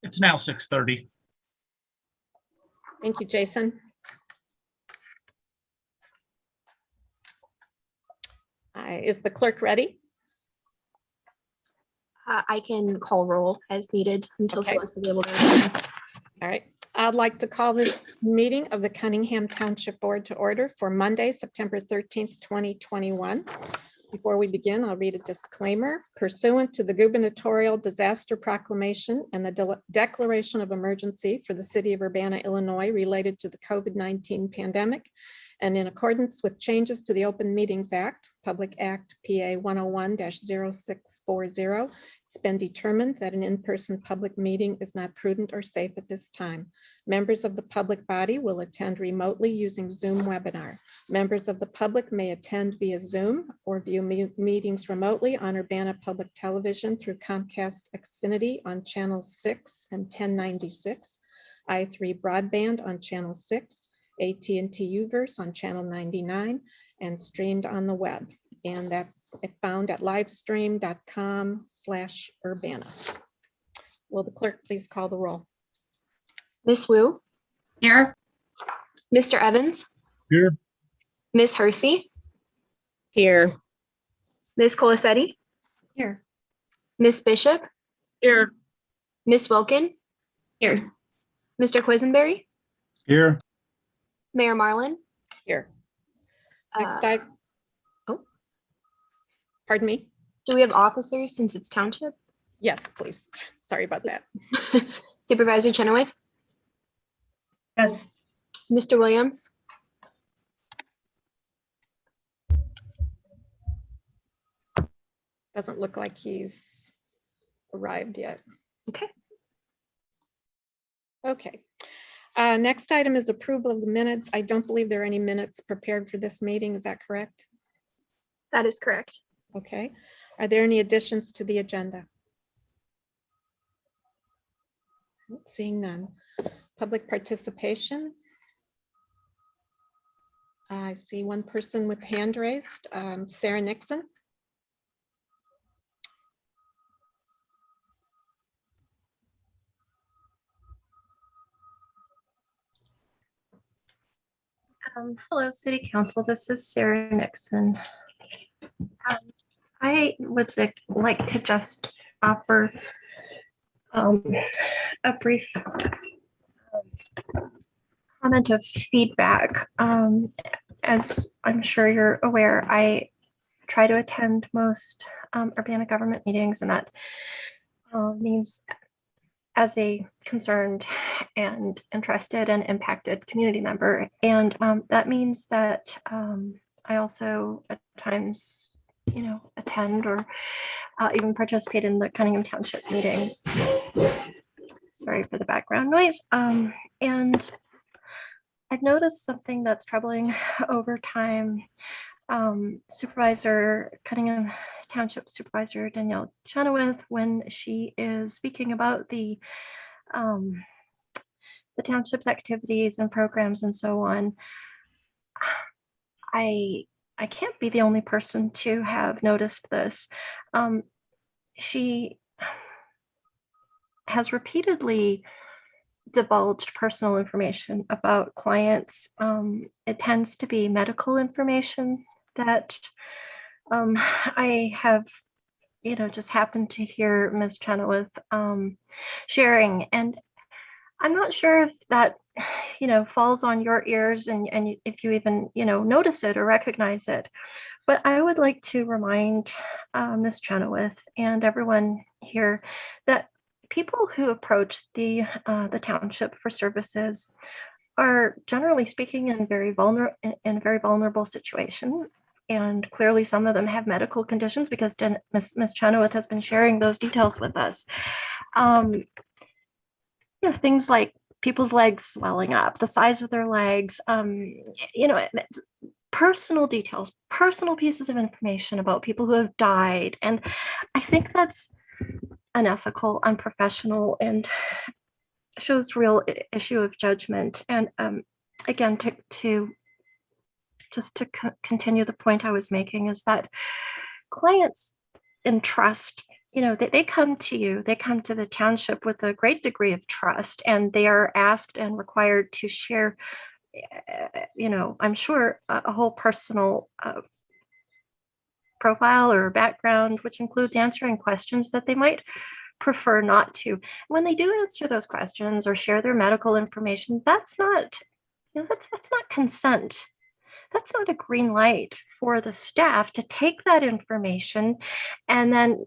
It's now 6:30. Thank you, Jason. Is the clerk ready? I can call roll as needed until Okay. Phyllis is able to. All right. I'd like to call this meeting of the Cunningham Township Board to order for Monday, September 13th, 2021. Before we begin, I'll read a disclaimer. Pursuant to the gubernatorial disaster proclamation and the declaration of emergency for the city of Urbana, Illinois, related to the COVID-19 pandemic, and in accordance with changes to the Open Meetings Act, Public Act PA 101-0640, it's been determined that an in-person public meeting is not prudent or safe at this time. Members of the public body will attend remotely using Zoom webinar. Members of the public may attend via Zoom or view meetings remotely on Urbana Public Television through Comcast Xfinity on channel 6 and 1096, i3 broadband on channel 6, AT&T Uverse on channel 99, and streamed on the web. And that's found at livestream.com/Urbana. Will the clerk please call the roll? Miss Wu, Here. Mr. Evans, Here. Miss Hersey, Here. Miss Colasetti, Here. Miss Bishop, Here. Miss Wilkin, Here. Mr. Quisenberry, Here. Mayor Marlin. Here. Next, Oh, pardon me? do we have officers since it's township? Yes, please. Sorry about that. Supervisor Chenoweth, Yes. Mr. Williams, Doesn't look like he's arrived yet. Okay. Okay. Next item is approval of the minutes. I don't believe there are any minutes prepared for this meeting. Is that correct? that is correct. Okay. Are there any additions to the agenda? Seeing none. Public participation. I see one person with hand raised, Sarah Nixon. Hello, City Council. This is Sarah Nixon. I would like to just offer a brief comment of feedback. As I'm sure you're aware, I try to attend most Urbana government meetings, and that means as a concerned and interested and impacted community member. And that means that I also at times, attend or even participate in the Cunningham Township meetings. Sorry for the background noise. And I've noticed something that's troubling over time. Cunningham Township Supervisor Danielle Chenoweth, when she is speaking about the township's activities and programs and so on, I can't be the only person to have noticed this. She has repeatedly divulged personal information about clients. It tends to be medical information that I have, just happened to hear Ms. Chenoweth sharing. And I'm not sure if that, falls on your ears and if you even, notice it or recognize it. But I would like to remind Ms. Chenoweth and everyone here that people who approach the township for services are generally speaking in a very vulnerable situation. And clearly some of them have medical conditions because Ms. Chenoweth has been sharing those details with us. Things like people's legs swelling up, the size of their legs, personal details, personal pieces of information about people who have died. And I think that's unethical, unprofessional, and shows real issue of judgment. And again, to continue the point I was making is that clients entrust, they come to you, they come to the township with a great degree of trust, and they are asked and required to share, I'm sure a whole personal profile or background, which includes answering questions that they might prefer not to. When they do answer those questions or share their medical information, that's not, that's not consent. That's not a green light for the staff to take that information and then,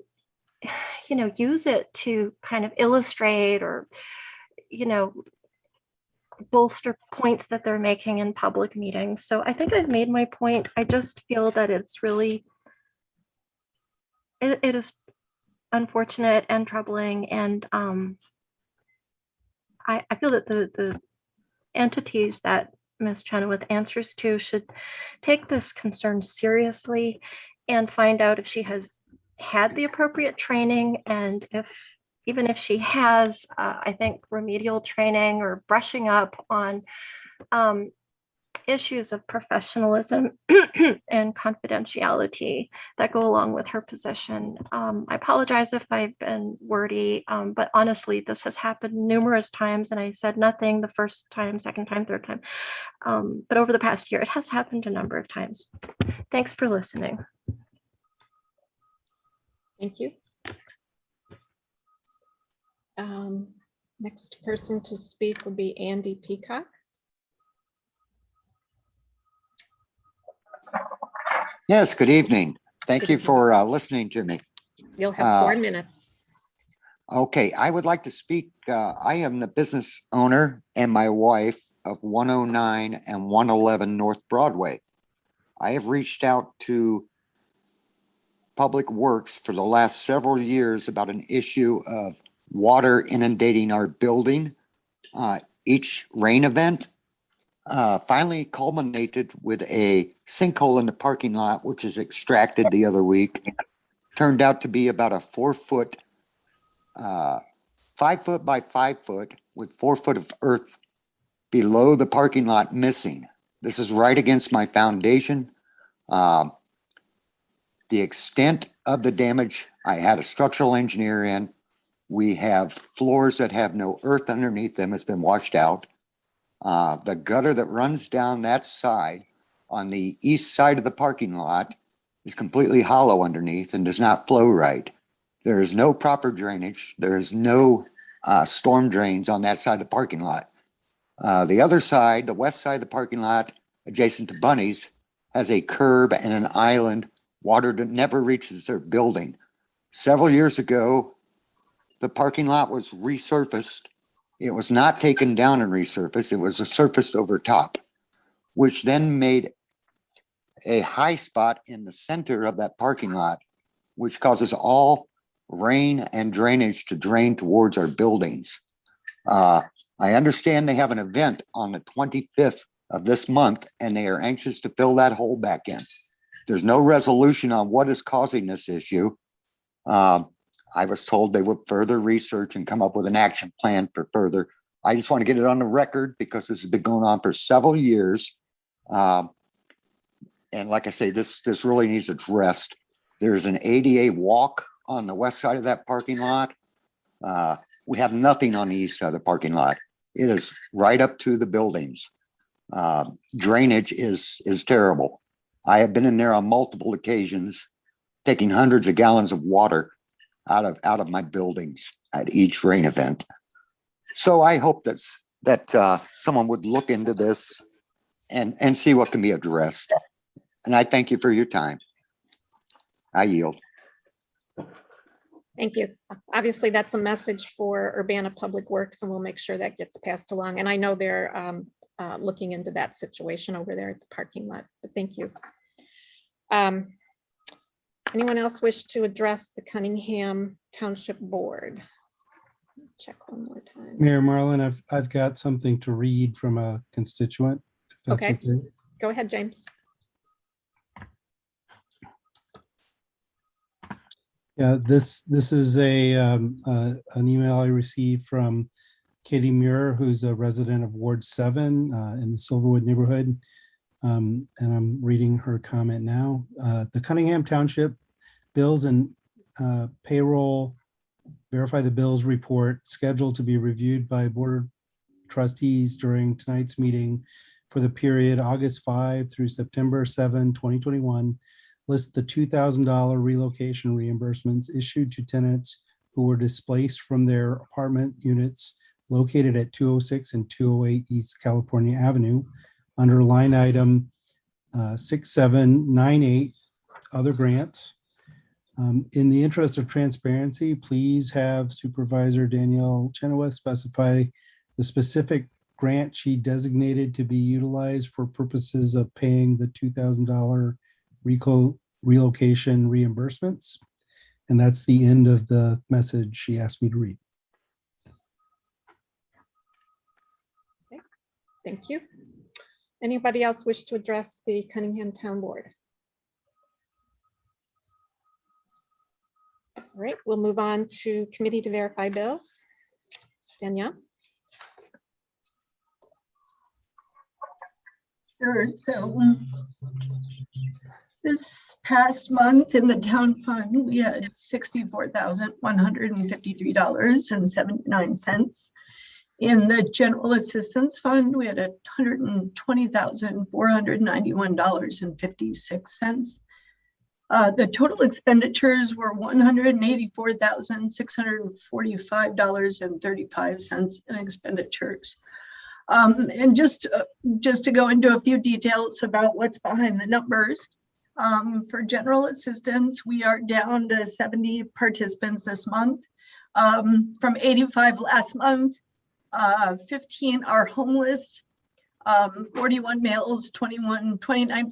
use it to kind of illustrate or, bolster points that they're making in public meetings. So I think I've made my point. I just feel that it's really, it is unfortunate and troubling. And I feel that the entities that Ms. Chenoweth answers to should take this concern seriously and find out if she has had the appropriate training, and even if she has, I think remedial training or brushing up on issues of professionalism and confidentiality that go along with her position. I apologize if I've been wordy, but honestly, this has happened numerous times, and I said nothing the first time, second time, third time. But over the past year, it has happened a number of times. Thanks for listening. Thank you. Next person to speak will be Andy Peacock. Yes, good evening. Thank Good you evening. for listening to me. You'll have 4 minutes. Okay, I would like to speak. I am the business owner and my wife of 109 and 111 North Broadway. I have reached out to Public Works for the last several years about an issue of water inundating our building. Each rain event finally culminated with a sinkhole in the parking lot, which is extracted the other week. Turned out to be about a 4 foot, 5 foot by 5 foot with 4 foot of earth below the parking lot missing. This is right against my foundation. The extent of the damage, I had a structural engineer in. We have floors that have no earth underneath them. It's been washed out. The gutter that runs down that side on the east side of the parking lot is completely hollow underneath and does not flow right. There is no proper drainage. There is no storm drains on that side of the parking lot. The other side, the west side of the parking lot, adjacent to Bunny's, has a curb and an island. Water that never reaches their building. Several years ago, the parking lot was resurfaced. It was not taken down and resurfaced. It was surfaced over top, which then made a high spot in the center of that parking lot, which causes all rain and drainage to drain towards our buildings. I understand they have an event on the 25th of this month, and they are anxious to fill that hole back in. There's no resolution on what is causing this issue. I was told they would further research and come up with an action plan for further. I just want to get it on the record because this has been going on for several years. And like I say, this really needs addressed. There's an ADA walk on the west side of that parking lot. We have nothing on the east side of the parking lot. It is right up to the buildings. Drainage is terrible. I have been in there on multiple occasions, taking hundreds of gallons of water out of my buildings at each rain event. So I hope that someone would look into this and see what can be addressed. And I thank you for your time. I yield. Thank you. Obviously, that's a message for Urbana Public Works, and we'll make sure that gets passed along. And I know they're looking into that situation over there at the parking lot, but thank you. Anyone else wish to address the Cunningham Township Board? Check one more time. Mayor Marlin, I've got something to read from a constituent. If that's Okay. Go ahead, James. Yeah, this is an email I received from Katie Muir, who's a resident of Ward 7 in the Silverwood neighborhood. And I'm reading her comment now. The Cunningham Township bills and payroll, verify the bills report scheduled to be reviewed by Board of Trustees during tonight's meeting for the period August 5 through September 7, 2021. List the $2,000 relocation reimbursements issued to tenants who were displaced from their apartment units located at 206 and 208 East California Avenue under line item 6798, other grants. In the interest of transparency, please have Supervisor Danielle Chenoweth specify the specific grant she designated to be utilized for purposes of paying the $2,000 relocation reimbursements. And that's the end of the message she asked me to read. Okay, thank you. Anybody else wish to address the Cunningham Town Board? All right, we'll move on to committee to verify bills. Danielle? Sure. So this past month in the town fund, we had $64,153.79. In the general assistance fund, we had $120,491.56. The total expenditures were $184,645.35 in expenditures. And just to go into a few details about what's behind the numbers, for general assistance, we are down to 70 participants this month, from 85 last month. 15 are homeless, 41 males, 29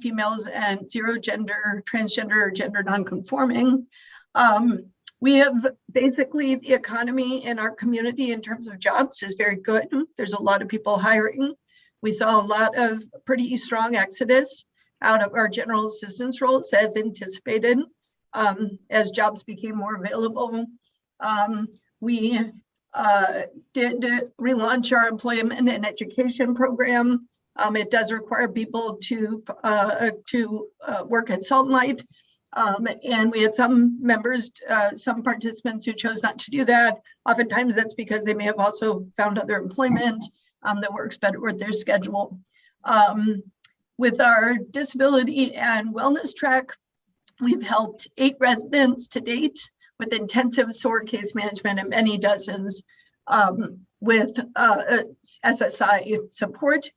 females, and 0 gender, transgender, or gender nonconforming. We have basically the economy in our community in terms of jobs is very good. There's a lot of people hiring. We saw a lot of pretty strong exodus out of our general assistance roles as anticipated, as jobs became more available. We did relaunch our employment and education program. It does require people to work at Salt and Light. And we had some members, some participants who chose not to do that. Oftentimes that's because they may have also found other employment that works better with their schedule. With our disability and wellness track, we've helped 8 residents to date with intensive SOAR case management and many dozens with SSI support.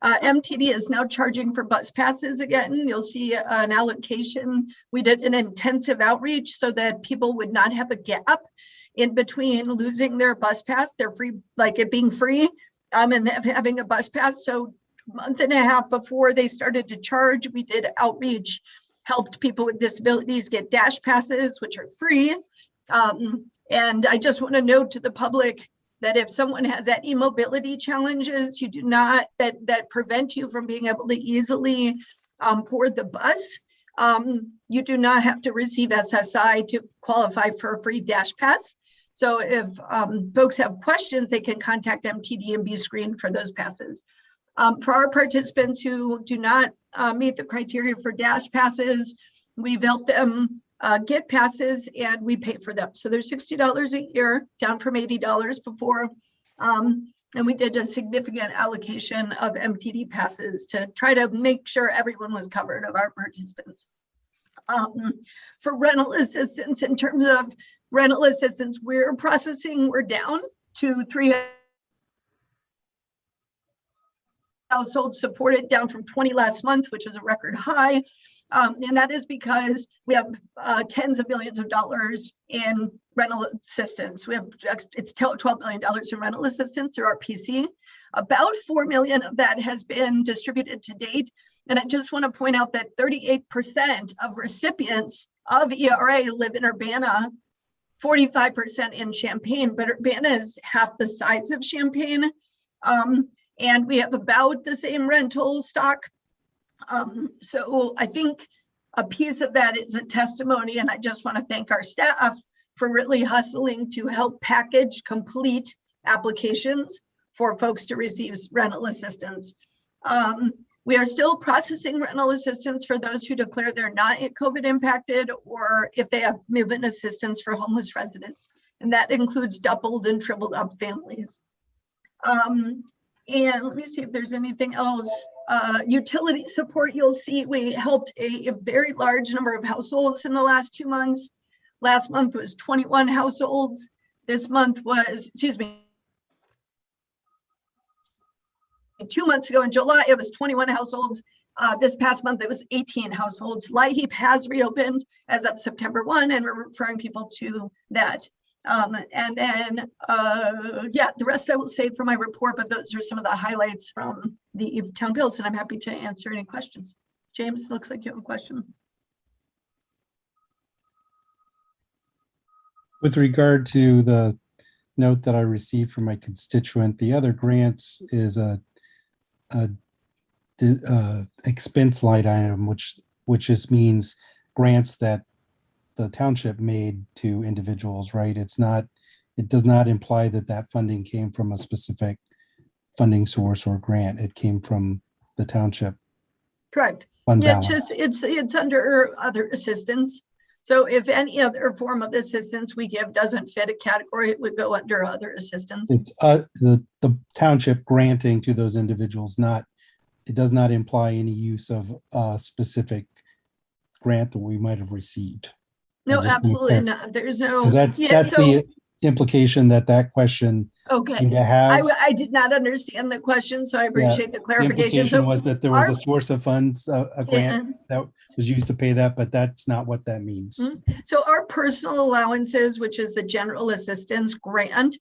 MTD is now charging for bus passes again. You'll see an allocation. We did an intensive outreach so that people would not have a gap in between losing their bus pass, their free, like it being free, and having a bus pass. So a month and a half before they started to charge, we did outreach, helped people with disabilities get dash passes, which are free. And I just want to note to the public that if someone has any mobility challenges, you do not, that prevent you from being able to easily board the bus, you do not have to receive SSI to qualify for a free dash pass. So if folks have questions, they can contact MTD and be screened for those passes. For our participants who do not meet the criteria for dash passes, we've helped them get passes and we pay for them. So they're $60 a year, down from $80 before. And we did a significant allocation of MTD passes to try to make sure everyone was covered of our participants. For rental assistance, in terms of rental assistance, we're down to 3 households supported, down from 20 last month, which is a record high. And that is because we have tens of millions of dollars in rental assistance. It's $12 million in rental assistance through our PC. About 4 million of that has been distributed to date. And I just want to point out that 38% of recipients of ERA live in Urbana, 45% in Champaign, but Urbana is half the size of Champaign. And we have about the same rental stock. So I think a piece of that is a testimony, and I just want to thank our staff for really hustling to help package complete applications for folks to receive rental assistance. We are still processing rental assistance for those who declare they're not COVID impacted, or if they have move-in assistance for homeless residents. And that includes doubled and tripled up families. And let me see if there's anything else. Utility support, you'll see we helped a very large number of households in the last 2 months. Last month was 21 households. This month was, 2 months ago in July, it was 21 households. This past month, it was 18 households. LIHEAP has reopened as of September 1, and we're referring people to that. And then, yeah, the rest I will save for my report, but those are some of the highlights from the town bills, and I'm happy to answer any questions. James, looks like you have a question. With regard to the note that I received from my constituent, the other grants is a expense line item, which just means grants that the township made to individuals, right? It does not imply that that funding came from a specific funding source or grant. It came from the township. Correct. Fund Yeah, balance. it's under other assistance. So if any other form of assistance we give doesn't fit a category, it would go under other assistance. It's the township granting to those individuals, it does not imply any use of a specific grant that we might have received. No, just want to absolutely clarify. not. There's no. 'Cause that's the implication that question Okay. seemed to have. I did not understand the question, so I appreciate the The clarification. implication So was that there was our- a source of funds, a grant that was used to pay that, but that's not what that means. So our personal allowances, which is the general assistance grant,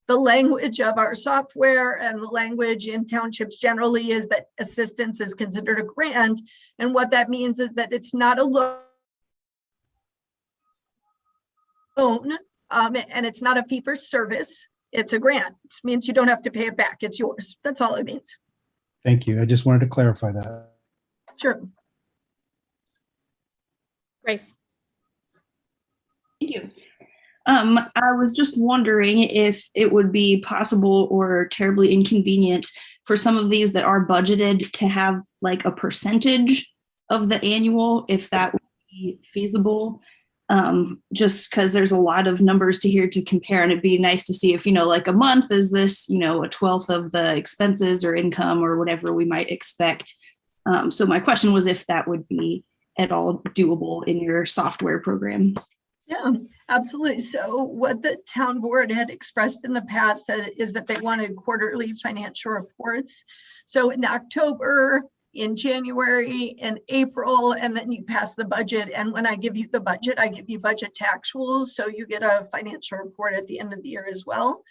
the language of our software and the language in townships generally is that assistance is considered a grant. And what that means is that it's not a loan, and it's not a fee for service. It's a grant. It means you don't have to pay it back. It's yours. That's all it means. Thank you. I just wanted to clarify that. Sure. Grace. Thank you. I was just wondering if it would be possible or terribly inconvenient for some of these that are budgeted to have like a percentage of the annual, if that would be feasible. Just because there's a lot of numbers to hear to compare, and it'd be nice to see if, like a month, is this, a 1/12 of the expenses or income or whatever we might expect. So my question was if that would be at all doable in your software program. Yeah, absolutely. So what the town board had expressed in the past is that they wanted quarterly financial reports. So in October, in January, and April, and then you pass the budget. And when I give you the budget, I give you budget to actuals. So you get a financial report at the end of the year as well.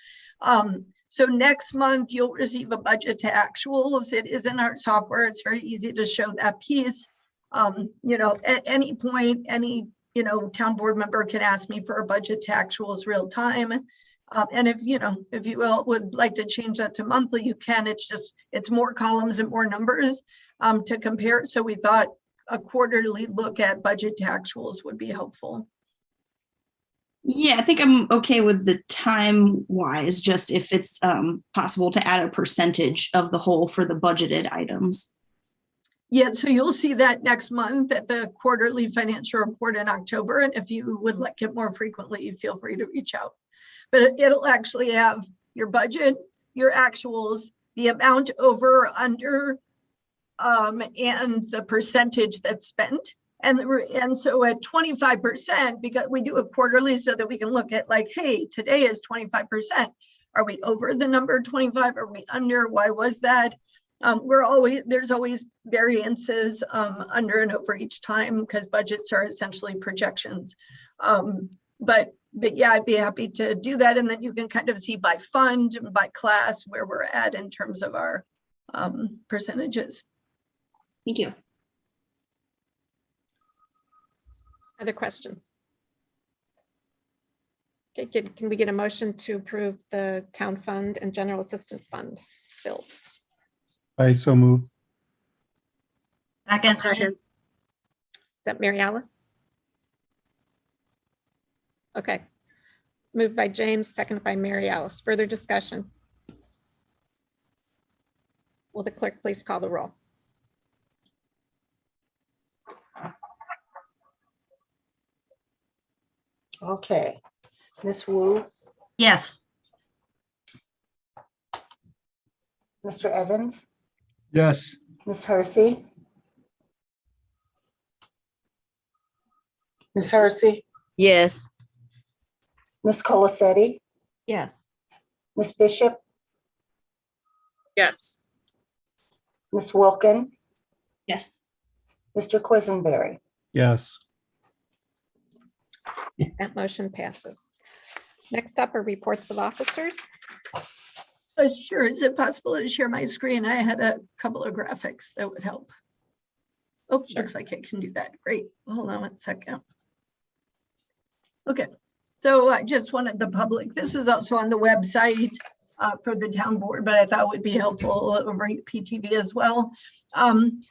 So next month, you'll receive a budget to actuals. It is in our software. It's very easy to show that piece. At any point, any town board member can ask me for a budget to actuals real time. And if you would like to change that to monthly, you can. It's more columns and more numbers to compare. So we thought a quarterly look at budget to actuals would be helpful. Yeah, I think I'm okay with the time wise, just if it's possible to add a percentage of the whole for the budgeted items. Yeah, so you'll see that next month at the quarterly financial report in October. And if you would like it more frequently, feel free to reach out. But it'll actually have your budget, your actuals, the amount over or under, and the percentage that's spent. And so at 25%, because we do it quarterly so that we can look at like, hey, today is 25%. Are we over the number 25? Are we under? Why was that? There's always variances under and over each time because budgets are essentially projections. But yeah, I'd be happy to do that. And then you can kind of see by fund, by class, where we're at in terms of our percentages. Thank you. Other questions? Okay, can we get a motion to approve the town fund and general assistance fund bills? I so move. Second. Is that Mary Alice? Okay. Moved by James, seconded by Mary Alice. Further discussion? Will the clerk please call the roll? Okay. Ms. Wu, Yes. Mr. Evans, Yes. Ms. Hersey. Ms. Hersey, Yes. Ms. Colacetti, Yes. Ms. Bishop, Yes. Ms. Wilkin, Yes. Mr. Quisenberry. Yes. That motion passes. Next up are reports of officers. Sure. Is it possible to share my screen? I had a couple of graphics that would help. Oh, Sure. looks like I can do that. Great. Hold on one second. Okay. So I just wanted the public, this is also on the website for the town board, but I thought it would be helpful over PTV as well.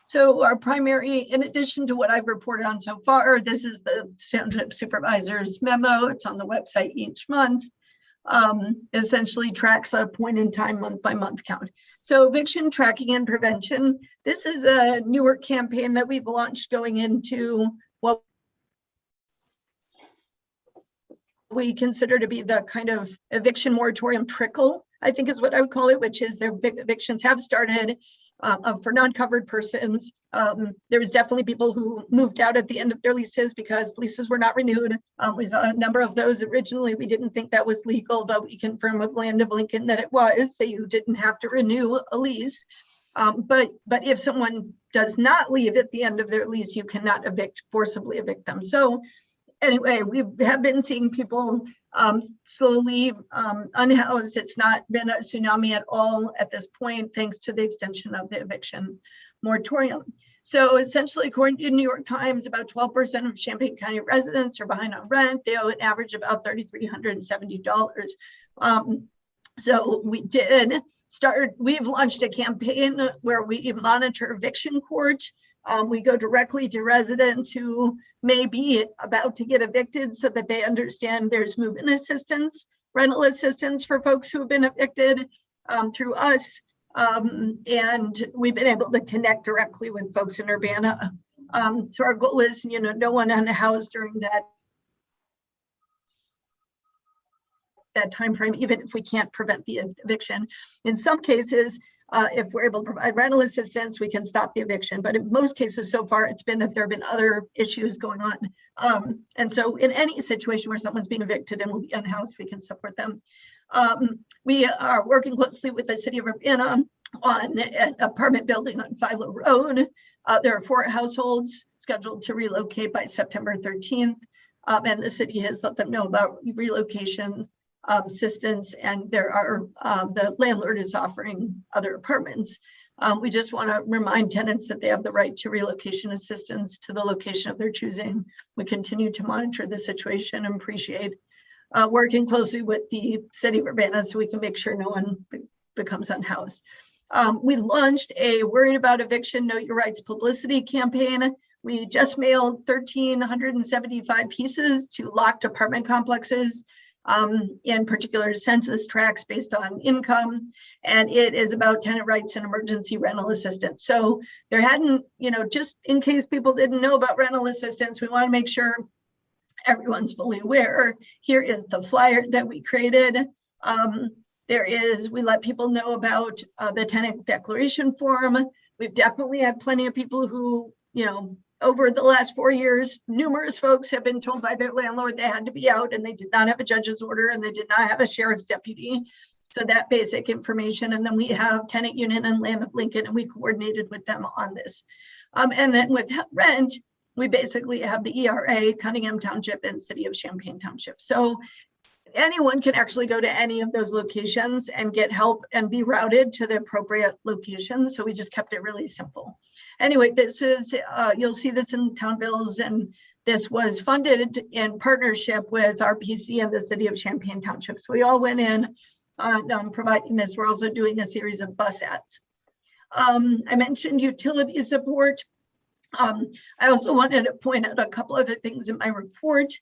So our primary, in addition to what I've reported on so far, this is the Township Supervisor's memo. It's on the website each month. Essentially tracks a point in time, month by month count. So eviction tracking and prevention. This is a newer campaign that we've launched going into what we consider to be the kind of eviction moratorium trickle, I think is what I would call it, which is their evictions have started for non-covered persons. There was definitely people who moved out at the end of their leases because leases were not renewed. We saw a number of those originally. We didn't think that was legal, but we confirmed with Land of Lincoln that it was, that you didn't have to renew a lease. But if someone does not leave at the end of their lease, you cannot forcibly evict them. So anyway, we have been seeing people slowly unhoused. It's not been a tsunami at all at this point, thanks to the extension of the eviction moratorium. So essentially, according to New York Times, about 12% of Champaign County residents are behind on rent. They owe an average of about $3,370. So we've launched a campaign where we monitor eviction court. We go directly to residents who may be about to get evicted so that they understand there's movement assistance, rental assistance for folks who have been evicted through us. And we've been able to connect directly with folks in Urbana. So our goal is, no one unhoused during that time frame, even if we can't prevent the eviction. In some cases, if we're able to provide rental assistance, we can stop the eviction. But in most cases so far, it's been that there have been other issues going on. And so in any situation where someone's being evicted and will be unhoused, we can support them. We are working closely with the city of Urbana on an apartment building on Philo Road. There are 4 households scheduled to relocate by September 13th. And the city has let them know about relocation assistance, and there are the landlord is offering other apartments. We just want to remind tenants that they have the right to relocation assistance to the location of their choosing. We continue to monitor the situation and appreciate working closely with the city of Urbana so we can make sure no one becomes unhoused. We launched a Worried About Eviction, Know Your Rights publicity campaign. We just mailed 1,375 pieces to locked apartment complexes, in particular census tracts based on income, and it is about tenant rights and emergency rental assistance. So there hadn't, just in case people didn't know about rental assistance, we want to make sure everyone's fully aware. Here is the flyer that we created. We let people know about the tenant declaration form. We've definitely had plenty of people who, over the last 4 years, numerous folks have been told by their landlord they had to be out and they did not have a judge's order and they did not have a sheriff's deputy. So that basic information. And then we have Tenant Union and Land of Lincoln, and we coordinated with them on this. And then with rent, we basically have the ERA, Cunnigham Township, and City of Champaign Township. So anyone can actually go to any of those locations and get help and be routed to the appropriate location. So we just kept it really simple. Anyway, this is, you'll see this in town bills, and this was funded in partnership with RPC and the City of Champaign Township. So we all went in providing this. We're also doing a series of bus ads. I mentioned utility support. I also wanted to point out a couple other things in my report.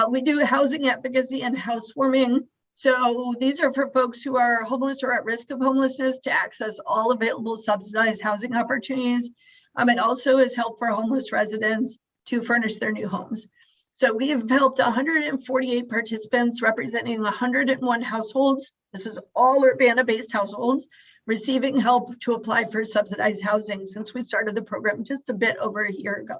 We do housing advocacy and housewarming. So these are for folks who are homeless or at risk of homelessness to access all available subsidized housing opportunities. It also is help for homeless residents to furnish their new homes. So we have helped 148 participants representing 101 households. This is all Urbana-based households receiving help to apply for subsidized housing since we started the program just a bit over a year ago.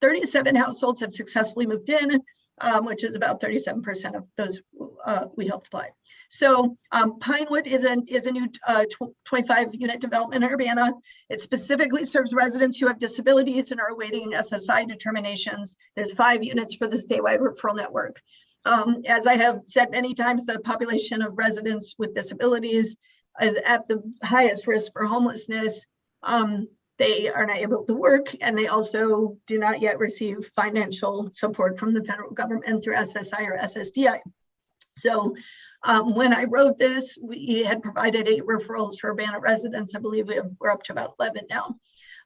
37 households have successfully moved in, which is about 37% of those we helped apply. So Pinewood is a new 25 unit development in Urbana. It specifically serves residents who have disabilities and are awaiting SSI determinations. There's 5 units for the statewide referral network. As I have said many times, the population of residents with disabilities is at the highest risk for homelessness. They are not able to work, and they also do not yet receive financial support from the federal government through SSI or SSDI. So when I wrote this, we had provided 8 referrals for Urbana residents. I believe we're up to about 11 now.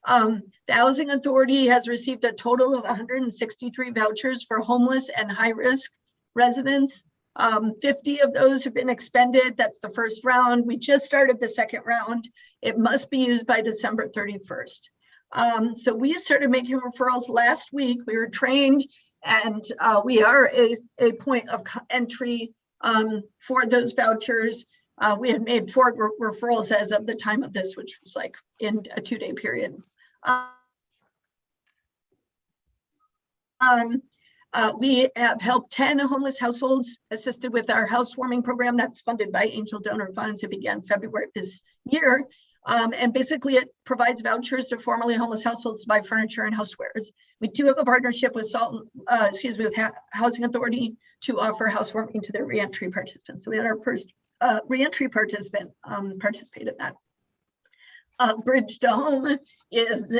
The Housing Authority has received a total of 163 vouchers for homeless and high-risk residents. 50 of those have been expended. That's the first round. We just started the second round. It must be used by December 31st. So we started making referrals last week. We were trained, and we are a point of entry for those vouchers. We had made 4 referrals as of the time of this, which was like in a 2-day period. We have helped 10 homeless households assisted with our housewarming program that's funded by angel donor funds. It began February of this year. And basically it provides vouchers to formerly homeless households to buy furniture and housewares. We do have a partnership with with Housing Authority to offer housewarming to their reentry participants. So we had our first reentry participant participate in that. Bridge to Home is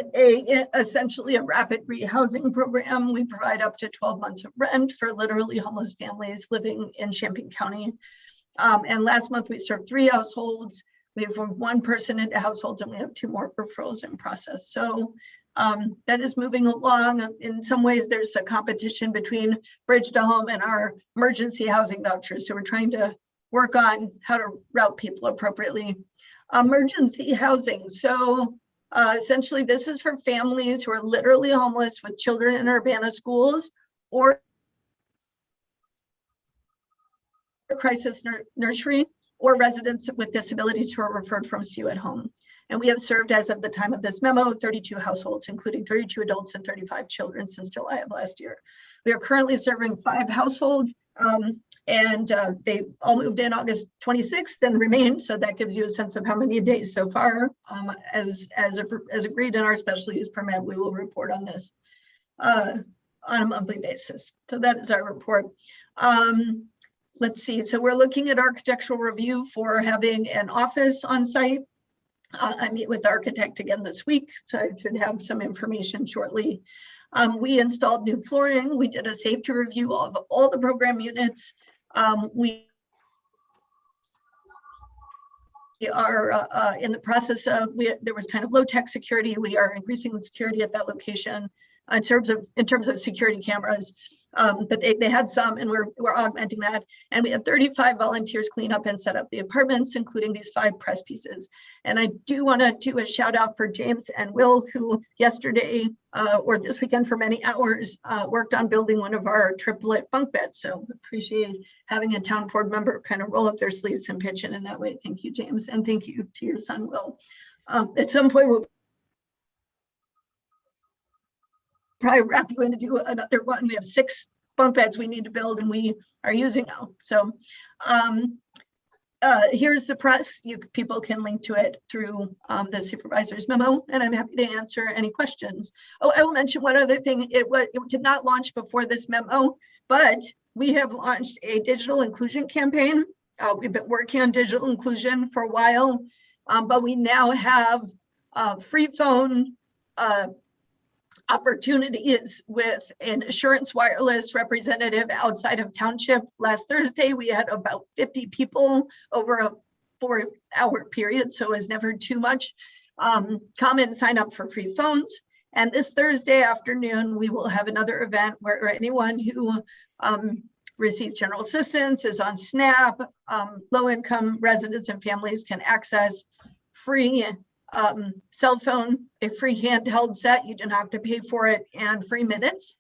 essentially a rapid rehousing program. We provide up to 12 months of rent for literally homeless families living in Champaign County. And last month we served 3 households. We have 1 person into households, and we have 2 more referrals in process. So that is moving along. In some ways, there's a competition between Bridge to Home and our emergency housing vouchers. So we're trying to work on how to route people appropriately. Emergency housing. So essentially, this is for families who are literally homeless with children in Urbana schools or crisis nursery, or residents with disabilities who are referred from CU at home. And we have served, as of the time of this memo, 32 households, including 32 adults and 35 children since July of last year. We are currently serving 5 households, and they all moved in August 26th and remain. So that gives you a sense of how many days so far. As agreed in our special use permit, we will report on this on a monthly basis. So that is our report. Let's see, so we're looking at architectural review for having an office on site. I meet with the architect again this week, so I should have some information shortly. We installed new flooring. We did a safety review of all the program units. We are in the process of, there was kind of low-tech security. We are increasing the security at that location in terms of security cameras. But they had some, and we're augmenting that. And we had 35 volunteers clean up and set up the apartments, including these 5 press pieces. And I do want to do a shout out for James and Will, who yesterday or this weekend for many hours worked on building one of our triplet bunk beds. So appreciate having a town board member kind of roll up their sleeves and pitch in that way. Thank you, James, and thank you to your son, Will. At some point, we'll probably wrap you in to do another one. We have 6 bunk beds we need to build, and we are using now. So here's the press. People can link to it through the supervisor's memo, and I'm happy to answer any questions. Oh, I will mention one other thing. It did not launch before this memo, but we have launched a digital inclusion campaign. We've been working on digital inclusion for a while, but we now have free phone opportunities with an Assurance Wireless representative outside of Township. Last Thursday, we had about 50 people over a 4-hour period, so it's never too much. Come and sign up for free phones. And this Thursday afternoon, we will have another event where anyone who receives general assistance, is on SNAP, low-income residents and families can access free cell phone, a free handheld set, you don't have to pay for it, and free minutes,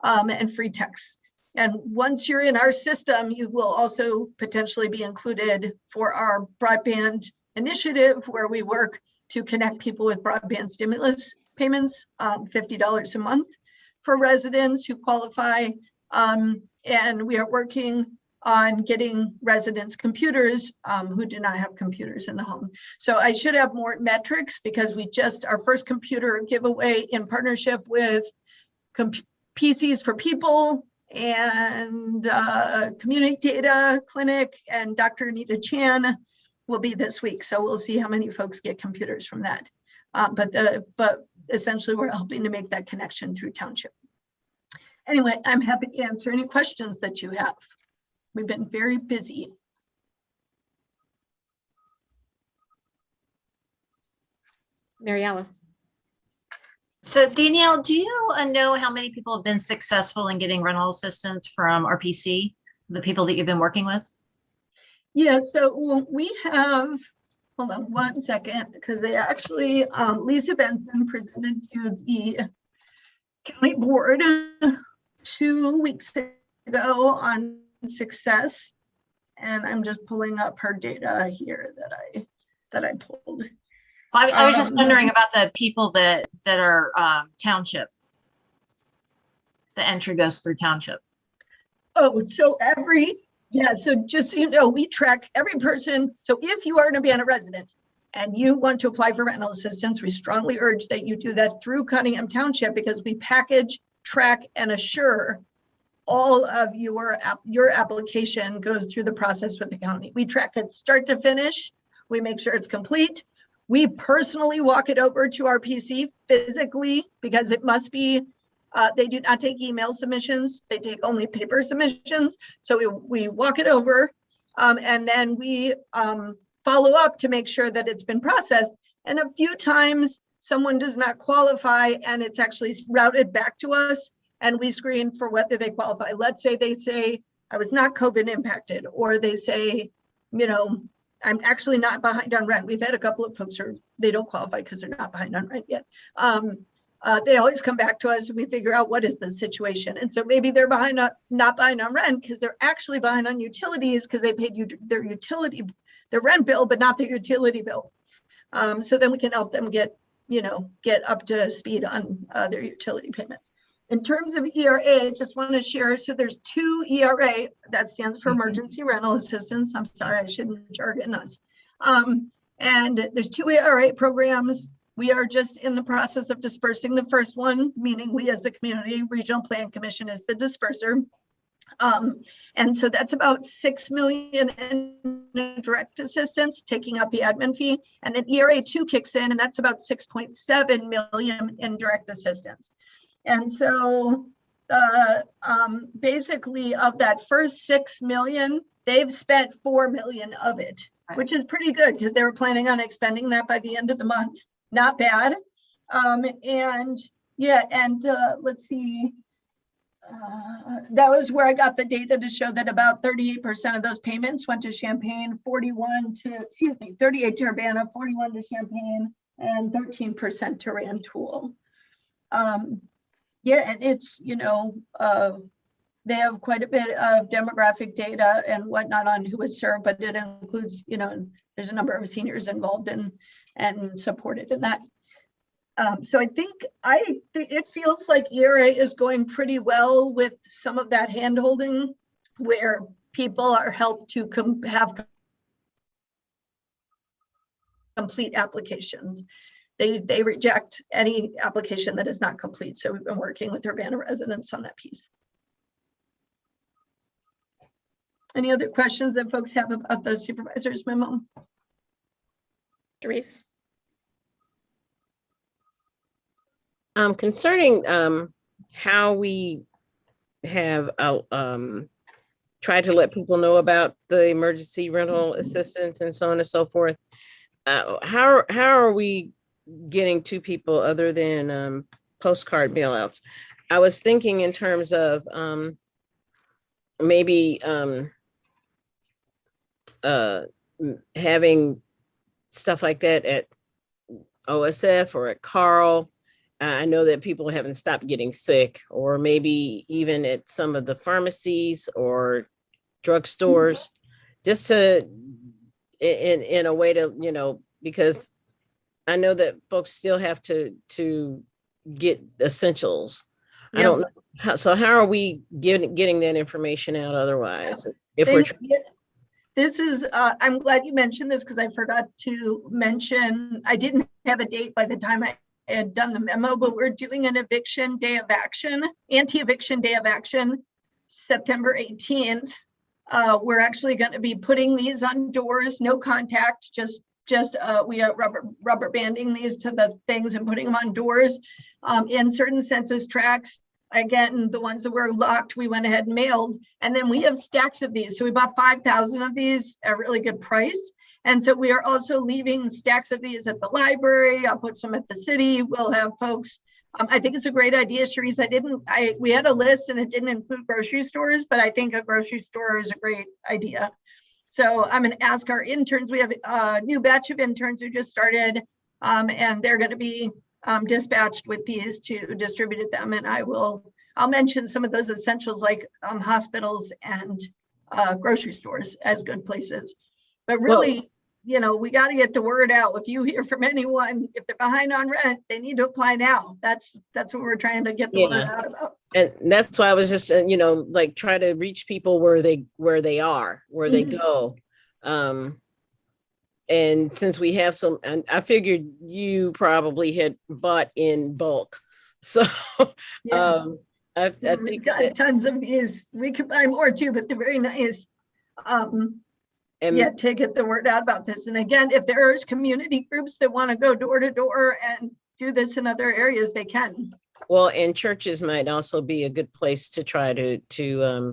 and free text. And once you're in our system, you will also potentially be included for our broadband initiative, where we work to connect people with broadband stimulus payments, $50 a month for residents who qualify. And we are working on getting residents computers who do not have computers in the home. So I should have more metrics, because we just, our first computer giveaway in partnership with PCs for People and Community Data Clinic and Dr. Anita Chan will be this week. So we'll see how many folks get computers from that. But essentially we're helping to make that connection through Township. Anyway, I'm happy to answer any questions that you have. We've been very busy. Mary Alice. So Danielle, do you know how many people have been successful in getting rental assistance from RPC, the people that you've been working with? Yeah, so we have, hold on one second, because they actually, Lisa Benson presented to the county board 2 weeks ago on success. And I'm just pulling up her data here that I pulled. I was just wondering about the people that are Township. The entry goes through Township. Oh, so so just so you know, we track every person. So if you are an Urbana resident and you want to apply for rental assistance, we strongly urge that you do that through Cunnigham Township, because we package, track, and assure all of your application goes through the process with the county. We track it start to finish. We make sure it's complete. We personally walk it over to our PC physically, because it must be, they do not take email submissions. They take only paper submissions. So we walk it over, and then we follow up to make sure that it's been processed. And a few times someone does not qualify, and it's actually routed back to us, and we screen for whether they qualify. Let's say they say, I was not COVID impacted, or they say, you know, I'm actually not behind on rent. We've had a couple of folks who they don't qualify because they're not behind on rent yet. They always come back to us and we figure out what is the situation. And so maybe they're not behind on rent because they're actually behind on utilities, because they paid their rent bill, but not their utility bill. So then we can help them get up to speed on their utility payments. In terms of ERA, I just want to share, so there's 2 ERA, that stands for Emergency Rental Assistance. I'm sorry, I shouldn't jargon us. And there's 2 ERA programs. We are just in the process of dispersing the first one, meaning we as the Community Regional Plan Commission is the disperser. And so that's about $6 million in direct assistance, taking out the admin fee. And then ERA 2 kicks in, and that's about $6.7 million in direct assistance. And so basically of that first $6 million, they've spent $4 million of it, which is pretty good, because they were planning on expending that by the end of the month. Not bad. And yeah, and let's see, that was where I got the data to show that about 38% of those payments went to Champaign, 38 to Urbana, 41 to Champaign, and 13% to Rantoul. Yeah, and it's, they have quite a bit of demographic data and whatnot on who is served, but it includes, there's a number of seniors involved in and supported in that. So I think it feels like ERA is going pretty well with some of that hand-holding, where people are helped to have complete applications. They reject any application that is not complete. So we've been working with Urbana residents on that piece. Any other questions that folks have about the supervisor's memo? Therese. Concerning how we have tried to let people know about the emergency rental assistance and so on and so forth, how are we getting to people other than postcard mailouts? I was thinking in terms of maybe having stuff like that at OSF or at Carl. I know that people haven't stopped getting sick, or maybe even at some of the pharmacies or drugstores, just to in a way to, because I know that folks still have to get essentials. I don't know. How are we getting that information out otherwise? If we're This is, I'm glad you mentioned this because I forgot to mention, I didn't have a date by the time I had done the memo, but we're doing an eviction day of action, anti-eviction day of action, September 18th. We're actually going to be putting these on doors, no contact, just we are rubber banding these to the things and putting them on doors in certain census tracts. Again, the ones that were locked, we went ahead and mailed. And then we have stacks of these. So we bought 5,000 of these at a really good price. And so we are also leaving stacks of these at the library. I'll put some at the city. We'll have folks. I think it's a great idea, Sharice. We had a list and it didn't include grocery stores, but I think a grocery store is a great idea. So I'm going to ask our interns. We have a new batch of interns who just started, and they're going to be dispatched with these to distribute them. And I'll mention some of those essentials like hospitals and grocery stores as good places. But really, we got to get the word out. If you hear from anyone, if they're behind on rent, they need to apply now. That's what we're trying to get the word out about. And that's why I was just, like try to reach people where they are, where they go. And since we have some, and I figured you probably had bought in bulk. So I think we've got tons of these. We could buy more too, but they're very nice. To get the word out about this. And again, if there are community groups that want to go door to door and do this in other areas, they can. Well, and churches might also be a good place to try to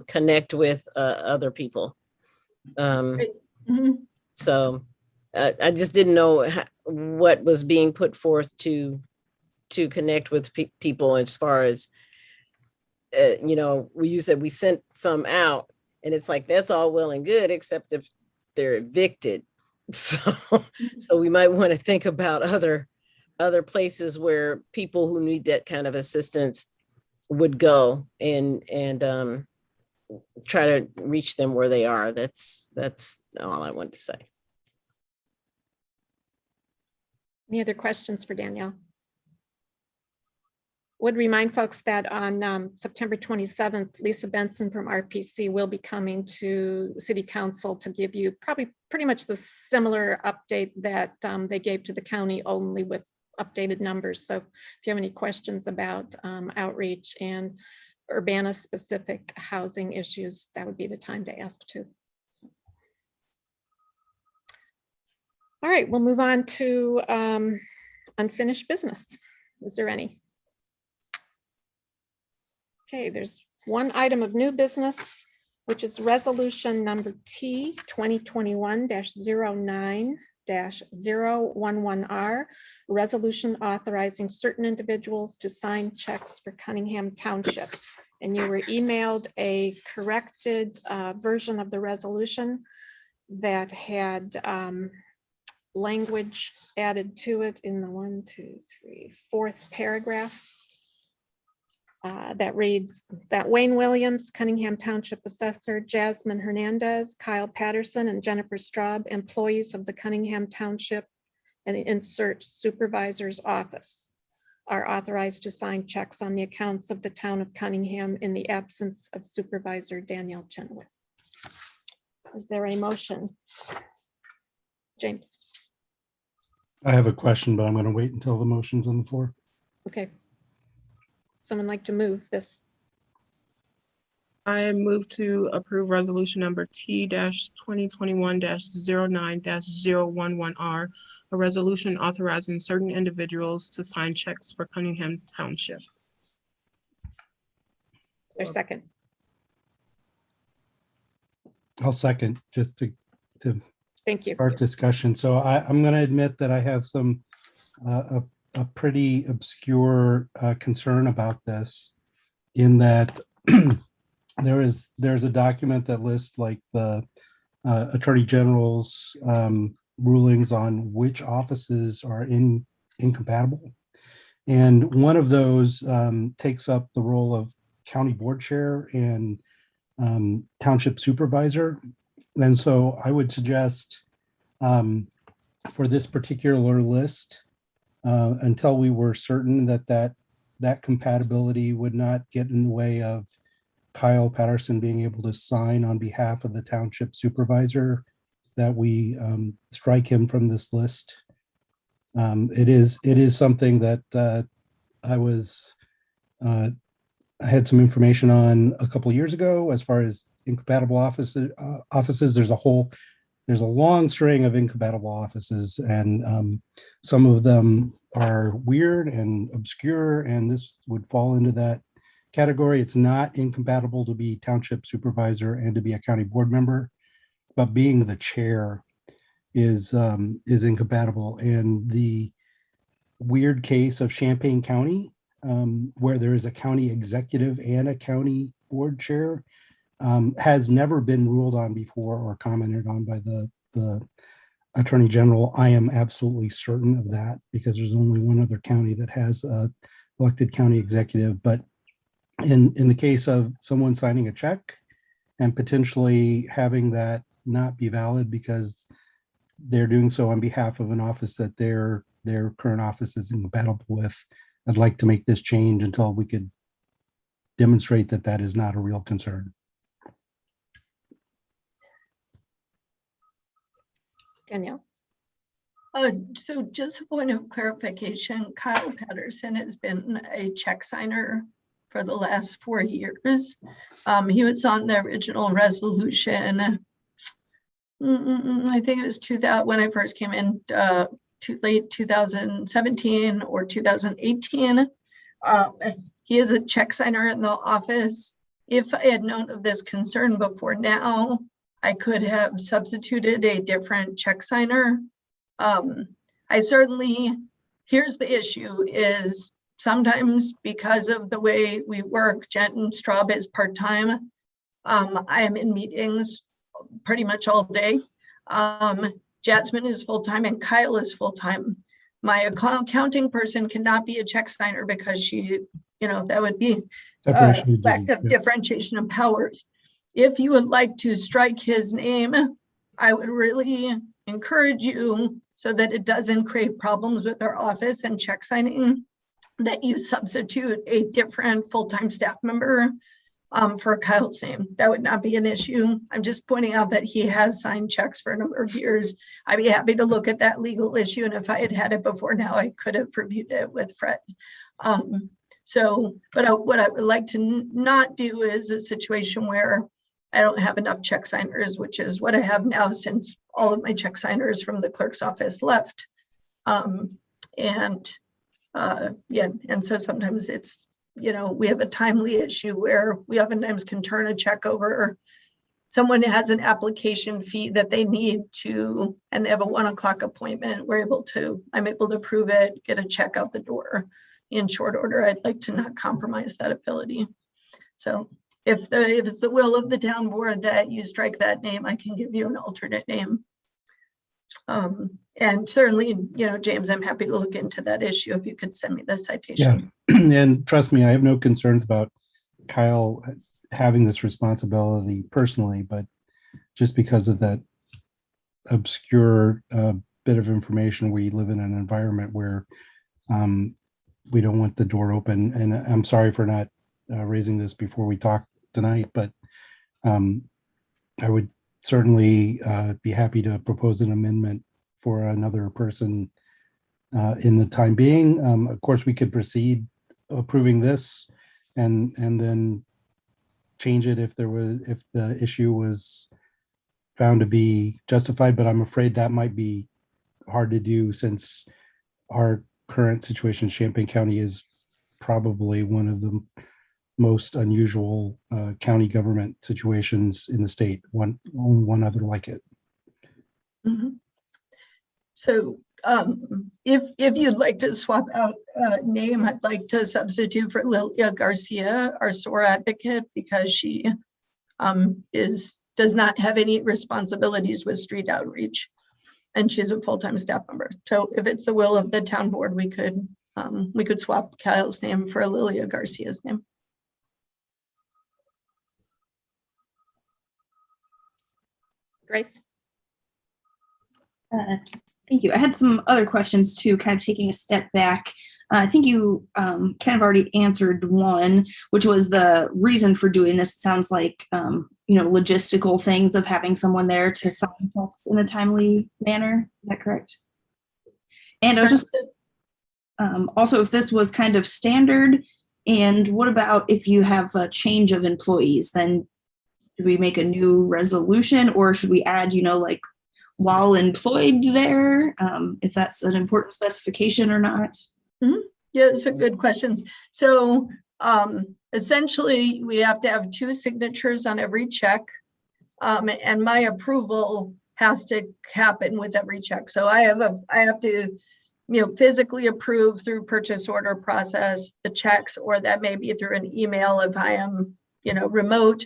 connect with other people. So I just didn't know what was being put forth to connect with people as far as, you said we sent some out, and it's like, that's all well and good, except if they're evicted. So we might want to think about other places where people who need that kind of assistance would go and try to reach them where they are. That's all I wanted to say. Any other questions for Danielle? Would remind folks that on September 27th, Lisa Benson from RPC will be coming to City Council to give you probably pretty much the similar update that they gave to the county, only with updated numbers. So if you have any questions about outreach and Urbana specific housing issues, that would be the time to ask too. So. All right, we'll move on to unfinished business. Is there any? Okay, there's one item of new business, which is resolution number T 2021-09-011R, resolution authorizing certain individuals to sign checks for Cunnigham Township. And you were emailed a corrected version of the resolution that had language added to it in the fourth paragraph. That reads that Wayne Williams, Cunningham Township Assessor, Jasmine Hernandez, Kyle Patterson, and Jennifer Straub, employees of the Cunningham Township and insert Supervisor's Office, are authorized to sign checks on the accounts of the town of Cunningham in the absence of Supervisor Danielle Chenoweth. Is there a motion? James. I have a question, but I'm going to wait until the motion's on the floor. Okay. Someone like to move this? I move to approve resolution number T-2021-09-011R, a resolution authorizing certain individuals to sign checks for Cunningham Township. Is there a second? I'll second, just to Thank you. start discussion. So I'm going to admit that I have some a pretty obscure concern about this, in that there's a document that lists like the Attorney General's rulings on which offices are in incompatible. And one of those takes up the role of county board chair and township supervisor. And so I would suggest for this particular list, until we were certain that compatibility would not get in the way of Kyle Patterson being able to sign on behalf of the township supervisor, that we strike him from this list. It is something that I had some information on a couple of years ago as far as incompatible offices. There's a long string of incompatible offices, and some of them are weird and obscure, and this would fall into that category. It's not incompatible to be township supervisor and to be a county board member, but being the chair is incompatible. And the weird case of Champaign County, where there is a county executive and a county board chair, has never been ruled on before or commented on by the Attorney General. I am absolutely certain of that because there's only one other county that has a elected county executive. But in the case of someone signing a check and potentially having that not be valid because they're doing so on behalf of an office that their current office is incompatible with, I'd like to make this change until we could demonstrate that that is not a real concern. Danielle? So just a point of clarification, Kyle Patterson has been a check signer for the last 4 years. He was on the original resolution. I think it was 2000 when I first came in, late 2017 or 2018. He is a check signer in the office. If I had known of this concern before now, I could have substituted a different check signer. Here's the issue is sometimes because of the way we work, Jen Straub is part-time. I am in meetings pretty much all day. Jasmine is full-time and Kyle is full-time. My accounting person cannot be a check signer because she, that would be lack of differentiation of powers. If you would like to strike his name, I would really encourage you, so that it doesn't create problems with our office and check signing, that you substitute a different full-time staff member for Kyle's name. That would not be an issue. I'm just pointing out that he has signed checks for a number of years. I'd be happy to look at that legal issue. And if I had it before now, I could have reviewed it with Fred. What I would like to not do is a situation where I don't have enough check signers, which is what I have now since all of my check signers from the clerk's office left. And so sometimes it's, we have a timely issue where we oftentimes can turn a check over. Someone has an application fee that they need to, and they have a 1 o'clock appointment. I'm able to prove it, get a check out the door in short order. I'd like to not compromise that ability. So if it's the will of the town board that you strike that name, I can give you an alternate name. And certainly, James, I'm happy to look into that issue if you could send me the citation. Yeah, and trust me, I have no concerns about Kyle having this responsibility personally, but just because of that obscure bit of information, we live in an environment where we don't want the door open. And I'm sorry for not raising this before we talk tonight, but I would certainly be happy to propose an amendment for another person in the time being. Of course, we could proceed approving this and then change it if the issue was found to be justified, but I'm afraid that might be hard to do since our current situation in Champaign County is probably one of the most unusual county government situations in the state. Only one other like it. Mm-hmm. So if you'd like to swap out a name, I'd like to substitute for Lilia Garcia, our SOAR advocate, because she does not have any responsibilities with street outreach. and she's a full-time staff member. So if it's the will of the town board, we could swap Kyle's name for Lilia Garcia's name. Grace? Thank you. I had some other questions too, kind of taking a step back. I think you kind of already answered one, which was the reason for doing this. It sounds like, logistical things of having someone there to sign checks in a timely manner. Is that correct? And I was just also, if this was kind of standard, and what about if you have a change of employees, then do we make a new resolution, or should we add, like while employed there, if that's an important specification or not? Mm-hmm. Yeah, those are good questions. So essentially, we have to have 2 signatures on every check, and my approval has to happen with every check. So I have to, physically approve through purchase order process the checks, or that may be through an email if I am, remote.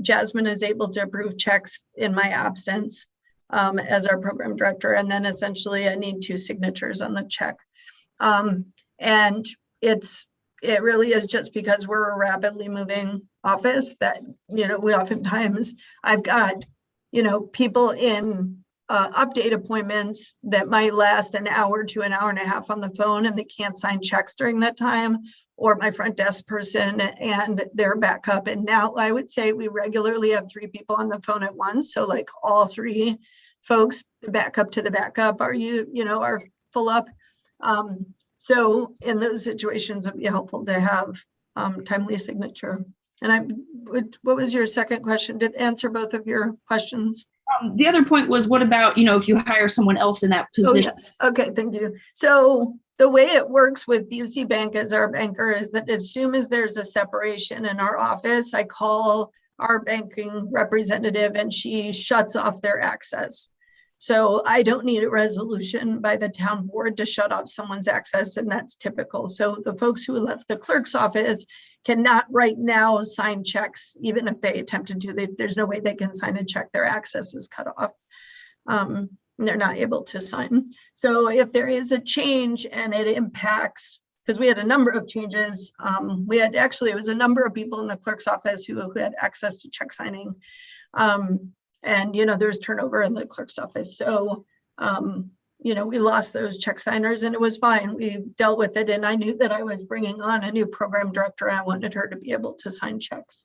Jasmine is able to approve checks in my absence as our program director, and then essentially I need 2 signatures on the check. And it really is just because we're a rapidly moving office that, we oftentimes, I've got, people in update appointments that might last an hour to an hour and a half on the phone, and they can't sign checks during that time, or my front desk person and their backup. And now I would say we regularly have 3 people on the phone at once. So like all 3 folks, the backup to the backup are are full up. So in those situations, it'd be helpful to have timely signature. And what was your second question? Did it answer both of your questions? The other point was, what about, if you hire someone else in that position? Oh, yes. Okay, thank you. So the way it works with Busey Bank as our banker is that as soon as there's a separation in our office, I call our banking representative and she shuts off their access. So I don't need a resolution by the town board to shut off someone's access, and that's typical. So the folks who left the clerk's office cannot right now sign checks, even if they attempted to. There's no way they can sign a check. Their access is cut off. They're not able to sign. So if there is a change and it impacts, because we had a number of changes, it was a number of people in the clerk's office who had access to check signing. And, there's turnover in the clerk's office. So, we lost those check signers and it was fine. We dealt with it. And I knew that I was bringing on a new program director. I wanted her to be able to sign checks.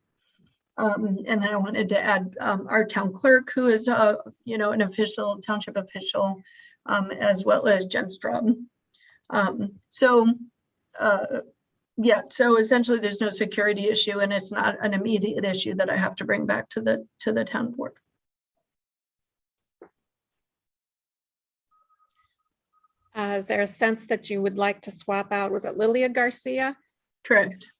And then I wanted to add our town clerk, who is, an official, township official, as well as Jen Straub. So essentially there's no security issue, and it's not an immediate issue that I have to bring back to the town board. Is there a sense that you would like to swap out? Was it Lilia Garcia? Correct.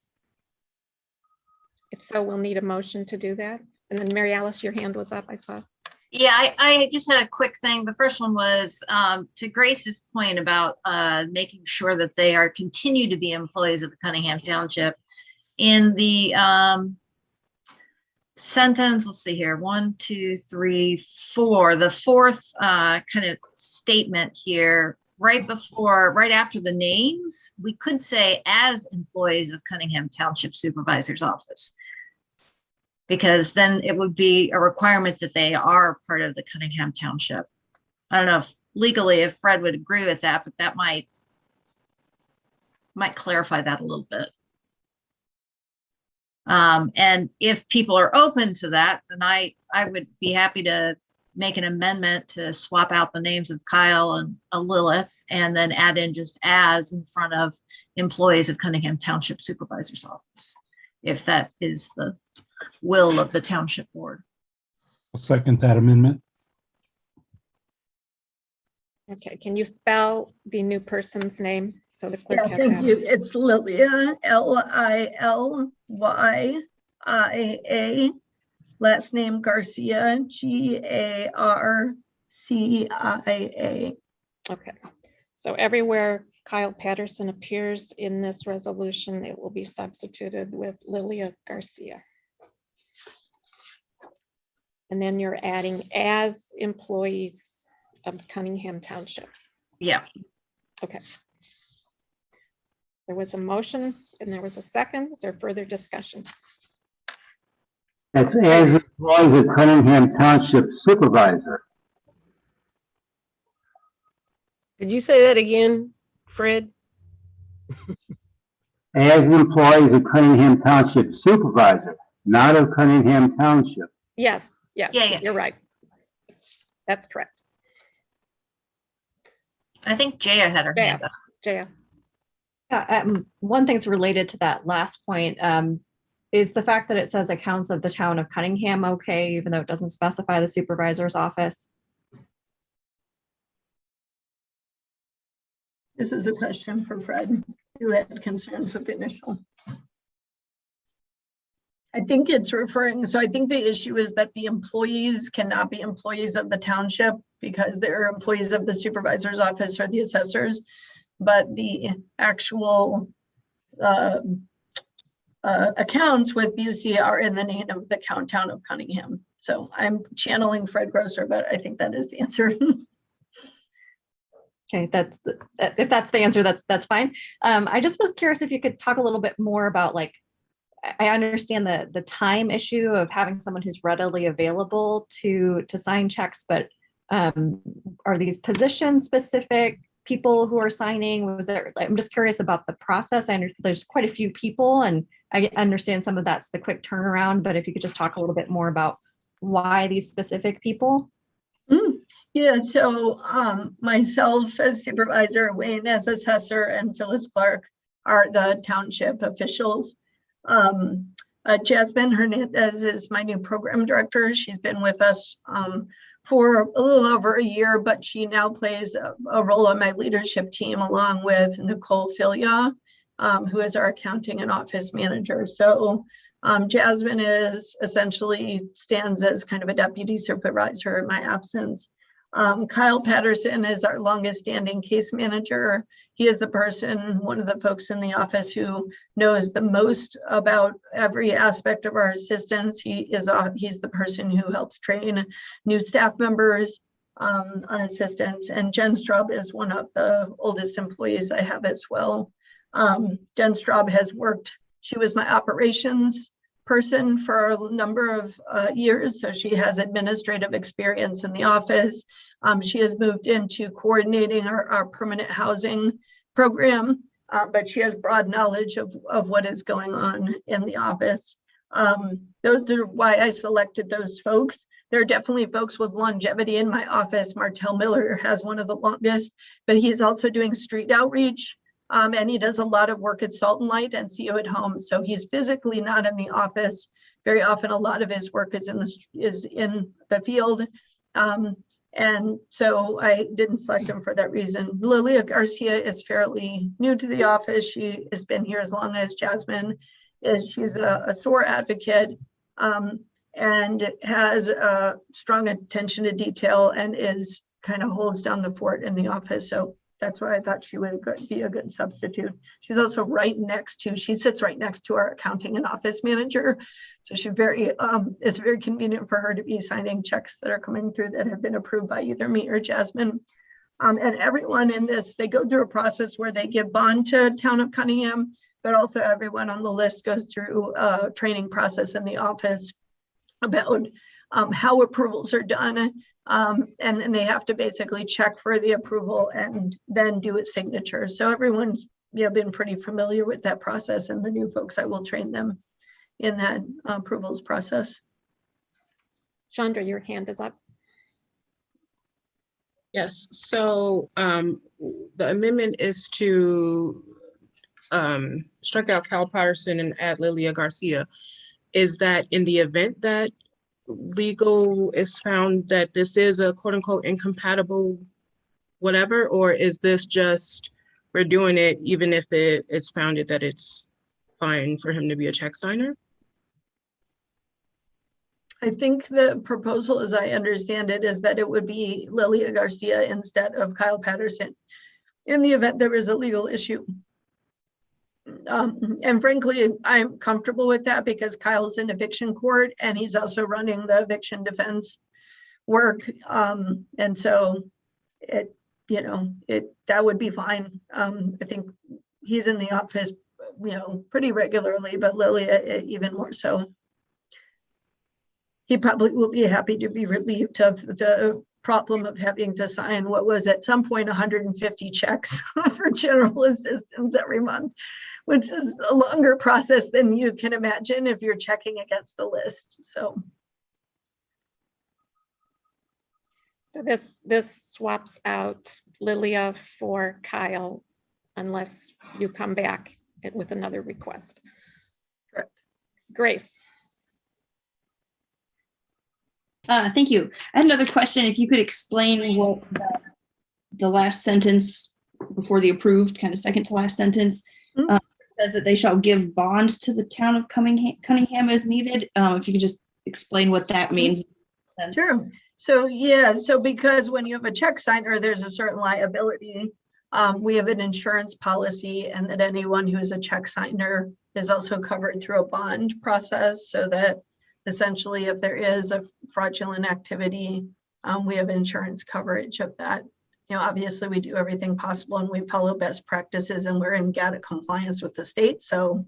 If so, we'll need a motion to do that. And then Mary Alice, your hand was up, I saw. Yeah, I just had a quick thing. The first one was to Grace's point about making sure that they continue to be employees of the Cunningham Township. In the sentence, let's see here, 1, 2, 3, 4, the 4th kind of statement here, right after the names, we could say as employees of Cunningham Township Supervisor's Office, because then it would be a requirement that they are part of the Cunningham Township. I don't know if legally, if Fred would agree with that, but that might clarify that a little bit. And if people are open to that, then I would be happy to make an amendment to swap out the names of Kyle and Lilith, and then add in just as in front of employees of Cunningham Township Supervisor's Office, if that is the will of the township board. I'll second that amendment. Okay, can you spell the new person's name? So the clerk has thank that. you. It's Lilia, Lilia. Last name Garcia, Garcia. Okay, so everywhere Kyle Patterson appears in this resolution, it will be substituted with Lilia Garcia. And then you're adding as employees of Cunningham Township. Yeah. Okay. There was a motion and there was a second. Is there further discussion? It's as employee the Cunningham Township Supervisor. Did you say that again, Fred? As employee the Cunningham Township Supervisor, not of Cunningham Township. Yes, yes, Yeah. you're right. That's correct. I think Jaya had her hand up. Jaya. Yeah, one thing's related to that last point, is the fact that it says accounts of the town of Cunningham okay, even though it doesn't specify the supervisor's office. This is a question for Fred, who has concerns with the initial. I think it's referring, so I think the issue is that the employees cannot be employees of the township because they're employees of the supervisor's office or the assessors, but the actual accounts with Busey are in the name of the town of Cunningham. So I'm channeling Fred Grosser, but I think that is the answer. Okay, if that's the answer, that's fine. I just was curious if you could talk a little bit more about, like, I understand the time issue of having someone who's readily available to sign checks, but are these position specific people who are signing? I'm just curious about the process. There's quite a few people, and I understand some of that's the quick turnaround, but if you could just talk a little bit more about why these specific people. Yeah, so myself as supervisor, Wayne as assessor, and Phyllis Clark are the township officials. Jasmine Hernandez is my new program director. She's been with us for a little over a year, but she now plays a role on my leadership team along with Nicole Filia, who is our accounting and office manager. So Jasmine essentially stands as kind of a deputy supervisor in my absence. Kyle Patterson is our longest standing case manager. He is the person, one of the folks in the office who knows the most about every aspect of our assistance. He's the person who helps train new staff members on assistance. And Jen Straub is one of the oldest employees I have as well. Jen Straub has worked, she was my operations person for a number of years, so she has administrative experience in the office. She has moved into coordinating our permanent housing program, but she has broad knowledge of what is going on in the office. Those are why I selected those folks. There are definitely folks with longevity in my office. Martell Miller has one of the longest, but he's also doing street outreach. And he does a lot of work at Salt and Light and See You at Home. So he's physically not in the office. Very often, a lot of his work is in the field. And so I didn't select him for that reason. Lilia Garcia is fairly new to the office. She has been here as long as Jasmine is. She's a SOAR advocate and has a strong attention to detail and kind of holds down the fort in the office. So that's why I thought she would be a good substitute. She's also she sits right next to our accounting and office manager. So it's very convenient for her to be signing checks that are coming through that have been approved by either me or Jasmine. And everyone in this, they go through a process where they give bond to Town of Cunningham, but also everyone on the list goes through a training process in the office about how approvals are done. And they have to basically check for the approval and then do its signature. So everyone's been pretty familiar with that process, and the new folks, I will train them in that approvals process. Chandra, your hand is up. Yes, so the amendment is to strike out Cal Patterson and add Lilia Garcia. Is that in the event that legal is found that this is a quote unquote incompatible whatever, or is this just we're doing it even if it's founded that it's fine for him to be a check signer? I think the proposal, as I understand it, is that it would be Lilia Garcia instead of Kyle Patterson in the event there is a legal issue. And frankly, I'm comfortable with that because Kyle's in eviction court and he's also running the eviction defense work. And so that would be fine. I think he's in the office, pretty regularly, but Lilia even more so. He probably will be happy to be relieved of the problem of having to sign what was at some point 150 checks for general assistance every month, which is a longer process than you can imagine if you're checking against the list. So this swaps out Lilia for Kyle unless you come back with another request. Correct. Grace. Thank you. I had another question. If you could explain what the last sentence before the approved, kind of second to last sentence, says that they shall give bond to the town of Cunningham as needed. If you could just explain what that means. Sure. So yeah, so because when you have a check signer, there's a certain liability. We have an insurance policy, and that anyone who is a check signer is also covered through a bond process, so that essentially if there is a fraudulent activity, we have insurance coverage of that. Obviously we do everything possible and we follow best practices, and we're in GATA compliance with the state. So,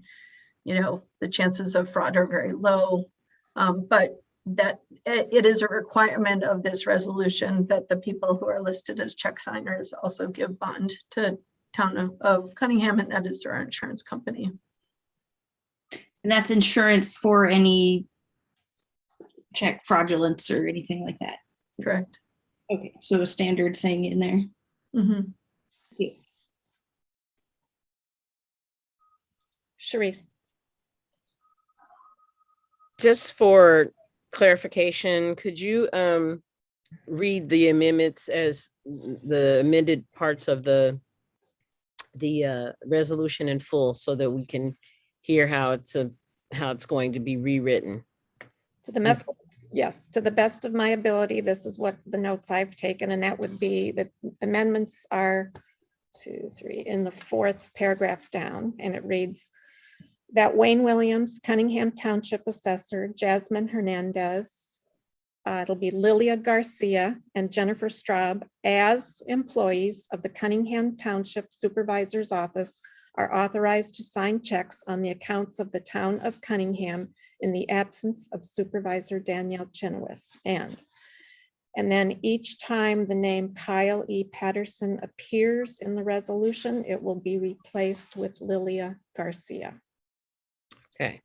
the chances of fraud are very low, but that it is a requirement of this resolution that the people who are listed as check signers also give bond to town of Cunningham, and that is through our insurance company. And that's insurance for any check fraudulence or anything like that. Correct. Okay, so a standard thing in there. Mm-hmm. Yeah. Sharice. Just for clarification, could you read the amendments as the amended parts of the resolution in full so that we can hear how it's going to be rewritten? Yes, to the best of my ability, this is what the notes I've taken, and that would be that amendments are 2, 3 in the 4th paragraph down, and it reads that Wayne Williams, Cunningham Township Assessor, Jasmine Hernandez, it'll be Lilia Garcia and Jennifer Straub as employees of the Cunningham Township Supervisor's Office are authorized to sign checks on the accounts of the town of Cunningham in the absence of Supervisor Danielle Chenoweth. And then each time the name Kyle E. Patterson appears in the resolution, it will be replaced with Lilia Garcia. Okay.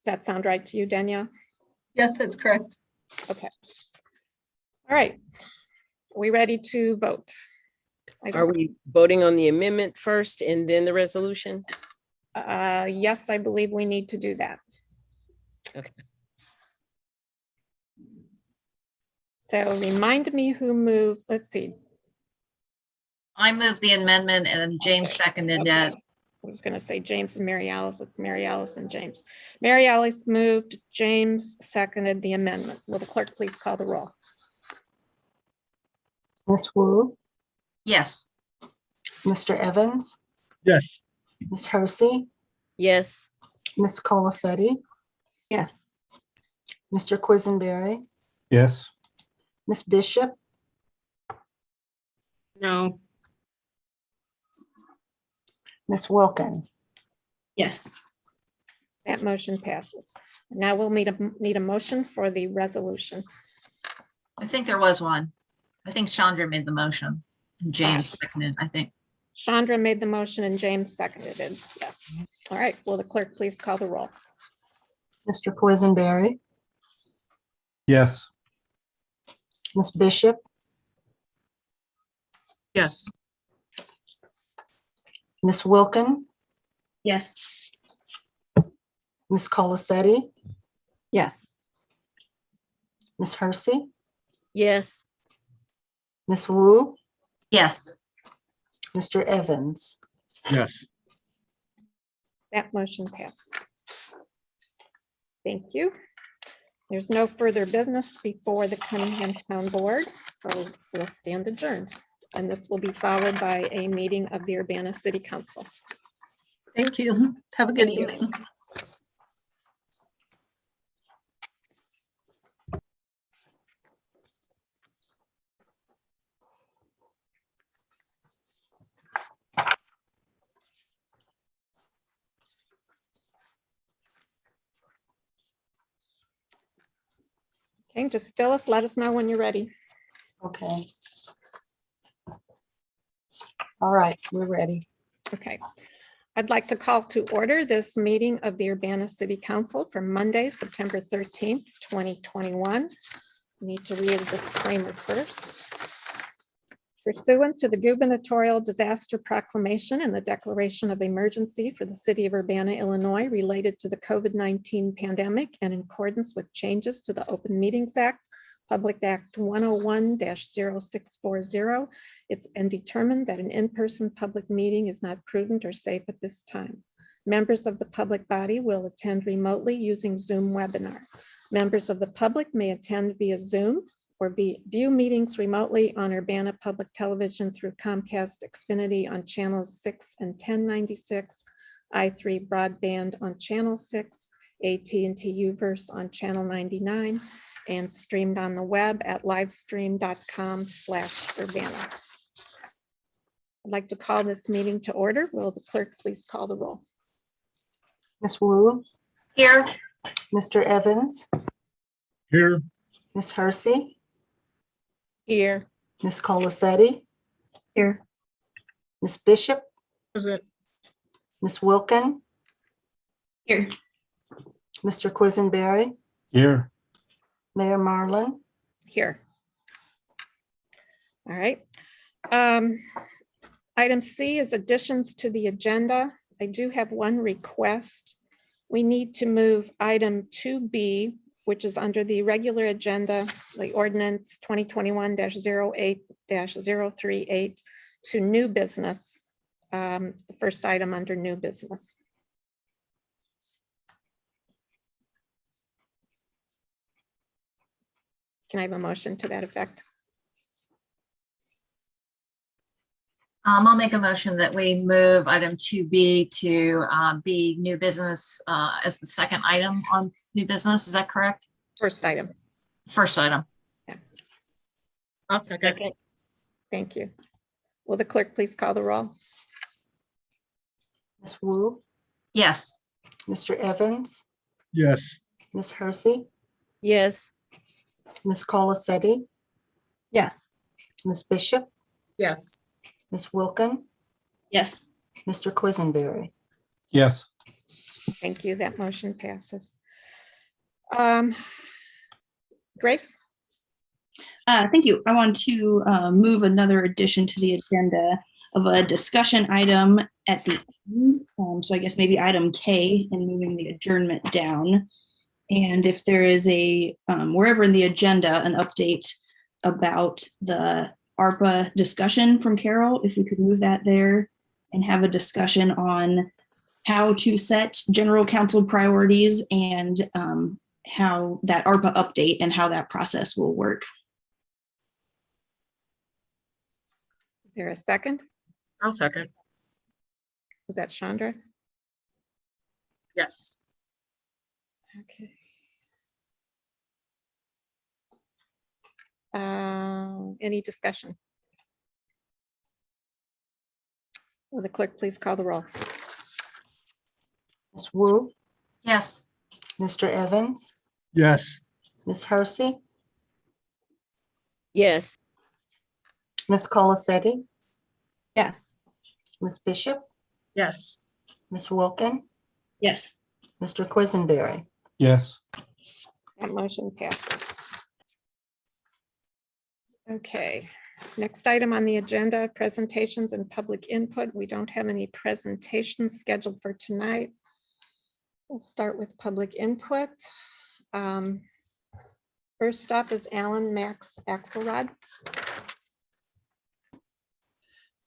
Does that sound right to you, Danielle? Yes, that's correct. Okay. All right. Are we ready to vote? Are we voting on the amendment first and then the resolution? Yes, I believe we need to do that. Okay. So remind me who moved. Let's see. I moved the amendment and James seconded Okay. that. I was going to say James and Mary Alice. It's Mary Alice and James. Mary Alice moved. James seconded the amendment. Will the clerk please call the roll? Ms. Wu, Yes. Mr. Evans, Yes. Ms. Hersey, Yes. Ms. Colacetti, Yes. Mr. Quisenberry, Yes. Ms. Bishop, No. Ms. Wilkin. Yes. That motion passes. Now we'll need a motion for the resolution. I think there was one. I think Chandra made the motion and James seconded, I think. Chandra made the motion and James seconded it. Yes. All right. Will the clerk please call the roll? Mr. Quisenberry, Yes. Ms. Bishop, Yes. Ms. Wilkin, Yes. Ms. Colacetti, Yes. Ms. Hersey, Yes. Ms. Wu, Yes. Mr. Evans. Yes. That motion passes. Thank you. There's no further business before the Cunningham Town Board, so we'll stand adjourned. And this will be followed by a meeting of the Urbana City Council. Thank you. Have a good evening. Okay, just Phyllis, let us know when you're ready. Okay. All right, we're ready. Okay. I'd like to call to order this meeting of the Urbana City Council for Monday, September 13th, 2021. Need to read a disclaimer first. Pursuant to the gubernatorial disaster proclamation and the declaration of emergency for the city of Urbana, Illinois, related to the COVID-19 pandemic and in accordance with changes to the Open Meetings Act, Public Act 101-0640, it's been determined that an in-person public meeting is not prudent or safe at this time. Members of the public body will attend remotely using Zoom webinar. Members of the public may attend via Zoom or view meetings remotely on Urbana Public Television through Comcast Xfinity on channels 6 and 1096, i3 broadband on channel 6, AT&T Uverse on channel 99, and streamed on the web at livestream.com/Urbana. I'd like to call this meeting to order. Will the clerk please call the roll? Ms. Wu, Here. Mr. Evans, Here. Ms. Hersey, Here. Ms. Colacetti, Here. Ms. Bishop, Present. Ms. Wilkin, Here. Mr. Quisenberry, Here. Mayor Marlin. Here. All right. Item C is additions to the agenda. I do have one request. We need to move item 2B, which is under the regular agenda, the ordinance 2021-08-038 to new business, the first item under new business. Can I have a motion to that effect? I'll make a motion that we move item 2B to be new business as the second item on new business. Is that correct? First item. First item. I'll second. Thank you. Will the clerk please call the roll? Ms. Wu, Yes. Mr. Evans, Yes. Ms. Hersey, Yes. Ms. Colacetti, Yes. Ms. Bishop, Yes. Ms. Wilkin, Yes. Mr. Quisenberry. Yes. Thank you. That motion passes. Grace? Thank you. I want to move another addition to the agenda of a discussion item at the end. So I guess maybe item K and moving the adjournment down. And if there is a, wherever in the agenda, an update about the ARPA discussion from Carol, if we could move that there and have a discussion on how to set general council priorities and how that ARPA update and how that process will work. Is there a second? I'll second. Was that Chandra? Yes. Okay. Any discussion? Will the clerk please call the roll? Ms. Wu, Yes. Mr. Evans, Yes. Ms. Hersey, Yes. Ms. Colacetti, Yes. Ms. Bishop, Yes. Ms. Wilkin, Yes. Mr. Quisenberry. Yes. That motion passes. Okay, next item on the agenda, presentations and public input. We don't have any presentations scheduled for tonight. We'll start with public input. First up is Alan Max Axelrod.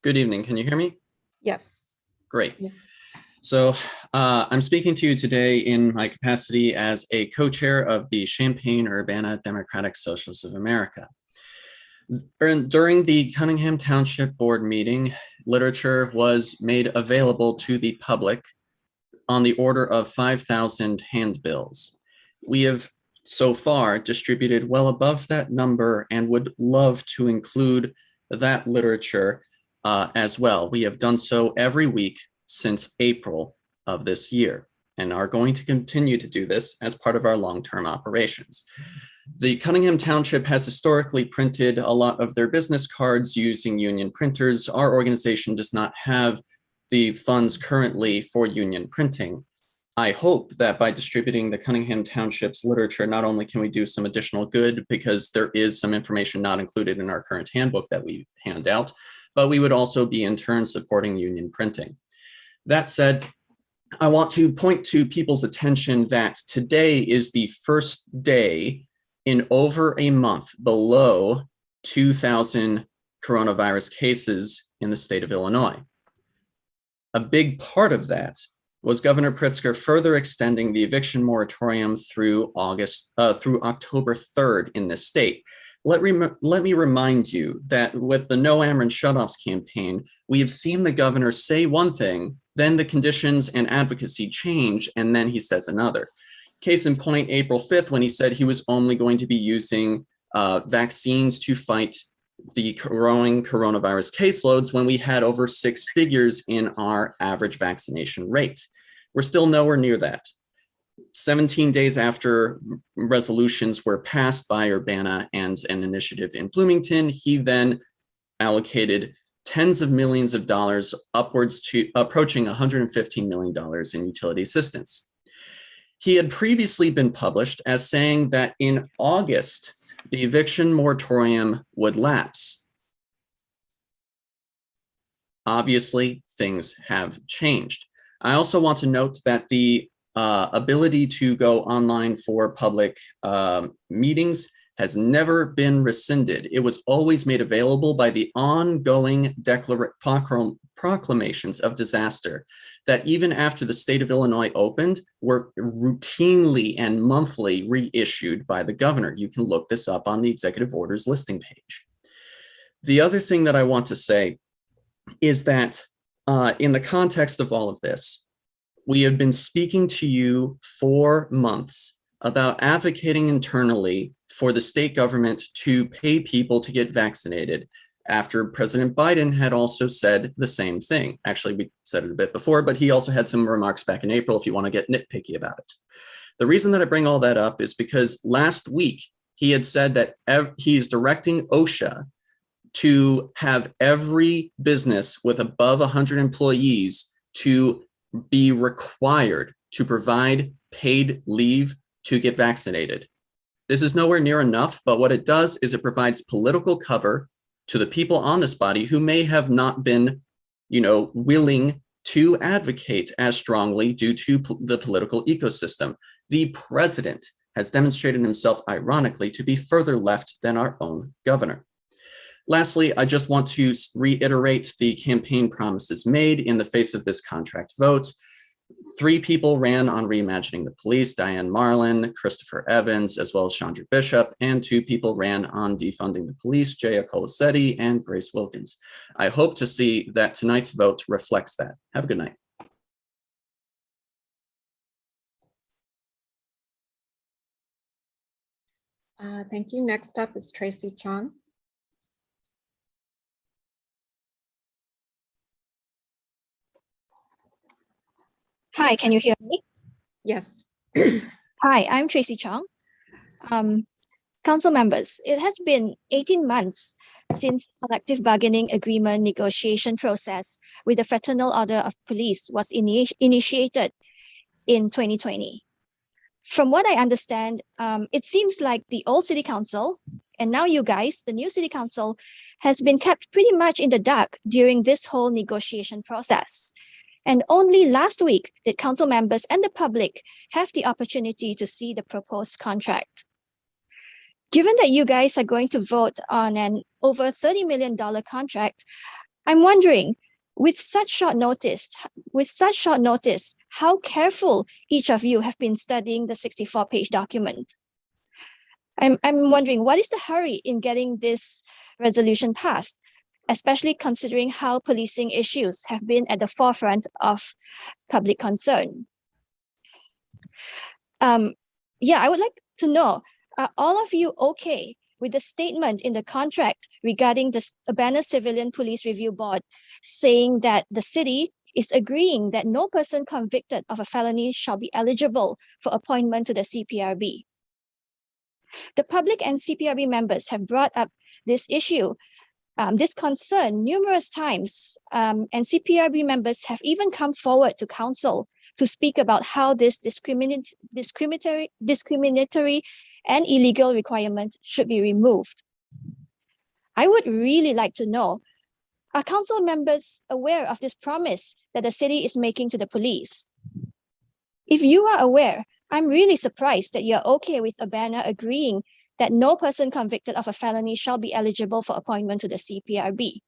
Good evening. Can you hear me? Yes. Great. Yeah. So I'm speaking to you today in my capacity as a co-chair of the Champaign-Urbana Democratic Socialists of America. During the Cunnigham Township Board meeting, literature was made available to the public on the order of 5,000 handbills. We have so far distributed well above that number and would love to include that literature as well. We have done so every week since April of this year and are going to continue to do this as part of our long-term operations. The Cunningham Township has historically printed a lot of their business cards using union printers. Our organization does not have the funds currently for union printing. I hope that by distributing the Cunningham Township's literature, not only can we do some additional good because there is some information not included in our current handbook that we hand out, but we would also be in turn supporting union printing. That said, I want to point to people's attention that today is the first day in over a month below 2,000 coronavirus cases in the state of Illinois. A big part of that was Governor Pritzker further extending the eviction moratorium through October 3rd in this state. Let me remind you that with the No Ameren Shutoffs campaign, we have seen the governor say one thing, then the conditions and advocacy change, and then he says another. Case in point, April 5th, when he said he was only going to be using vaccines to fight the growing coronavirus caseloads when we had over 6 figures in our average vaccination rate. We're still nowhere near that. 17 days after resolutions were passed by Urbana and an initiative in Bloomington, he then allocated tens of millions of dollars, upwards to approaching $115 million in utility assistance. He had previously been published as saying that in August, the eviction moratorium would lapse. Obviously, things have changed. I also want to note that the ability to go online for public meetings has never been rescinded. It was always made available by the ongoing proclamations of disaster that even after the state of Illinois opened, were routinely and monthly reissued by the governor. You can look this up on the executive orders listing page. The other thing that I want to say is that in the context of all of this, we have been speaking to you for months about advocating internally for the state government to pay people to get vaccinated after President Biden had also said the same thing. Actually, we said it a bit before, but he also had some remarks back in April if you want to get nitpicky about it. The reason that I bring all that up is because last week he had said that he is directing OSHA to have every business with above 100 employees to be required to provide paid leave to get vaccinated. This is nowhere near enough, but what it does is it provides political cover to the people on this body who may have not been, willing to advocate as strongly due to the political ecosystem. The president has demonstrated himself, ironically, to be further left than our own governor. Lastly, I just want to reiterate the campaign promises made in the face of this contract vote. 3 people ran on reimagining the police, Diane Marlin, Christopher Evans, as well as Chandra Bishop, and 2 people ran on defunding the police, Jaya Colasetti and Grace Wilkins. I hope to see that tonight's vote reflects that. Have a good night. Thank you. Next up is Tracy Chong. Hi, can you hear me? Yes. Hi, I'm Tracy Chong. Council members, it has been 18 months since collective bargaining agreement negotiation process with the Fraternal Order of Police was initiated in 2020. From what I understand, it seems like the old city council and now you guys, the new city council, has been kept pretty much in the dark during this whole negotiation process. And only last week did council members and the public have the opportunity to see the proposed contract. Given that you guys are going to vote on an over $30 million contract, I'm wondering, with such short notice, how careful each of you have been studying the 64-page document. I'm wondering, what is the hurry in getting this resolution passed, especially considering how policing issues have been at the forefront of public concern? I would like to know, are all of you okay with the statement in the contract regarding the Urbana Civilian Police Review Board saying that the city is agreeing that no person convicted of a felony shall be eligible for appointment to the CPRB? The public and CPRB members have brought up this issue, this concern numerous times, and CPRB members have even come forward to council to speak about how this discriminatory and illegal requirement should be removed. I would really like to know, are council members aware of this promise that the city is making to the police? If you are aware, I'm really surprised that you're okay with Urbana agreeing that no person convicted of a felony shall be eligible for appointment to the CPRB.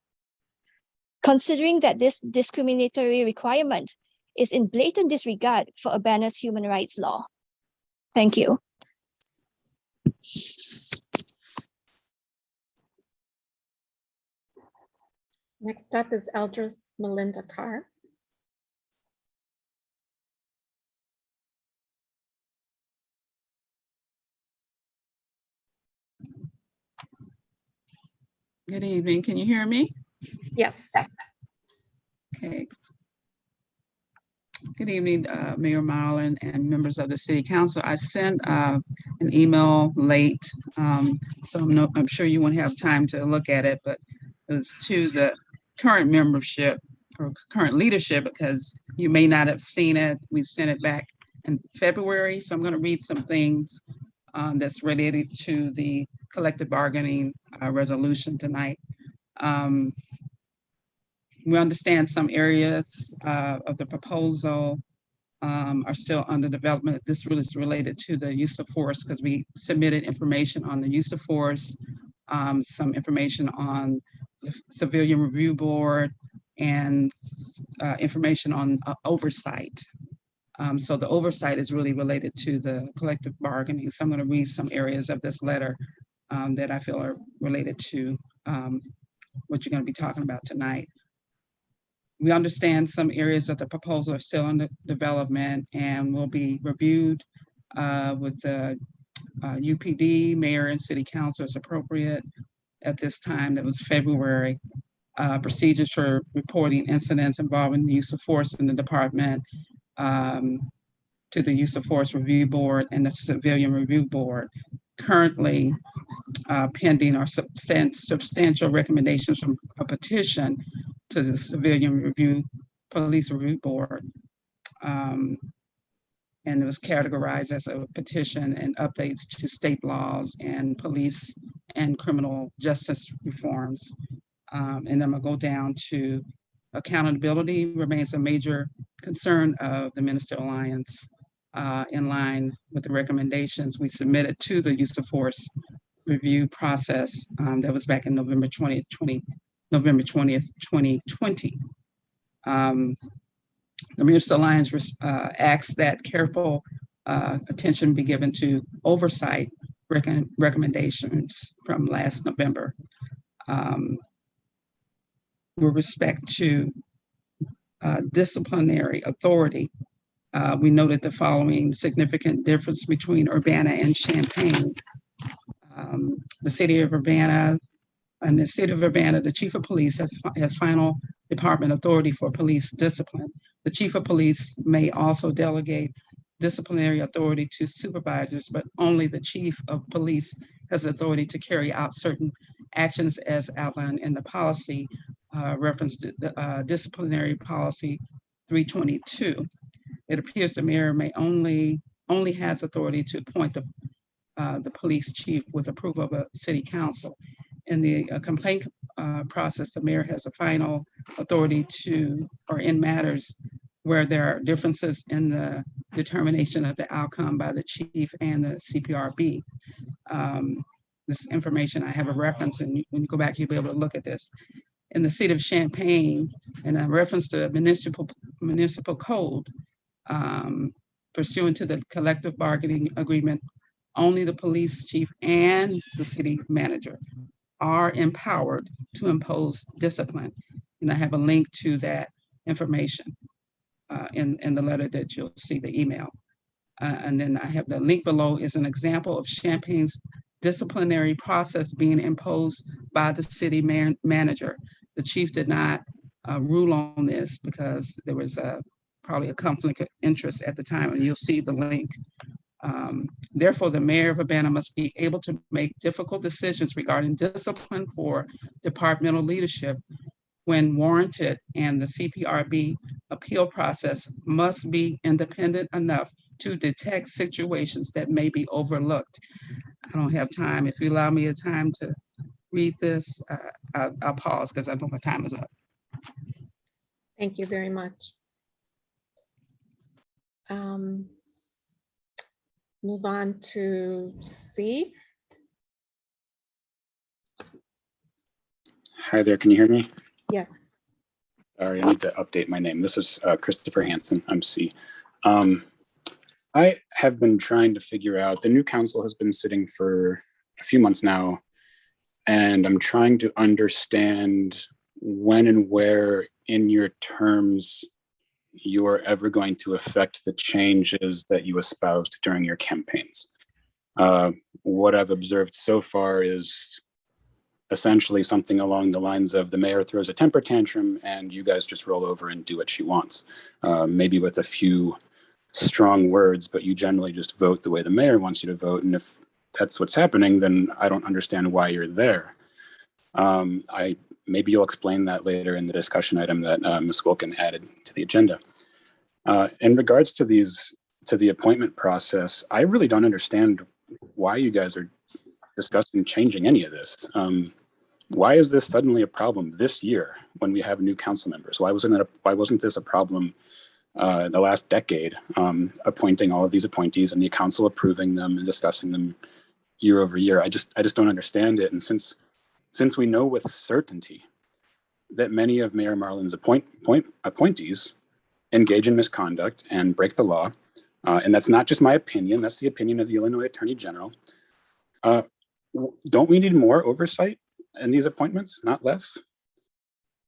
Considering that this discriminatory requirement is in blatant disregard for Urbana's human rights law. Thank you. Next up is Eldris Melinda Carr. Good evening. Can you hear me? Yes. Okay. Good evening, Mayor Marlin and members of the City Council. I sent an email late, so I'm sure you won't have time to look at it, but it was to the current membership or current leadership, because you may not have seen it. We sent it back in February, so I'm going to read some things that's related to the collective bargaining resolution tonight. We understand some areas of the proposal are still under development. This really is related to the use of force, because we submitted information on the use of force, some information on the Civilian Review Board, and information on oversight. So the oversight is really related to the collective bargaining. So I'm going to read some areas of this letter that I feel are related to what you're going to be talking about tonight. We understand some areas of the proposal are still under development and will be reviewed with the UPD, mayor, and city council as appropriate. At this time, that was February. Procedures for reporting incidents involving the use of force in the department to the Use of Force Review Board and the Civilian Review Board. Currently pending are substantial recommendations from a petition to the Civilian Police Review Board. And it was categorized as a petition and updates to state laws and police and criminal justice reforms. And then I'm gonna go down to accountability remains a major concern of the Ministerial Alliance, in line with the recommendations we submitted to the use of force review process that was back in November 20th, 2020. The Ministerial Alliance asks that careful attention be given to oversight recommendations from last November. With respect to disciplinary authority, we noted the following significant difference between Urbana and Champaign. The city of Urbana, the chief of police has final department authority for police discipline. The chief of police may also delegate disciplinary authority to supervisors, but only the chief of police has authority to carry out certain actions as outlined in the policy referenced the disciplinary policy 322. It appears the mayor may only has authority to appoint the police chief with approval of a city council. In the complaint process, the mayor has a final authority to, or in matters where there are differences in the determination of the outcome by the chief and the CPRB. This information, I have a reference, and when you go back, you'll be able to look at this. In the city of Champaign, in a reference to municipal code, pursuant to the collective bargaining agreement, only the police chief and the city manager are empowered to impose discipline. And I have a link to that information in the letter that you'll see, the email. And then I have the link below is an example of Champaign's disciplinary process being imposed by the city manager. The chief did not rule on this because there was probably a conflict of interest at the time, and you'll see the link Therefore, the mayor of Urbana must be able to make difficult decisions regarding discipline for departmental leadership when warranted, and the CPRB appeal process must be independent enough to detect situations that may be overlooked. I don't have time. If you allow me a time to read this, I'll pause because I know my time is up. Thank you very much. Move on to C. Hi there, can you hear me? Yes. Sorry, I need to update my name. This is Christopher Hansen, I'm C. I have been trying to figure out, the new council has been sitting for a few months now, and I'm trying to understand when and where in your terms you are ever going to affect the changes that you espoused during your campaigns. What I've observed so far is essentially something along the lines of the mayor throws a temper tantrum and you guys just roll over and do what she wants. Maybe with a few strong words, but you generally just vote the way the mayor wants you to vote. And if that's what's happening, then I don't understand why you're there. Maybe you'll explain that later in the discussion item that Ms. Wilkin added to the agenda. In regards to the appointment process, I really don't understand why you guys are discussing changing any of this. Why is this suddenly a problem this year when we have new council members? Why wasn't this a problem the last decade, appointing all of these appointees and the council approving them and discussing them year over year? I just don't understand it. And since we know with certainty that many of Mayor Marlin's appointees engage in misconduct and break the law, and that's not just my opinion, that's the opinion of the Illinois Attorney General, don't we need more oversight in these appointments, not less?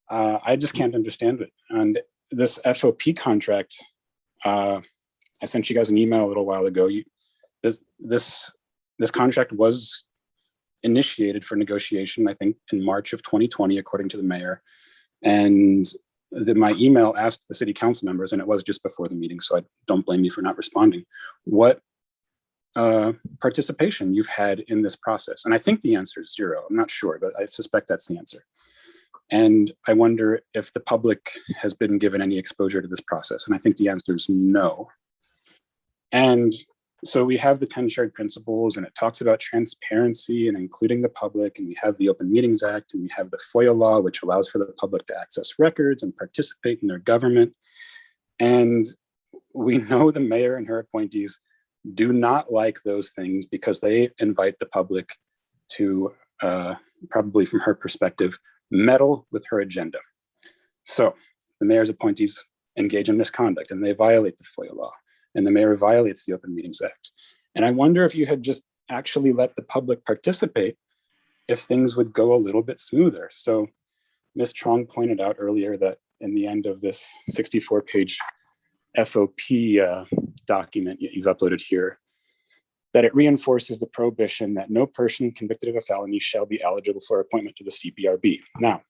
I just can't understand it. And this FOP contract, I sent you guys an email a little while ago. This contract was initiated for negotiation, I think, in March of 2020, according to the mayor. And my email asked the city council members, and it was just before the meeting, so I don't blame you for not responding, what participation you've had in this process. And I think the answer is 0. I'm not sure, but I suspect that's the answer. And I wonder if the public has been given any exposure to this process. And I think the answer is no. And so we have the 10 shared principles, and it talks about transparency and including the public. And we have the Open Meetings Act, and we have the FOIA law, which allows for the public to access records and participate in their government. And we know the mayor and her appointees do not like those things because they invite the public to, probably from her perspective, meddle with her agenda. So the mayor's appointees engage in misconduct and they violate the FOIA law, and the mayor violates the Open Meetings Act. And I wonder if you had just actually let the public participate, if things would go a little bit smoother. So Ms. Trong pointed out earlier that in the end of this 64-page FOP document you've uploaded here, that it reinforces the prohibition that no person convicted of a felony shall be eligible for appointment to the CPRB. Now,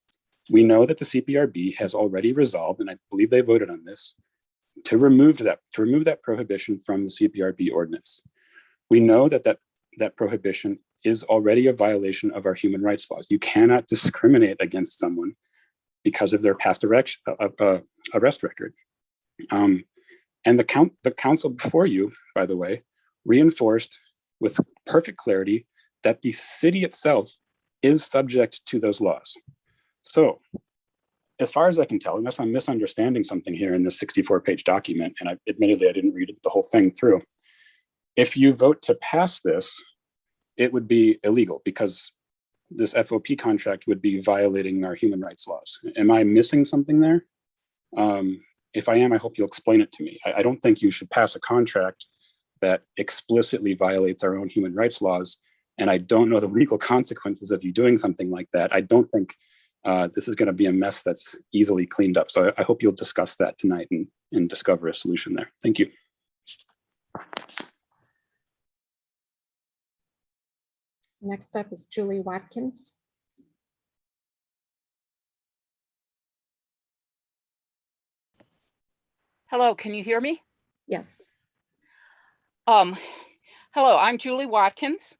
we know that the CPRB has already resolved, and I believe they voted on this, to remove that prohibition from the CPRB ordinance. We know that prohibition is already a violation of our human rights laws. You cannot discriminate against someone because of their past arrest record. And the council before you, by the way, reinforced with perfect clarity that the city itself is subject to those laws. So as far as I can tell, unless I'm misunderstanding something here in this 64-page document, and admittedly I didn't read the whole thing through, if you vote to pass this, it would be illegal because this FOP contract would be violating our human rights laws. Am I missing something there? If I am, I hope you'll explain it to me. I don't think you should pass a contract that explicitly violates our own human rights laws. And I don't know the legal consequences of you doing something like that. I don't think this is going to be a mess that's easily cleaned up. So I hope you'll discuss that tonight and discover a solution there. Thank you. Next up is Julie Watkins. Hello, can you hear me? Yes. Hello, I'm Julie Watkins.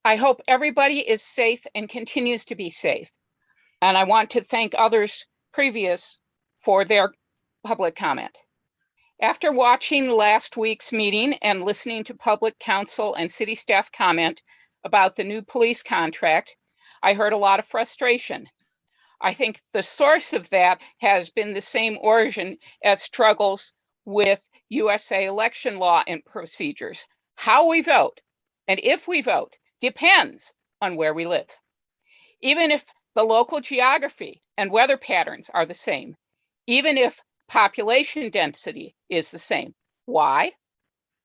I hope everybody is safe and continues to be safe. And I want to thank others previous for their public comment. After watching last week's meeting and listening to public council and city staff comment about the new police contract, I heard a lot of frustration. I think the source of that has been the same origin as struggles with USA election law and procedures. How we vote and if we vote depends on where we live. Even if the local geography and weather patterns are the same, even if population density is the same. Why?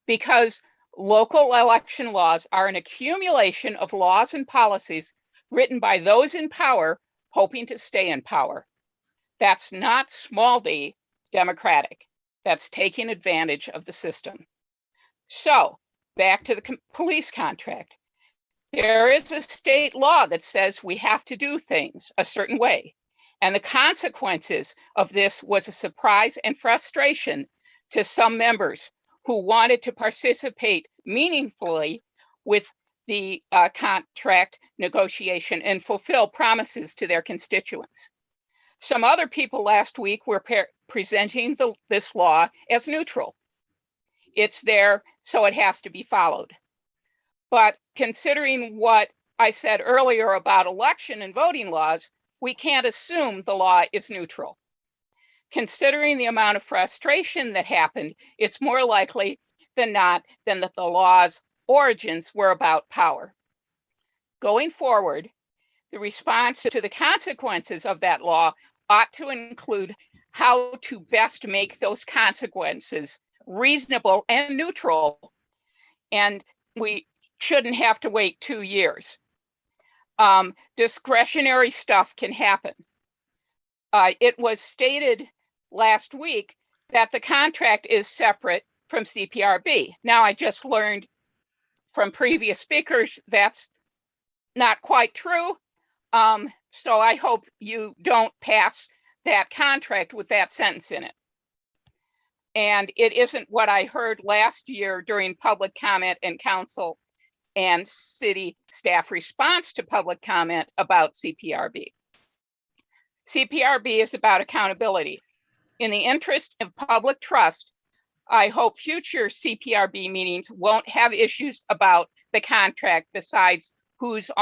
Because local election laws are an accumulation of laws and policies written by those in power hoping to stay in power. That's not small d democratic. That's taking advantage of the system. So back to the police contract. There is a state law that says we have to do things a certain way. And the consequences of this was a surprise and frustration to some members who wanted to participate meaningfully with the contract negotiation and fulfill promises to their constituents. Some other people last week were presenting this law as neutral. It's there, so it has to be followed. But considering what I said earlier about election and voting laws, we can't assume the law is neutral. Considering the amount of frustration that happened, it's more likely than not than that the law's origins were about power. Going forward, the response to the consequences of that law ought to include how to best make those consequences reasonable and neutral. And we shouldn't have to wait 2 years. Discretionary stuff can happen. It was stated last week that the contract is separate from CPRB. Now, I just learned from previous speakers that's not quite true. So I hope you don't pass that contract with that sentence in it. And it isn't what I heard last year during public comment and council and city staff response to public comment about CPRB. CPRB is about accountability. In the interest of public trust, I hope future CPRB meetings won't have issues about the contract besides who's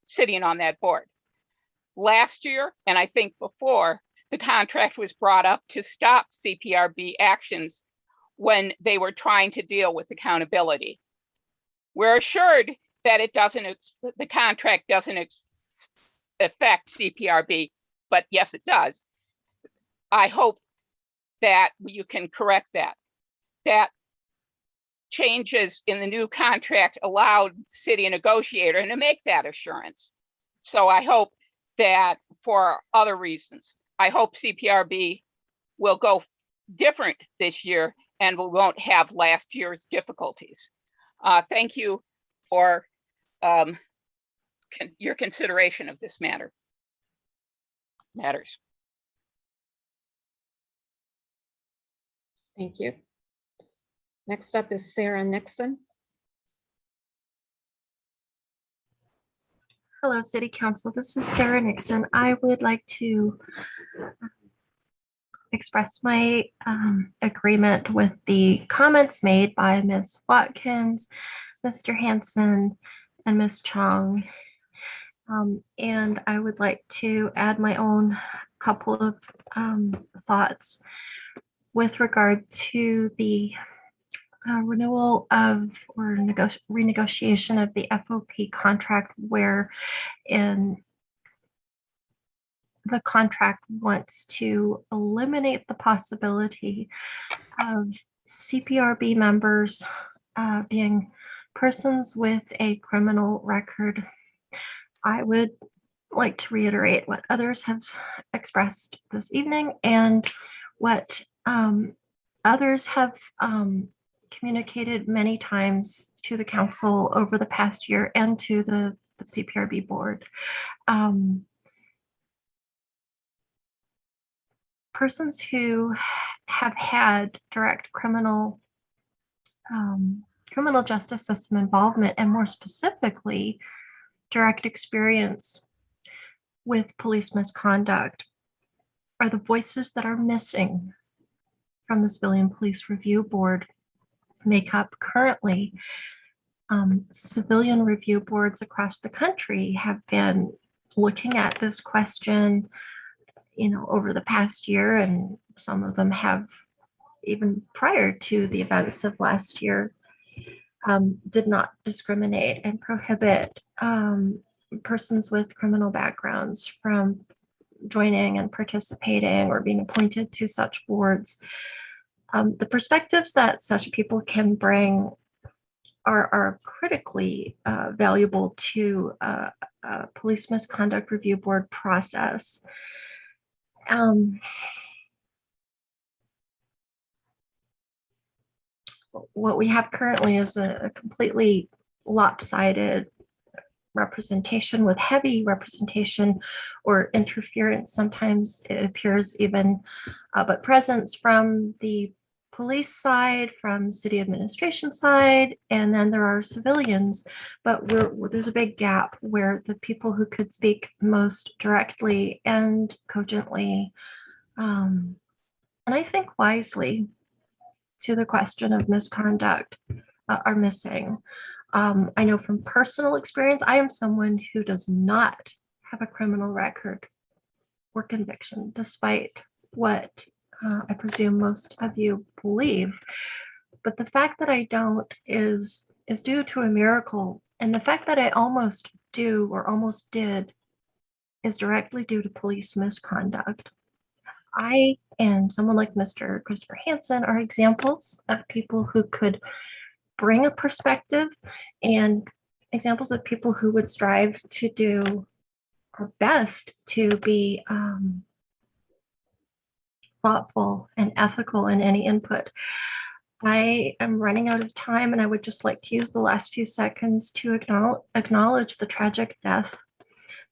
sitting on that board. Last year, and I think before, the contract was brought up to stop CPRB actions when they were trying to deal with accountability. We're assured that the contract doesn't affect CPRB, but yes, it does. I hope that you can correct that. That changes in the new contract allowed city negotiator to make that assurance. So I hope that for other reasons, I hope CPRB will go different this year and we won't have last year's difficulties. Thank you for your consideration of this matters. Thank you. Next up is Sarah Nixon. Hello, City Council. This is Sarah Nixon. I would like to express my agreement with the comments made by Ms. Watkins, Mr. Hanson, and Ms. Chong. And I would like to add my own couple of thoughts with regard to the renewal of or renegotiation of the FOP contract, where in the contract wants to eliminate the possibility of CPRB members being persons with a criminal record. I would like to reiterate what others have expressed this evening and what others have communicated many times to the council over the past year and to the CPRB board. Persons who have had direct criminal criminal justice system involvement, and more specifically, direct experience with police misconduct, are the voices that are missing from the Civilian Police Review Board makeup currently. Civilian review boards across the country have been looking at this question, over the past year, and some of them have even prior to the events of last year, did not discriminate and prohibit persons with criminal backgrounds from joining and participating or being appointed to such boards. The perspectives that such people can bring are critically valuable to a police misconduct review board process. What we have currently is a completely lopsided representation with heavy representation or interference. Sometimes it appears even, but presence from the police side, from city administration side, and then there are civilians, but there's a big gap where the people who could speak most directly and cogently, and I think wisely, to the question of misconduct are missing. I know from personal experience, I am someone who does not have a criminal record or conviction, despite what I presume most of you believe. But the fact that I don't is due to a miracle. And the fact that I almost do or almost did is directly due to police misconduct. I and someone like Mr. Christopher Hansen are examples of people who could bring a perspective and examples of people who would strive to do our best to be thoughtful and ethical in any input. I am running out of time, and I would just like to use the last few seconds to acknowledge the tragic death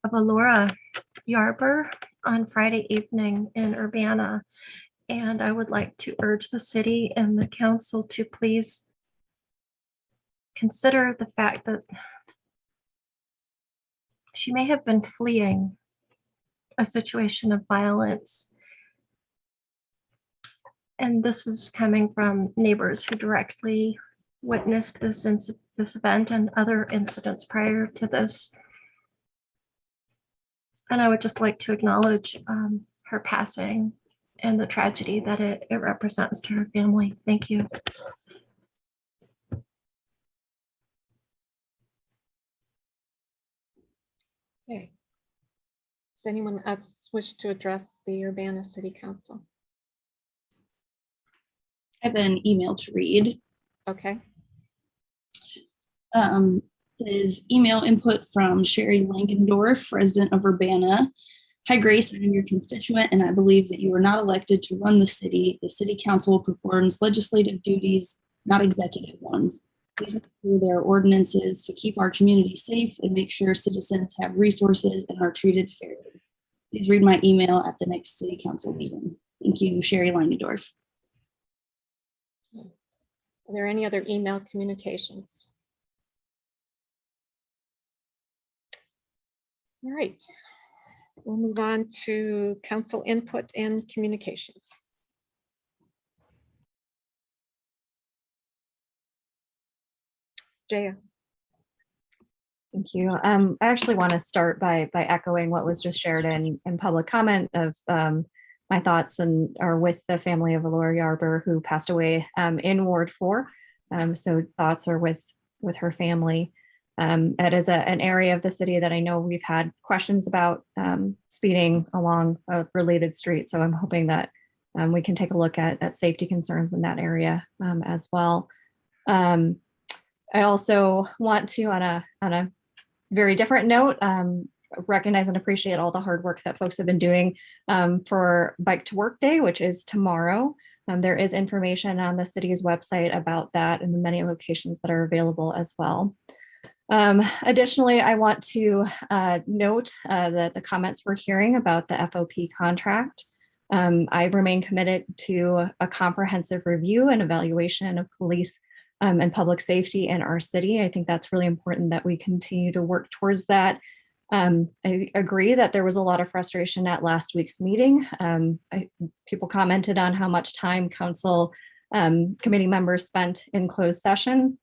of Alora Yarber on Friday evening in Urbana. And I would like to urge the city and the council to please consider the fact that she may have been fleeing a situation of violence. And this is coming from neighbors who directly witnessed this event and other incidents prior to this. And I would just like to acknowledge her passing and the tragedy that it represents to her family. Thank you. Okay. Does anyone else wish to address the Urbana City Council? I have an email to read. Okay. This is email input from Sherry Langendorf, resident of Urbana. Hi, Grace, I'm your constituent, and I believe that you are not elected to run the city. The city council performs legislative duties, not executive ones. Please make sure there are ordinances to keep our community safe and make sure citizens have resources and are treated fairly. Please read my email at the next city council meeting. Thank you, Sherry Langendorf. Are there any other email communications? All right, we'll move on to council input and communications. Jaya. Thank you. I actually want to start by echoing what was just shared in public comment of my thoughts are with the family of Alora Yarber, who passed away in Ward 4. So thoughts are with her family. It is an area of the city that I know we've had questions about speeding along a related street. So I'm hoping that we can take a look at safety concerns in that area as well. I also want to, on a very different note, recognize and appreciate all the hard work that folks have been doing for Bike to Work Day, which is tomorrow. There is information on the city's website about that and the many locations that are available as well. Additionally, I want to note that the comments we're hearing about the FOP contract. I remain committed to a comprehensive review and evaluation of police and public safety in our city. I think that's really important that we continue to work towards that. I agree that there was a lot of frustration at last week's meeting. People commented on how much time council committee members spent in closed session.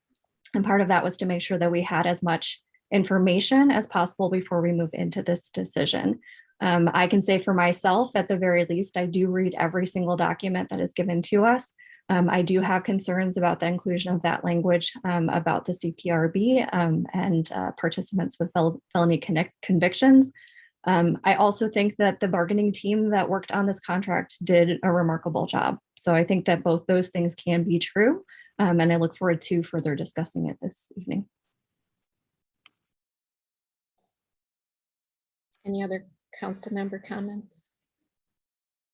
And part of that was to make sure that we had as much information as possible before we move into this decision. I can say for myself, at the very least, I do read every single document that is given to us. I do have concerns about the inclusion of that language about the CPRB and participants with felony convictions. I also think that the bargaining team that worked on this contract did a remarkable job. So I think that both those things can be true. And I look forward to further discussing it this evening. Any other council member comments?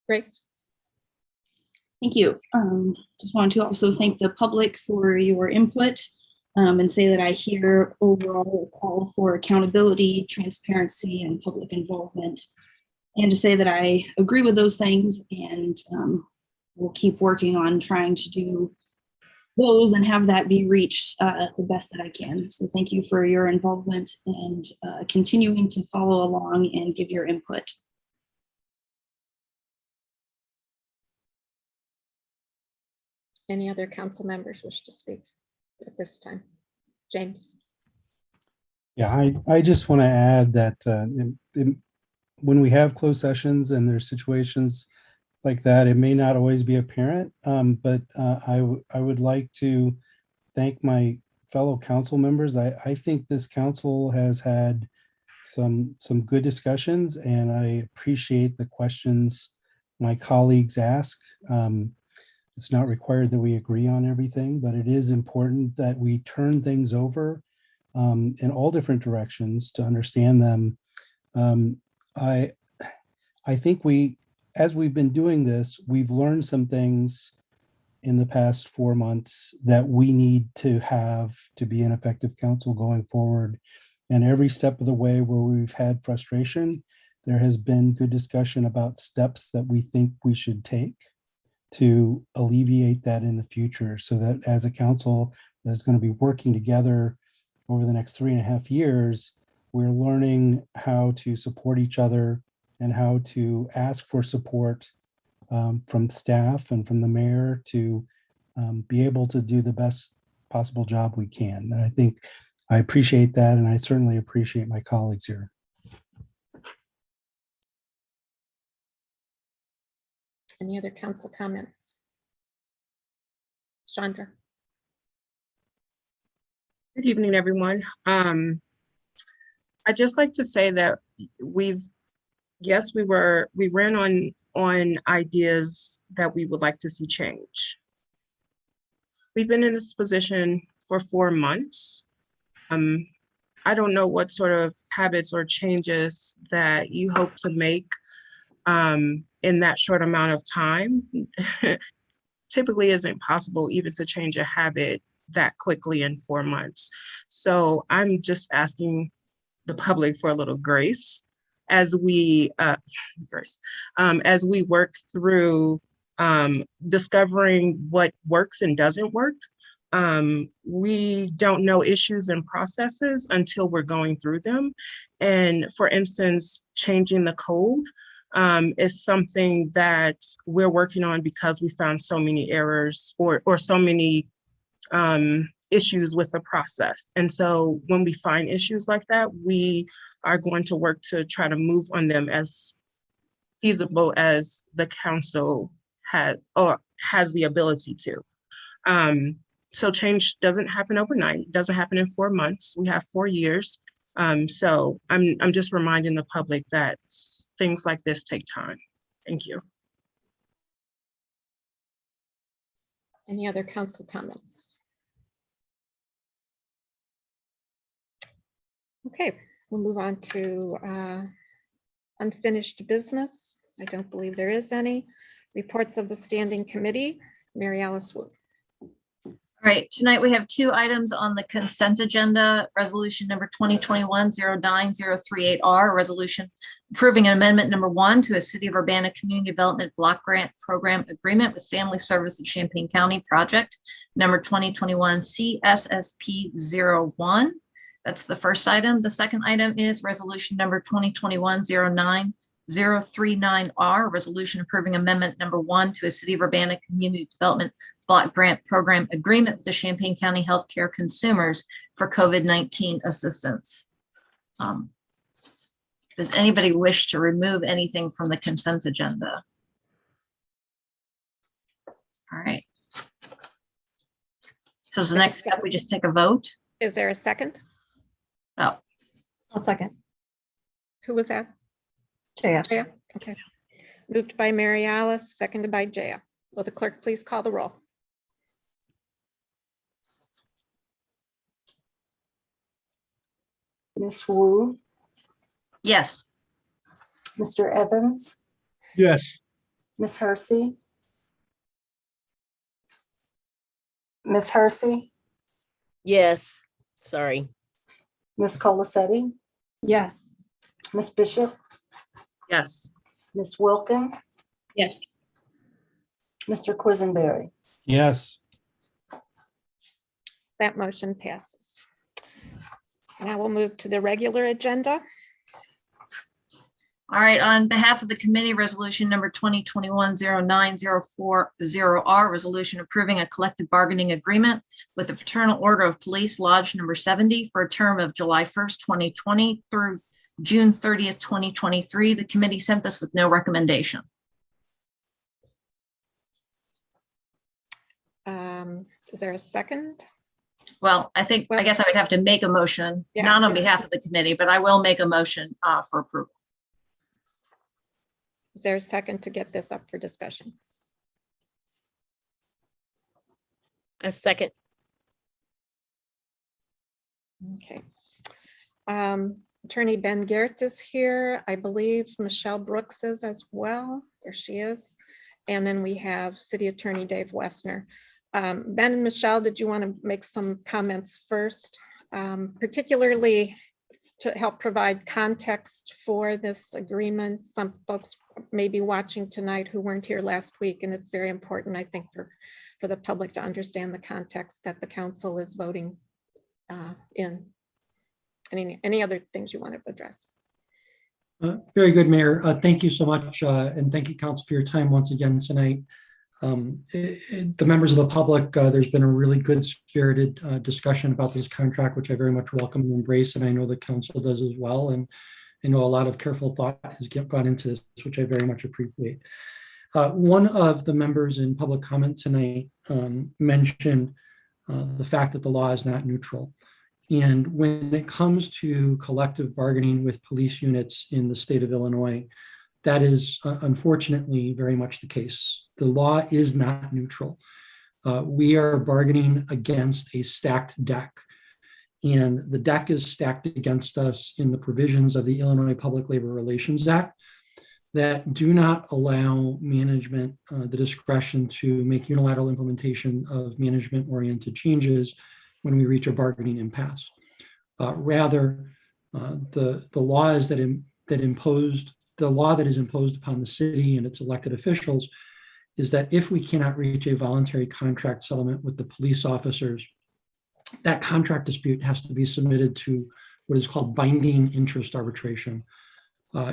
Grace? Thank you. Just wanted to also thank the public for your input and say that I hear overall a call for accountability, transparency, and public involvement. And to say that I agree with those things and we'll keep working on trying to do those and have that be reached the best that I can. So thank you for your involvement and continuing to follow along and give your input. Any other council members wish to speak at this time? James? Yeah, I just want to add that when we have closed sessions and there's situations like that, it may not always be apparent, but I would like to thank my fellow council members. I think this council has had some good discussions, and I appreciate the questions my colleagues ask. It's not required that we agree on everything, but it is important that we turn things over in all different directions to understand them. I think as we've been doing this, we've learned some things in the past 4 months that we need to have to be an effective council going forward. And every step of the way where we've had frustration, there has been good discussion about steps that we think we should take to alleviate that in the future, so that as a council that's going to be working together over the next 3.5 years, we're learning how to support each other and how to ask for support from staff and from the mayor to be able to do the best possible job we can. And I think I appreciate that, and I certainly appreciate my colleagues here. Any other council comments? Chandra? Good evening, everyone. I'd just like to say that we ran on ideas that we would like to see change. We've been in this position for 4 months. I don't know what sort of habits or changes that you hope to make in that short amount of time. Typically isn't possible even to change a habit that quickly in 4 months. So I'm just asking the public for a little grace as we work through discovering what works and doesn't work. We don't know issues and processes until we're going through them. And for instance, changing the code is something that we're working on because we found so many errors or so many issues with the process. And so when we find issues like that, we are going to work to try to move on them as feasible as the council has the ability to. So change doesn't happen overnight. It doesn't happen in 4 months. We have 4 years. So I'm just reminding the public that things like this take time. Thank you. Any other council comments? Okay, we'll move on to unfinished business. I don't believe there is any. Reports of the standing committee. Mary Alice Wood. All right, tonight we have two items on the consent agenda. Resolution number 2021-09-038R, resolution approving an amendment number 1 to a City of Urbana Community Development Block Grant Program Agreement with Family Service of Champaign County Project number 2021 CSSP01. That's the first item. The second item is resolution number 2021-09-039R, resolution approving amendment number 1 to a City of Urbana Community Development Block Grant Program Agreement with the Champaign County Healthcare Consumers for COVID-19 assistance. Does anybody wish to remove anything from the consent agenda? All right. So is the next step, we just take a vote? Is there a second? Oh, I'll second. Who was that? Jaya. Jaya? Okay. Moved by Mary Alice, seconded by Jaya. Will the clerk please call the roll? Ms. Wu, yes. Mr. Evans, Yes. Ms. Hersey, Ms. Hersey, Yes, sorry. Ms. Colacetti, Yes. Ms. Bishop, Yes. Ms. Wilkin, Yes. Mr. Quisenberry. Yes. That motion passes. Now we'll move to the regular agenda. All right, on behalf of the committee, resolution number 2021-09-040R, resolution approving a collective bargaining agreement with the Fraternal Order of Police Lodge number 70 for a term of July 1st, 2020 through June 30th, 2023. The committee sent this with no recommendation. Is there a second? Well, I guess I would have to make a motion, Yeah. not on behalf of the committee, but I will make a motion for approval. Is there a second to get this up for discussion? A second. Okay. Attorney Ben Garrett is here. I believe Michelle Brooks is as well. There she is. And then we have City Attorney Dave Wessner. Ben and Michelle, did you want to make some comments first, particularly to help provide context for this agreement? Some folks may be watching tonight who weren't here last week, and it's very important, I think, for the public to understand the context that the council is voting in. Any other things you want to address? Very good, Mayor. Thank you so much, and thank you, Council, for your time once again tonight. The members of the public, there's been a really good spirited discussion about this contract, which I very much welcome and embrace, and I know the Council does as well. And I know a lot of careful thought has gone into this, which I very much appreciate. One of the members in public comment tonight mentioned the fact that the law is not neutral. And when it comes to collective bargaining with police units in the state of Illinois, that is unfortunately very much the case. The law is not neutral. We are bargaining against a stacked deck. And the deck is stacked against us in the provisions of the Illinois Public Labor Relations Act that do not allow management the discretion to make unilateral implementation of management-oriented changes when we reach a bargaining impasse. Rather, the law is the law that is imposed upon the city and its elected officials is that if we cannot reach a voluntary contract settlement with the police officers, that contract dispute has to be submitted to what is called binding interest arbitration,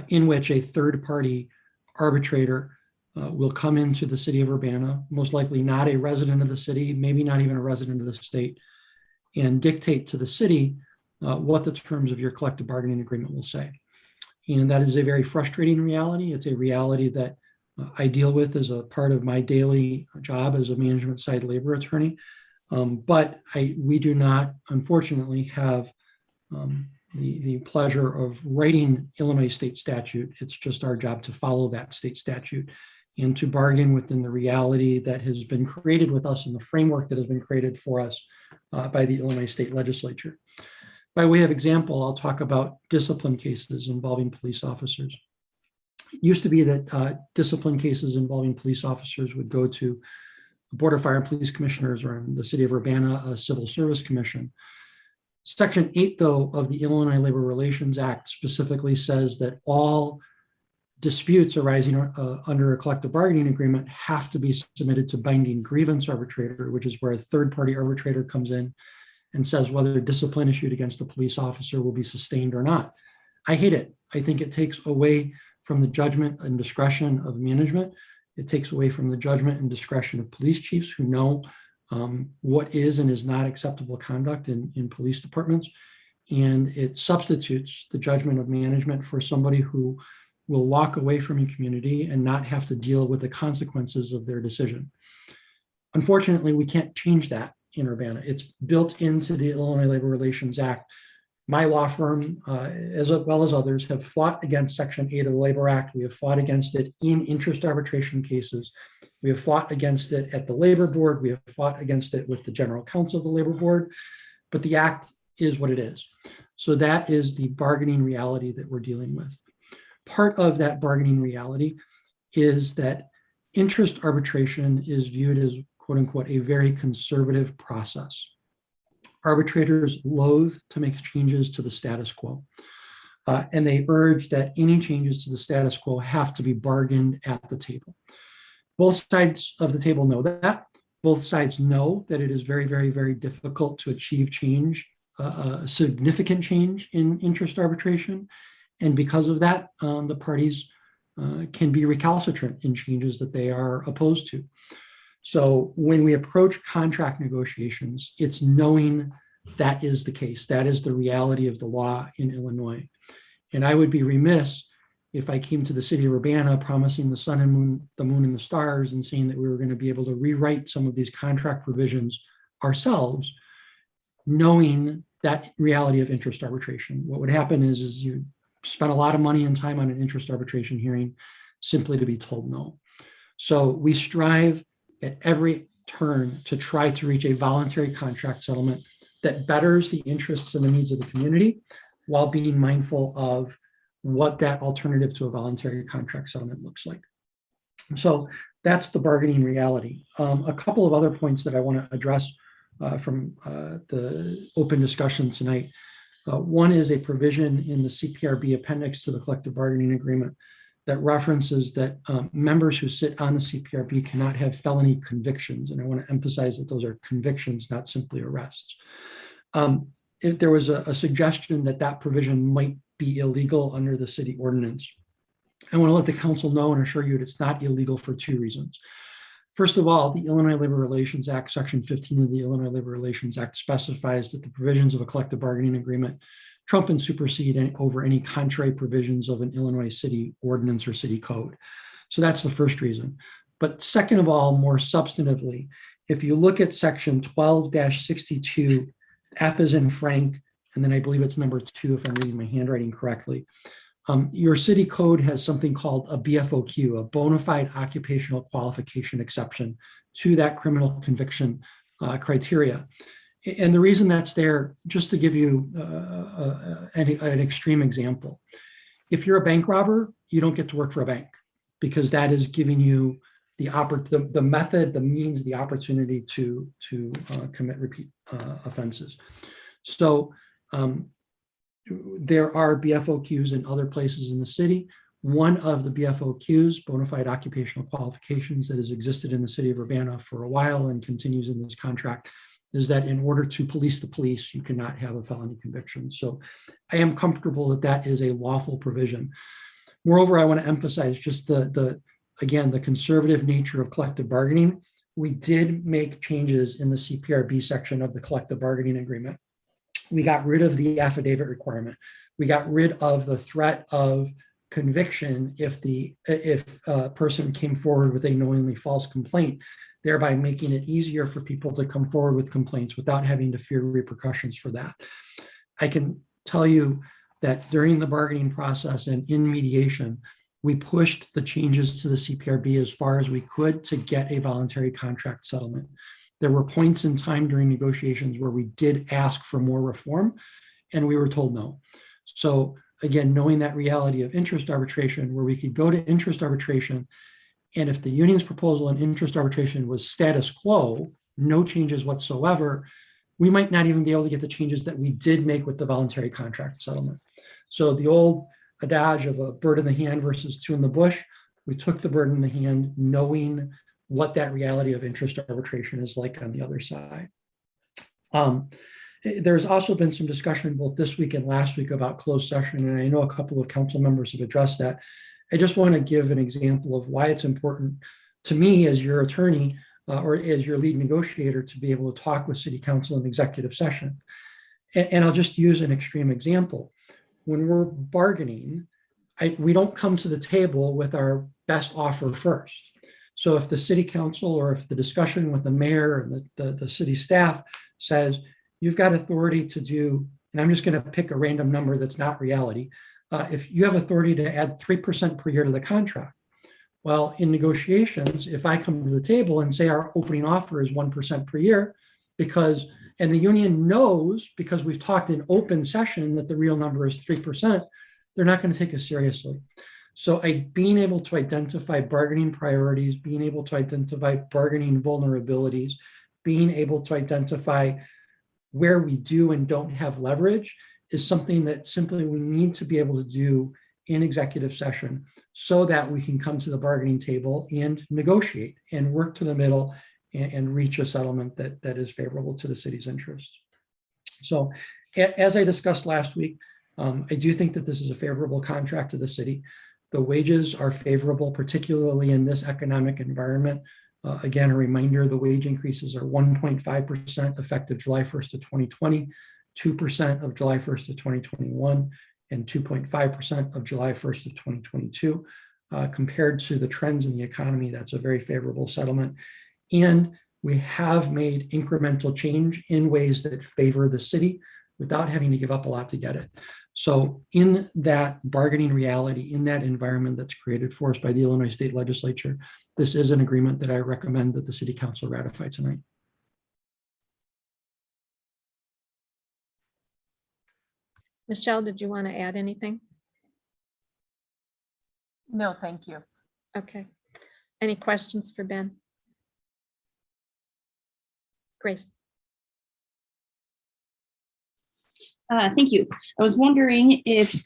in which a third-party arbitrator will come into the city of Urbana, most likely not a resident of the city, maybe not even a resident of the state, and dictate to the city what the terms of your collective bargaining agreement will say. And that is a very frustrating reality. It's a reality that I deal with as a part of my daily job as a management side labor attorney. But we do not, unfortunately, have the pleasure of writing Illinois state statute. It's just our job to follow that state statute and to bargain within the reality that has been created with us and the framework that has been created for us by the Illinois state legislature. By way of example, I'll talk about discipline cases involving police officers. It used to be that discipline cases involving police officers would go to The Board of Fire and Police Commissioners are in the City of Urbana, a Civil Service Commission. Section 8, though, of the Illinois Labor Relations Act specifically says that all disputes arising under a collective bargaining agreement have to be submitted to binding grievance arbitrator, which is where a third-party arbitrator comes in and says whether discipline issued against a police officer will be sustained or not. I hate it. I think it takes away from the judgment and discretion of management. It takes away from the judgment and discretion of police chiefs who know what is and is not acceptable conduct in police departments. And it substitutes the judgment of management for somebody who will walk away from a community and not have to deal with the consequences of their decision. Unfortunately, we can't change that in Urbana. It's built into the Illinois Labor Relations Act. My law firm, as well as others, have fought against Section 8 of the Labor Act. We have fought against it in interest arbitration cases. We have fought against it at the Labor Board. We have fought against it with the General Counsel of the Labor Board. But the act is what it is. So that is the bargaining reality that we're dealing with. Part of that bargaining reality is that interest arbitration is viewed as, quote unquote, a very conservative process. Arbitrators loathe to make changes to the status quo. And they urge that any changes to the status quo have to be bargained at the table. Both sides of the table know that. Both sides know that it is very, very, very difficult to achieve change, significant change in interest arbitration. And because of that, the parties can be recalcitrant in changes that they are opposed to. So when we approach contract negotiations, it's knowing that is the case. That is the reality of the law in Illinois. And I would be remiss if I came to the city of Urbana promising the sun and moon, the moon and the stars, and saying that we were going to be able to rewrite some of these contract provisions ourselves, knowing that reality of interest arbitration. What would happen is you spend a lot of money and time on an interest arbitration hearing simply to be told no. So we strive at every turn to try to reach a voluntary contract settlement that betters the interests and the needs of the community while being mindful of what that alternative to a voluntary contract settlement looks like. So that's the bargaining reality. A couple of other points that I want to address from the open discussion tonight. One is a provision in the CPRB appendix to the collective bargaining agreement that references that members who sit on the CPRB cannot have felony convictions. And I want to emphasize that those are convictions, not simply arrests. If there was a suggestion that that provision might be illegal under the city ordinance, I want to let the council know and assure you that it's not illegal for two reasons. First of all, the Illinois Labor Relations Act, Section 15 of the Illinois Labor Relations Act specifies that the provisions of a collective bargaining agreement trump and supersede over any contrary provisions of an Illinois city ordinance or city code. So that's the first reason. But second of all, more substantively, if you look at Section 12-62, F as in Frank, and then I believe it's number 2 if I'm reading my handwriting correctly, your city code has something called a BFOQ, a bona fide occupational qualification exception to that criminal conviction criteria. And the reason that's there, just to give you an extreme example, if you're a bank robber, you don't get to work for a bank because that is giving you the method, the means, the opportunity to commit repeat offenses. So there are BFOQs in other places in the city. One of the BFOQs, bona fide occupational qualifications, that has existed in the city of Urbana for a while and continues in this contract, is that in order to police the police, you cannot have a felony conviction. So I am comfortable that that is a lawful provision. Moreover, I want to emphasize just again, the conservative nature of collective bargaining. We did make changes in the CPRB section of the collective bargaining agreement. We got rid of the affidavit requirement. We got rid of the threat of conviction if a person came forward with a knowingly false complaint, thereby making it easier for people to come forward with complaints without having to fear repercussions for that. I can tell you that during the bargaining process and in mediation, we pushed the changes to the CPRB as far as we could to get a voluntary contract settlement. There were points in time during negotiations where we did ask for more reform and we were told no. So again, knowing that reality of interest arbitration, where we could go to interest arbitration And if the union's proposal on interest arbitration was status quo, no changes whatsoever, we might not even be able to get the changes that we did make with the voluntary contract settlement. So the old adage of a bird in the hand versus two in the bush, we took the bird in the hand knowing what that reality of interest arbitration is like on the other side. There's also been some discussion both this week and last week about closed session, and I know a couple of council members have addressed that. I just want to give an example of why it's important to me as your attorney or as your lead negotiator to be able to talk with city council in executive session. And I'll just use an extreme example. When we're bargaining, we don't come to the table with our best offer first. So if the city council or if the discussion with the mayor and the city staff says, you've got authority to do, and I'm just going to pick a random number that's not reality. If you have authority to add 3% per year to the contract, well, in negotiations, if I come to the table and say our opening offer is 1% per year, and the union knows because we've talked in open session that the real number is 3%, they're not going to take us seriously. So being able to identify bargaining priorities, being able to identify bargaining vulnerabilities, being able to identify where we do and don't have leverage is something that simply we need to be able to do in executive session so that we can come to the bargaining table and negotiate and work to the middle and reach a settlement that is favorable to the city's interests. So as I discussed last week, I do think that this is a favorable contract to the city. The wages are favorable, particularly in this economic environment. Again, a reminder, the wage increases are 1.5% effective July 1st of 2020, 2% of July 1st of 2021, and 2.5% of July 1st of 2022. Compared to the trends in the economy, that's a very favorable settlement. And we have made incremental change in ways that favor the city without having to give up a lot to get it. So in that bargaining reality, in that environment that's created for us by the Illinois State Legislature, this is an agreement that I recommend that the City Council ratify tonight. Michelle, did you want to add anything? No, thank you. Okay. Any questions for Ben? Grace. Thank you. I was wondering if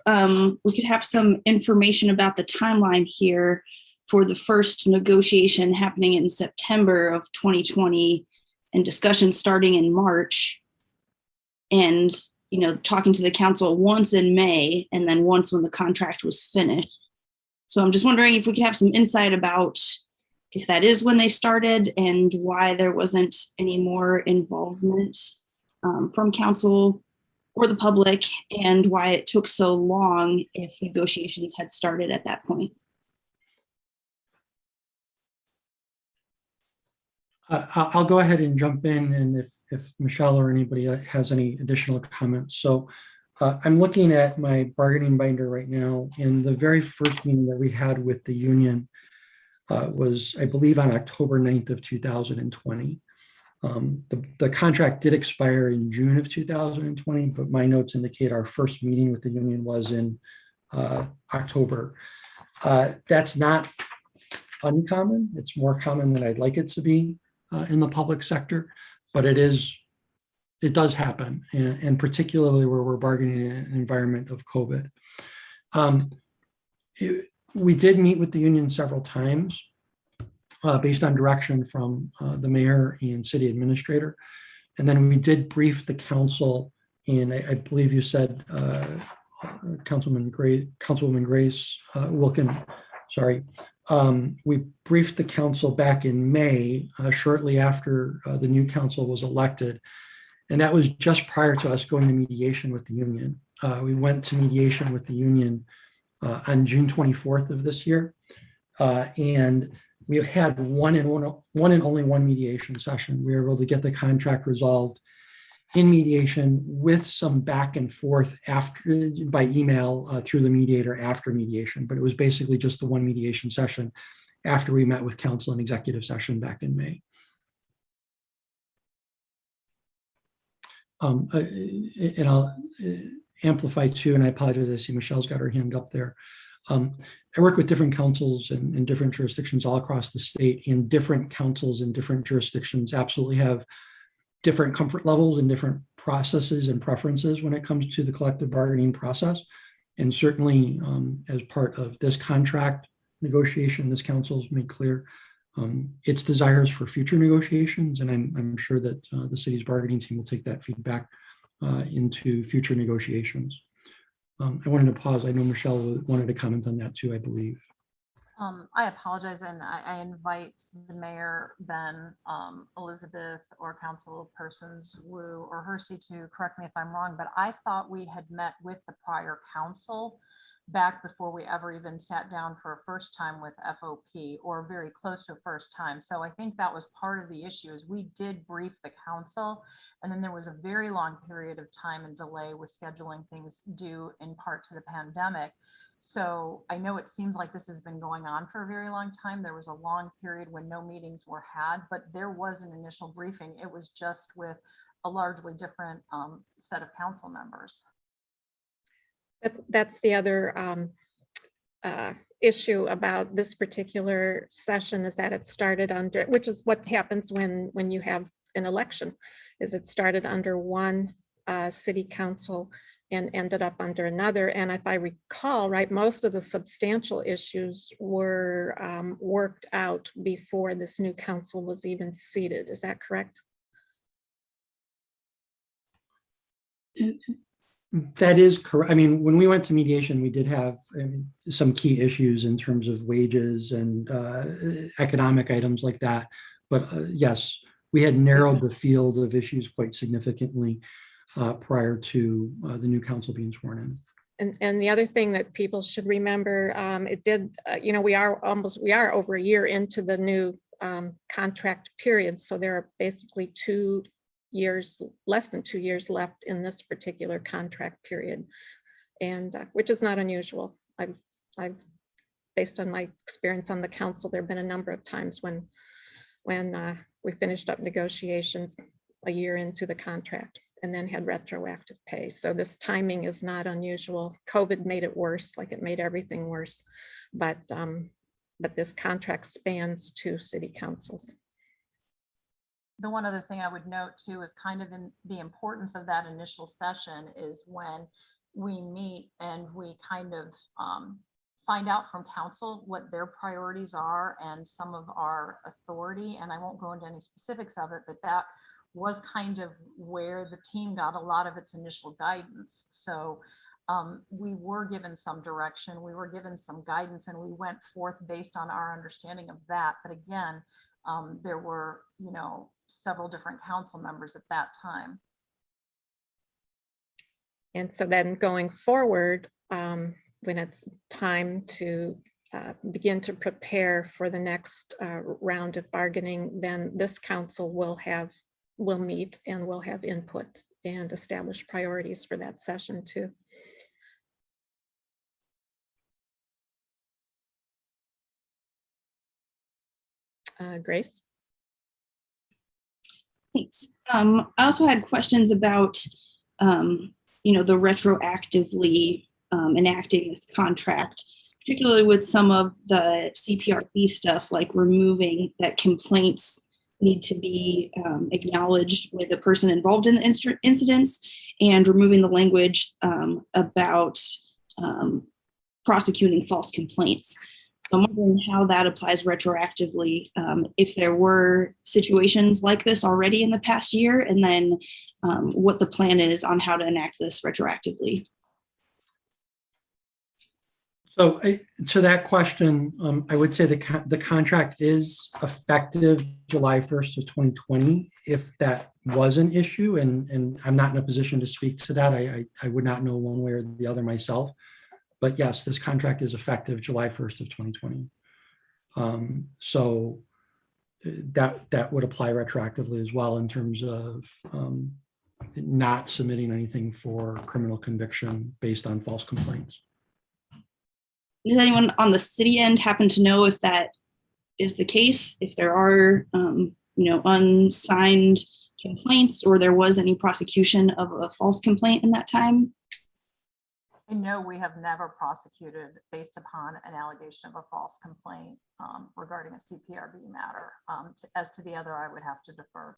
we could have some information about the timeline here for the first negotiation happening in September of 2020 and discussion starting in March, and talking to the council once in May and then once when the contract was finished. So I'm just wondering if we could have some insight about if that is when they started and why there wasn't any more involvement from council or the public, and why it took so long if negotiations had started at that point. I'll go ahead and jump in, and if Michelle or anybody has any additional comments. So I'm looking at my bargaining binder right now, and the very first meeting that we had with the union was, I believe, on October 9th of 2020. The contract did expire in June of 2020, but my notes indicate our first meeting with the union was in October. That's not uncommon. It's more common than I'd like it to be in the public sector, but it does happen, and particularly where we're bargaining in an environment of COVID. We did meet with the union several times based on direction from the mayor and city administrator. And then we did brief the council, and I believe you said Councilwoman Grace Wilkin, sorry. We briefed the council back in May, shortly after the new council was elected. And that was just prior to us going to mediation with the union. We went to mediation with the union on June 24th of this year. And we had one and only one mediation session. We were able to get the contract resolved in mediation with some back and forth by email through the mediator after mediation, but it was basically just the one mediation session after we met with council in executive session back in May. And I'll amplify too, and I apologize, I see Michelle's got her hand up there. I work with different councils in different jurisdictions all across the state, and different councils in different jurisdictions absolutely have different comfort levels and different processes and preferences when it comes to the collective bargaining process. And certainly as part of this contract negotiation, this council has made clear its desires for future negotiations. And I'm sure that the city's bargaining team will take that feedback into future negotiations. I wanted to pause. I know Michelle wanted to comment on that too, I believe. I apologize, and I invite the mayor, Ben, Elizabeth, or council persons, Wu or Hersey, to correct me if I'm wrong, but I thought we had met with the prior council back before we ever even sat down for a first time with FOP, or very close to a first time. So I think that was part of the issue, is we did brief the council, and then there was a very long period of time and delay with scheduling things due in part to the pandemic. So I know it seems like this has been going on for a very long time. There was a long period when no meetings were had, but there was an initial briefing. It was just with a largely different set of council members. That's the other issue about this particular session, is that it started under, which is what happens when you have an election, is it started under one city council and ended up under another. And if I recall right, most of the substantial issues were worked out before this new council was even seated. Is that correct? That is correct. I mean, when we went to mediation, we did have some key issues in terms of wages and economic items like that. But yes, we had narrowed the field of issues quite significantly prior to the new council being sworn in. And the other thing that people should remember, it did, we are over a year into the new contract period. So there are basically 2 years, less than 2 years left in this particular contract period, and which is not unusual. I've based on my experience on the council, there have been a number of times when we finished up negotiations a year into the contract and then had retroactive pay. So this timing is not unusual. COVID made it worse, like it made everything worse. But this contract spans 2 city councils. The one other thing I would note too is kind of in the importance of that initial session is when we meet and we kind of find out from council what their priorities are and some of our authority. And I won't go into any specifics of it, but that was kind of where the team got a lot of its initial guidance. So we were given some direction, we were given some guidance, and we went forth based on our understanding of that. But again, there were, several different council members at that time. And so then going forward, when it's time to begin to prepare for the next round of bargaining, then this council will meet and will have input and establish priorities for that session too. Grace? Thanks. I also had questions about, the retroactively enacting this contract, particularly with some of the CPRB stuff, like removing that complaints need to be acknowledged with the person involved in the incidents, and removing the language about prosecuting false complaints. I'm wondering how that applies retroactively, if there were situations like this already in the past year, and then what the plan is on how to enact this retroactively. So to that question, I would say the contract is effective July 1st of 2020. If that was an issue, and I'm not in a position to speak to that, I would not know one way or the other myself. But yes, this contract is effective July 1st of 2020. So that would apply retroactively as well in terms of not submitting anything for criminal conviction based on false complaints. Does anyone on the city end happen to know if that is the case? If there are, unsigned complaints, or there was any prosecution of a false complaint in that time? I know we have never prosecuted based upon an allegation of a false complaint regarding a CPRB matter. As to the other, I would have to defer.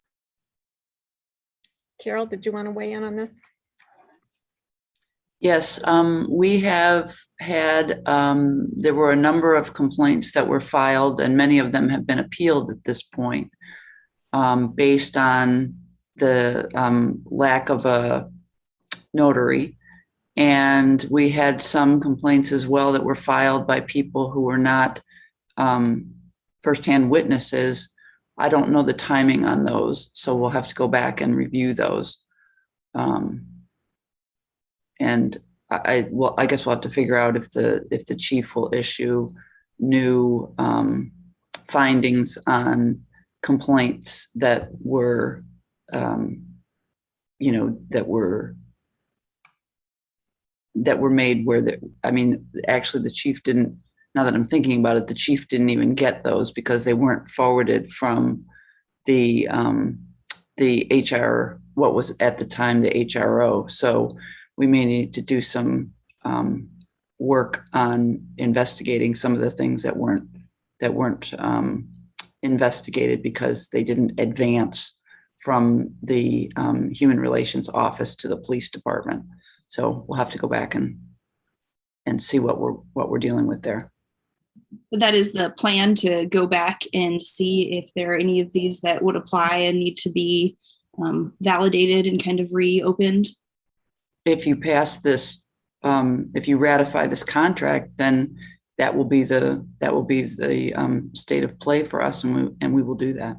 Carol, did you want to weigh in on this? Yes, we have had, there were a number of complaints that were filed, and many of them have been appealed at this point, based on the lack of a notary. And we had some complaints as well that were filed by people who were not firsthand witnesses. I don't know the timing on those, so we'll have to go back and review those. And I guess we'll have to figure out if the chief will issue new findings on complaints that were, that were made where actually the chief didn't, now that I'm thinking about it, the chief didn't even get those because they weren't forwarded from the HR, what was at the time the HRO. So we may need to do some work on investigating some of the things that weren't investigated because they didn't advance from the Human Relations Office to the police department. So we'll have to go back and see what we're dealing with there. But that is the plan, to go back and see if there are any of these that would apply and need to be validated and kind of reopened. If you pass this, if you ratify this contract, then that will be the state of play for us, and we will do that.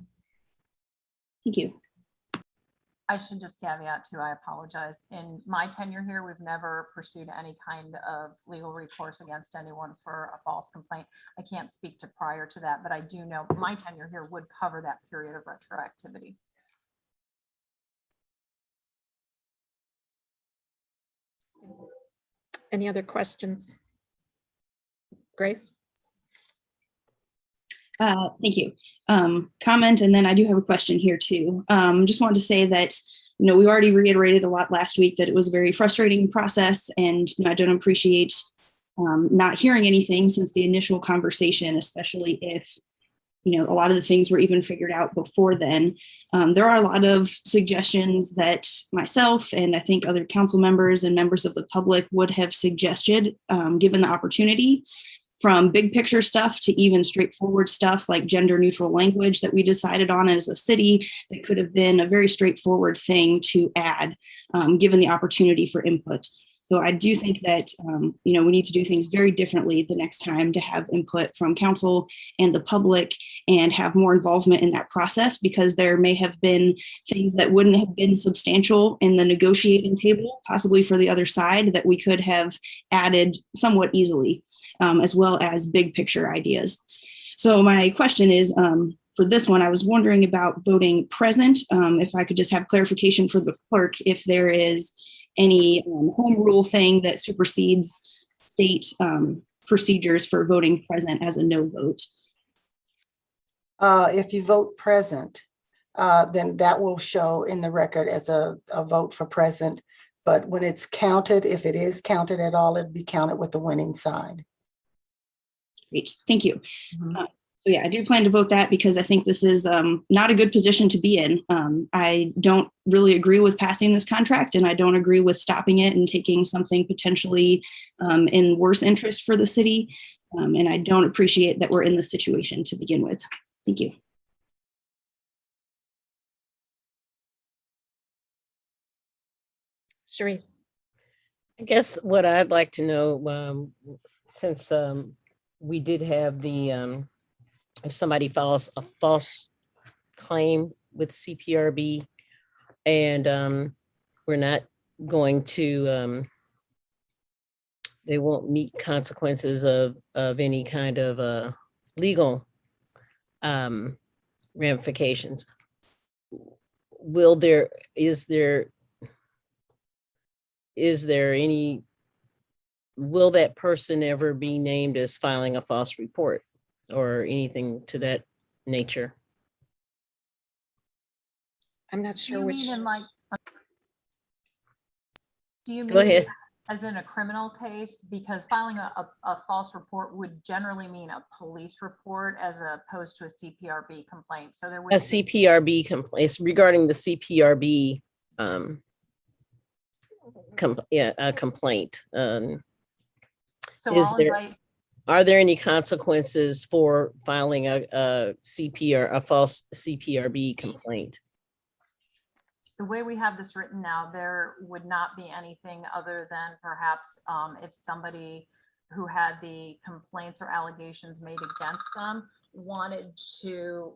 Thank you. I should just caveat too, I apologize. In my tenure here, we've never pursued any kind of legal recourse against anyone for a false complaint. I can't speak to prior to that, but I do know my tenure here would cover that period of retroactivity. Any other questions? Grace? Thank you. Comment, and then I do have a question here too. Just wanted to say that, we already reiterated a lot last week that it was a very frustrating process, and I don't appreciate not hearing anything since the initial conversation, especially if, a lot of the things were even figured out before then. There are a lot of suggestions that myself and I think other council members and members of the public would have suggested, given the opportunity, from big picture stuff to even straightforward stuff like gender neutral language that we decided on as a city that could have been a very straightforward thing to add, given the opportunity for input. So I do think that, we need to do things very differently the next time to have input from council and the public and have more involvement in that process, because there may have been things that wouldn't have been substantial in the negotiating table, possibly for the other side, that we could have added somewhat easily, as well as big picture ideas. So my question is, for this one, I was wondering about voting present. If I could just have clarification for the clerk, if there is any home rule thing that supersedes state procedures for voting present as a no vote. If you vote present, then that will show in the record as a vote for present. But when it's counted, if it is counted at all, it'd be counted with the winning side. Great, thank you. So yeah, I do plan to vote that because I think this is not a good position to be in. I don't really agree with passing this contract, and I don't agree with stopping it and taking something potentially in worse interest for the city. And I don't appreciate that we're in this situation to begin with. Thank you. Sharice? I guess what I'd like to know, since we did have the if somebody files a false claim with CPRB and we're not going to, they won't meet consequences of any kind of legal ramifications. Will that person ever be named as filing a false report or anything to that nature? I'm not sure Do you which. mean in like? Do you Go mean ahead. as in a criminal case, because filing a false report would generally mean a police report as opposed to a CPRB complaint. So there would A be CPRB complaint, it's regarding the CPRB a complaint. So I'll invite. Are there any consequences for filing a false CPRB complaint? The way we have this written now, there would not be anything other than perhaps if somebody who had the complaints or allegations made against them wanted to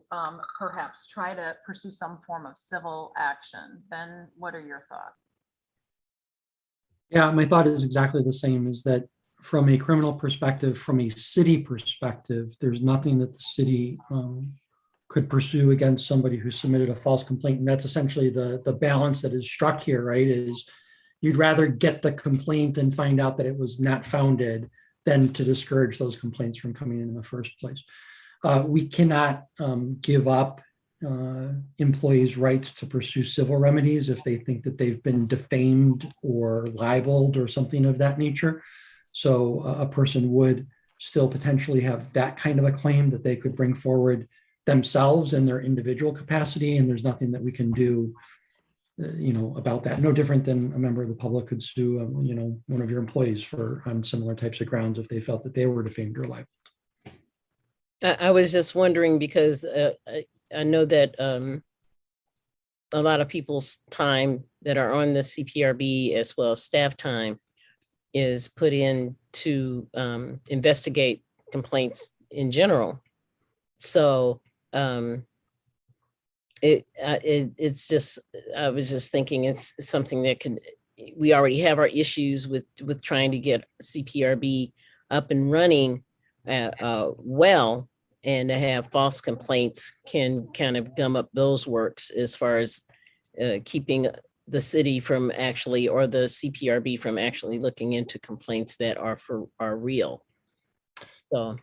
perhaps try to pursue some form of civil action. Ben, what are your thoughts? Yeah, my thought is exactly the same, is that from a criminal perspective, from a city perspective, there's nothing that the city could pursue against somebody who submitted a false complaint. And that's essentially the balance that is struck here, right? Is you'd rather get the complaint and find out that it was not founded than to discourage those complaints from coming in the first place. We cannot give up employees' rights to pursue civil remedies if they think that they've been defamed or libeled or something of that nature. So a person would still potentially have that kind of a claim that they could bring forward themselves in their individual capacity, and there's nothing that we can do about that. No different than a member of the public could sue one of your employees on similar types of grounds if they felt that they were defamed or libeled. I was just wondering because I know that a lot of people's time that are on the CPRB as well as staff time is put in to investigate complaints in general. So it's just, I was just thinking it's something that we already have our issues with trying to get CPRB up and running well, and to have false complaints can kind of gum up those works as far as keeping the city from actually, or the CPRB from actually looking into complaints that are real. So.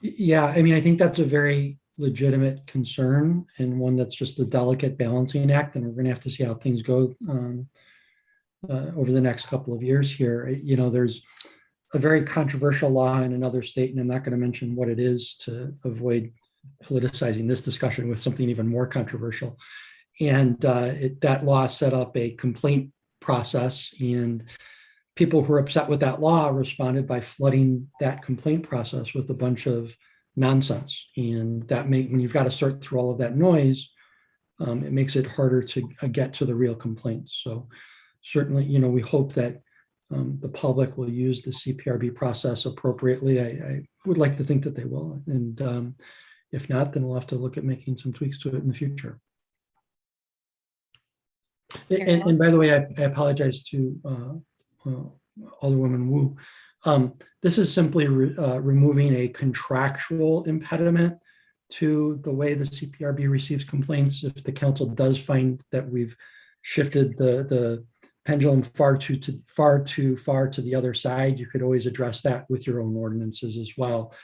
Yeah, I mean, I think that's a very legitimate concern, and one that's just a delicate balancing act, and we're going to have to see how things go over the next couple of years here. There's a very controversial law in another state, and I'm not going to mention what it is to avoid politicizing this discussion with something even more controversial. And that law set up a complaint process, and people who are upset with that law responded by flooding that complaint process with a bunch of nonsense. And that when you've got to sort through all of that noise, it makes it harder to get to the real complaints. So certainly, we hope that the public will use the CPRB process appropriately. I would like to think that they will. And if not, then we'll have to look at making some tweaks to it in the future. And by the way, I apologize to Alderwoman Wu. This is simply removing a contractual impediment to the way the CPRB receives complaints. If the council does find that we've shifted the pendulum far too far to the other side, you could always address that with your own ordinances as well.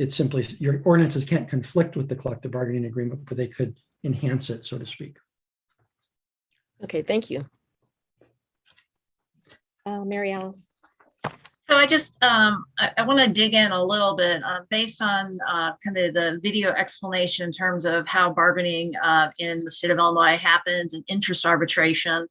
It's simply, your ordinances can't conflict with the collective bargaining agreement, but they could enhance it, so to speak. Okay, thank you. Mary Alice. So I just, I want to dig in a little bit based on kind of the video explanation in terms of how bargaining in the state of Illinois happens and interest arbitration.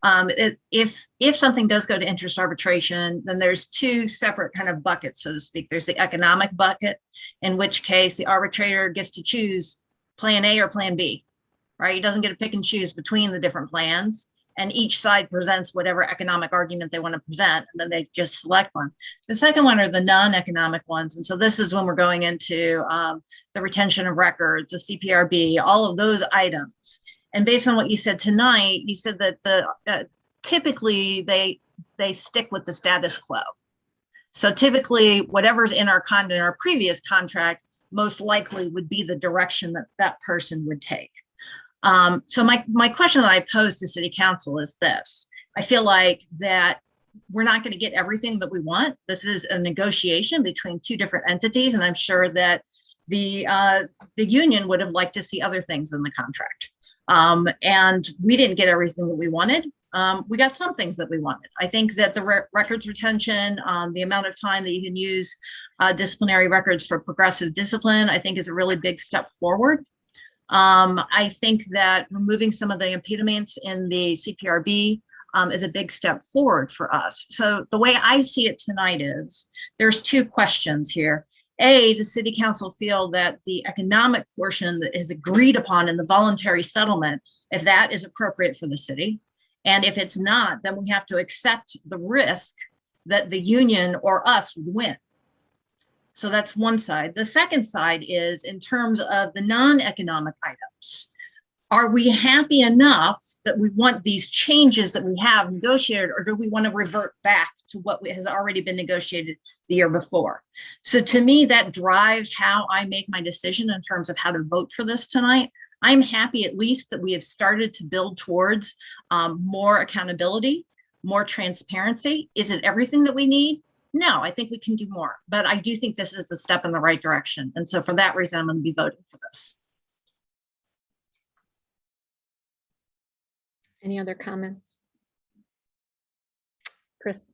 If something does go to interest arbitration, then there's two separate kind of buckets, so to speak. There's the economic bucket, in which case the arbitrator gets to choose plan A or plan B, right? He doesn't get to pick and choose between the different plans, and each side presents whatever economic argument they want to present, and then they just select one. The second one are the non-economic ones. And so this is when we're going into the retention of records, the CPRB, all of those items. And based on what you said tonight, you said that typically they stick with the status quo. So typically whatever's in our previous contract most likely would be the direction that that person would take. So my question that I pose to City Council is this. I feel like that we're not going to get everything that we want. This is a negotiation between two different entities, and I'm sure that the union would have liked to see other things in the contract. And we didn't get everything that we wanted. we got some things that we wanted. I think that the records retention, the amount of time that you can use disciplinary records for progressive discipline, I think is a really big step forward. I think that removing some of the impediments in the CPRB is a big step forward for us. So the way I see it tonight is there's two questions here. A, does City Council feel that the economic portion that is agreed upon in the voluntary settlement, if that is appropriate for the city? And if it's not, then we have to accept the risk that the union or us would win. So that's one side. The second side is in terms of the non-economic items. Are we happy enough that we want these changes that we have negotiated, or do we want to revert back to what has already been negotiated the year before? So to me, that drives how I make my decision in terms of how to vote for this tonight. I'm happy at least that we have started to build towards more accountability, more transparency. Is it everything that we need? No, I think we can do more, but I do think this is a step in the right direction. And so for that reason, I'm going to be voting for this. Any other comments? Chris?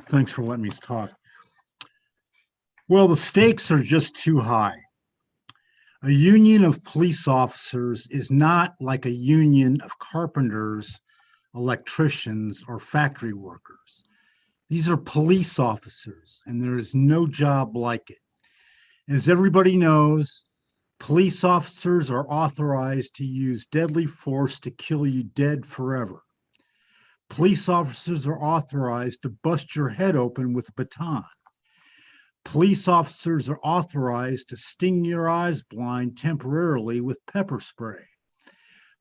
Thanks for letting me talk. Well, the stakes are just too high. A union of police officers is not like a union of carpenters, electricians, or factory workers. These are police officers, and there is no job like it. As everybody knows, police officers are authorized to use deadly force to kill you dead forever. Police officers are authorized to bust your head open with a baton. Police officers are authorized to sting your eyes blind temporarily with pepper spray.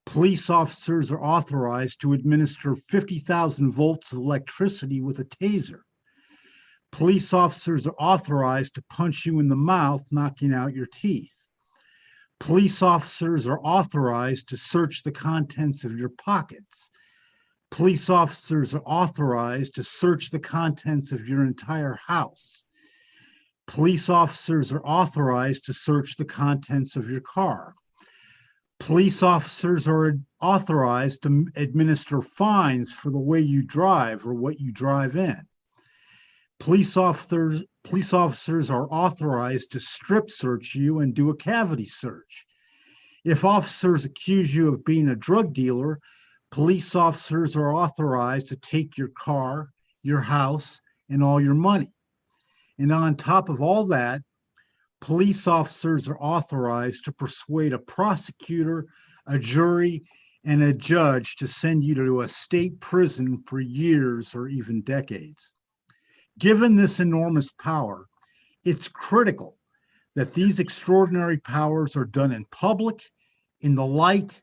Police officers are authorized to administer 50,000 volts of electricity with a taser. Police officers are authorized to punch you in the mouth, knocking out your teeth. Police officers are authorized to search the contents of your pockets. Police officers are authorized to search the contents of your entire house. Police officers are authorized to search the contents of your car. Police officers are authorized to administer fines for the way you drive or what you drive in. Police officers are authorized to strip search you and do a cavity search. If officers accuse you of being a drug dealer, police officers are authorized to take your car, your house, and all your money. And on top of all that, police officers are authorized to persuade a prosecutor, a jury, and a judge to send you to a state prison for years or even decades. Given this enormous power, it's critical that these extraordinary powers are done in public, in the light,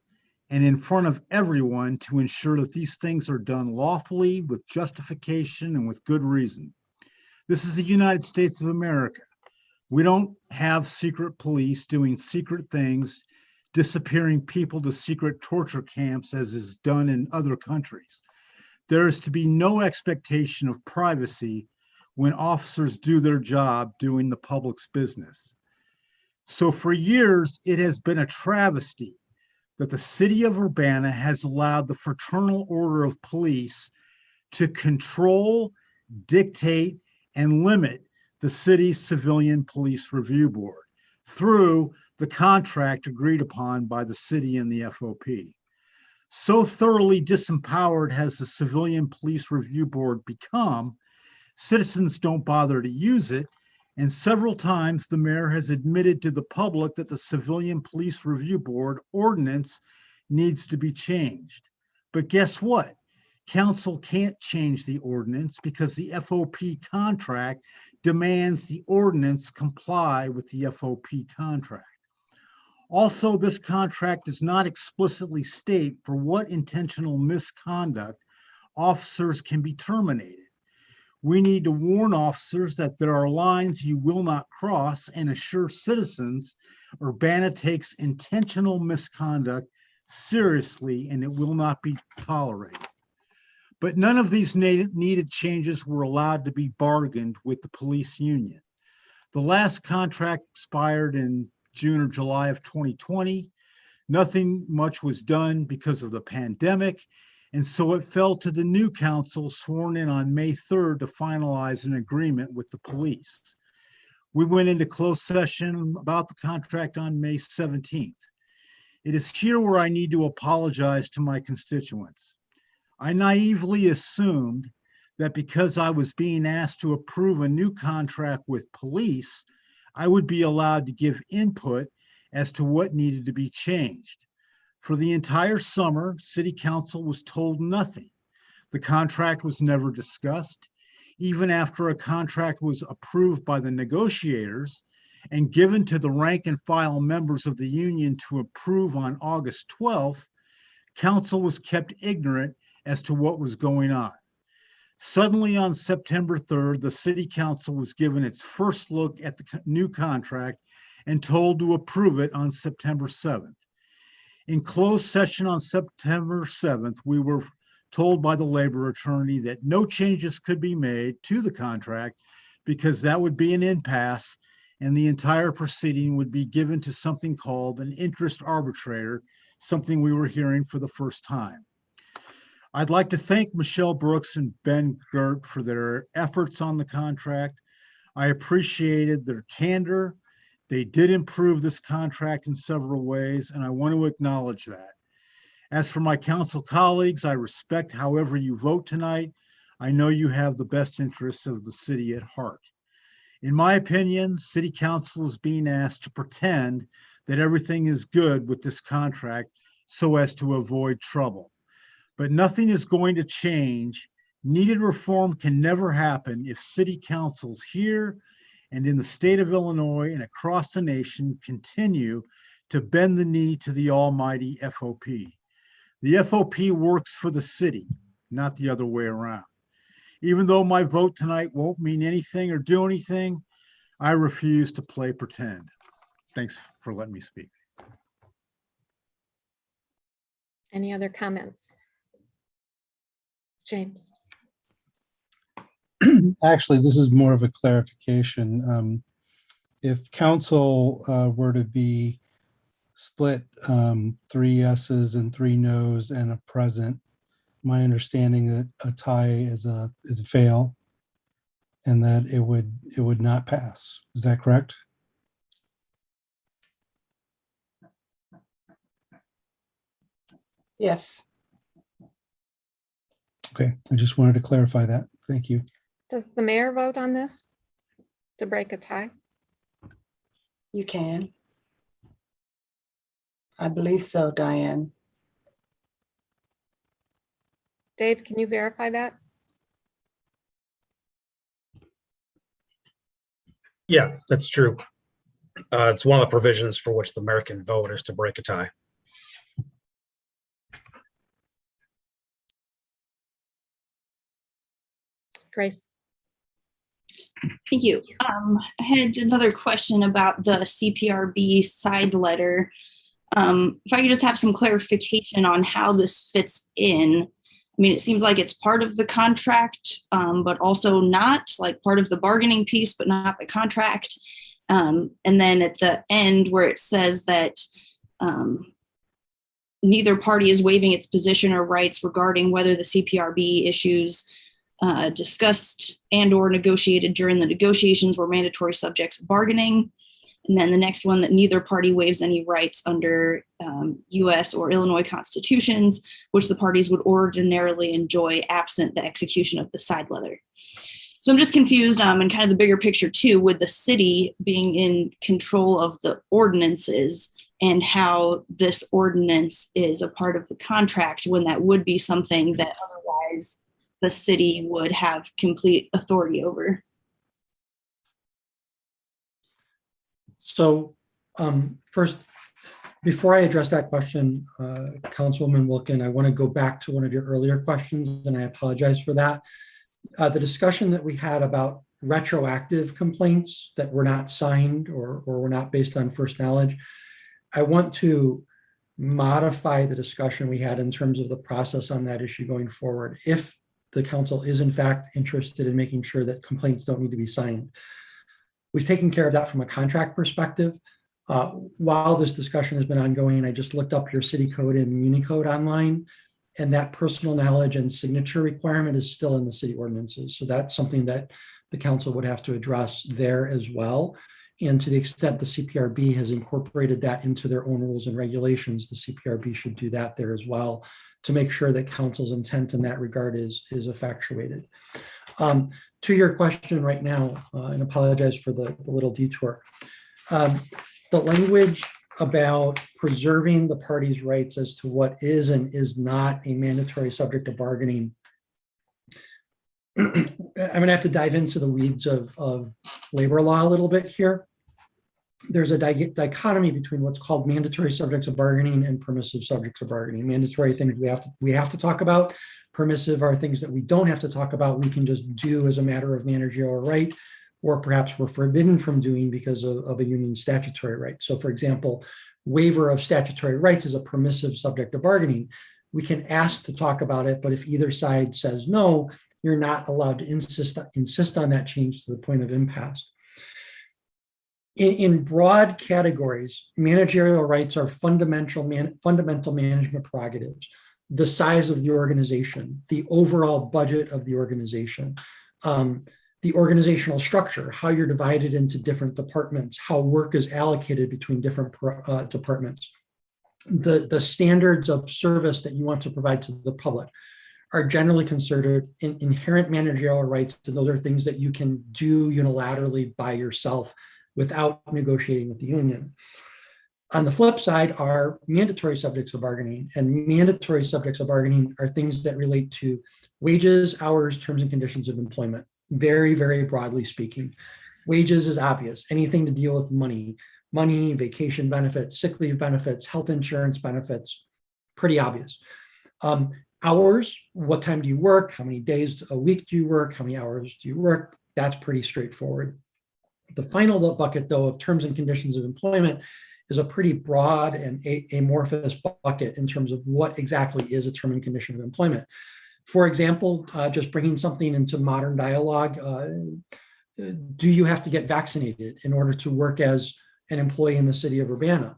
and in front of everyone to ensure that these things are done lawfully, with justification, and with good reason. This is the United States of America. We don't have secret police doing secret things, disappearing people to secret torture camps as is done in other countries. There is to be no expectation of privacy when officers do their job doing the public's business. So for years, it has been a travesty that the city of Urbana has allowed the Fraternal Order of Police to control, dictate, and limit the city's Civilian Police Review Board through the contract agreed upon by the city and the FOP. So thoroughly disempowered has the Civilian Police Review Board become, citizens don't bother to use it, and several times the mayor has admitted to the public that the Civilian Police Review Board ordinance needs to be changed. But guess what? Council can't change the ordinance because the FOP contract demands the ordinance comply with the FOP contract. Also, this contract does not explicitly state for what intentional misconduct officers can be terminated. We need to warn officers that there are lines you will not cross and assure citizens Urbana takes intentional misconduct seriously and it will not be tolerated. But none of these needed changes were allowed to be bargained with the police union. The last contract expired in June or July of 2020. Nothing much was done because of the pandemic, and so it fell to the new council sworn in on May 3rd to finalize an agreement with the police. We went into closed session about the contract on May 17th. It is here where I need to apologize to my constituents. I naively assumed that because I was being asked to approve a new contract with police, I would be allowed to give input as to what needed to be changed. For the entire summer, City Council was told nothing. The contract was never discussed. Even after a contract was approved by the negotiators and given to the rank and file members of the union to approve on August 12th, Council was kept ignorant as to what was going on. Suddenly on September 3rd, the City Council was given its first look at the new contract and told to approve it on September 7th. In closed session on September 7th, we were told by the labor attorney that no changes could be made to the contract because that would be an impasse and the entire proceeding would be given to something called an interest arbitrator, something we were hearing for the first time. I'd like to thank Michelle Brooks and Ben Gert for their efforts on the contract. I appreciated their candor. They did improve this contract in several ways, and I want to acknowledge that. As for my council colleagues, I respect however you vote tonight. I know you have the best interests of the city at heart. In my opinion, City Council is being asked to pretend that everything is good with this contract so as to avoid trouble. But nothing is going to change. Needed reform can never happen if city councils here and in the state of Illinois and across the nation continue to bend the knee to the almighty FOP. The FOP works for the city, not the other way around. Even though my vote tonight won't mean anything or do anything, I refuse to play pretend. Thanks for letting me speak. Any other comments? James. Actually, this is more of a clarification. If council were to be split 3 yeses and 3 nos and a present, my understanding that a tie is a fail and that it would not pass. Is that correct? Yes. Okay, I just wanted to clarify that. Thank you. Does the mayor vote on this to break a tie? You can. I believe so, Diane. Dave, can you verify that? Yeah, that's true. It's one of the provisions for which the mayor can vote is to break a tie. Grace. Thank you. I had another question about the CPRB side letter. If I could just have some clarification on how this fits in. I mean, it seems like it's part of the contract, but also not, like part of the bargaining piece, but not the contract. And then at the end where it says that neither party is waiving its position or rights regarding whether the CPRB issues discussed and or negotiated during the negotiations were mandatory subjects of bargaining. And then the next one, that neither party waives any rights under US or Illinois constitutions, which the parties would ordinarily enjoy absent the execution of the side letter. So I'm just confused and kind of the bigger picture too, with the city being in control of the ordinances and how this ordinance is a part of the contract when that would be something that otherwise the city would have complete authority over. So first, before I address that question, Councilwoman Wilkin, I want to go back to one of your earlier questions, and I apologize for that. The discussion that we had about retroactive complaints that were not signed or were not based on first knowledge, I want to modify the discussion we had in terms of the process on that issue going forward. If the council is in fact interested in making sure that complaints don't need to be signed. We've taken care of that from a contract perspective. While this discussion has been ongoing, I just looked up your city code and muni code online, and that personal knowledge and signature requirement is still in the city ordinances. So that's something that the council would have to address there as well. And to the extent the CPRB has incorporated that into their own rules and regulations, the CPRB should do that there as well to make sure that council's intent in that regard is effectuated. To your question right now, and apologize for the little detour. The language about preserving the parties' rights as to what is and is not a mandatory subject of bargaining. I'm going to have to dive into the weeds of labor law a little bit here. There's a dichotomy between what's called mandatory subjects of bargaining and permissive subjects of bargaining. Mandatory things we have to talk about. Permissive are things that we don't have to talk about. We can just do as a matter of managerial right, or perhaps we're forbidden from doing because of a union statutory right. So for example, waiver of statutory rights is a permissive subject of bargaining. We can ask to talk about it, but if either side says no, you're not allowed to insist on that change to the point of impasse. In broad categories, managerial rights are fundamental management prerogatives. The size of the organization, the overall budget of the organization, the organizational structure, how you're divided into different departments, how work is allocated between different departments, the standards of service that you want to provide to the public are generally considered inherent managerial rights. And those are things that you can do unilaterally by yourself without negotiating with the union. On the flip side are mandatory subjects of bargaining, and mandatory subjects of bargaining are things that relate to wages, hours, terms and conditions of employment. Very, very broadly speaking. Wages is obvious, anything to deal with money, vacation benefits, sick leave benefits, health insurance benefits, pretty obvious. Hours, what time do you work? How many days a week do you work? How many hours do you work? That's pretty straightforward. The final bucket, though, of terms and conditions of employment is a pretty broad and amorphous bucket in terms of what exactly is a term and condition of employment. For example, just bringing something into modern dialogue, do you have to get vaccinated in order to work as an employee in the city of Urbana?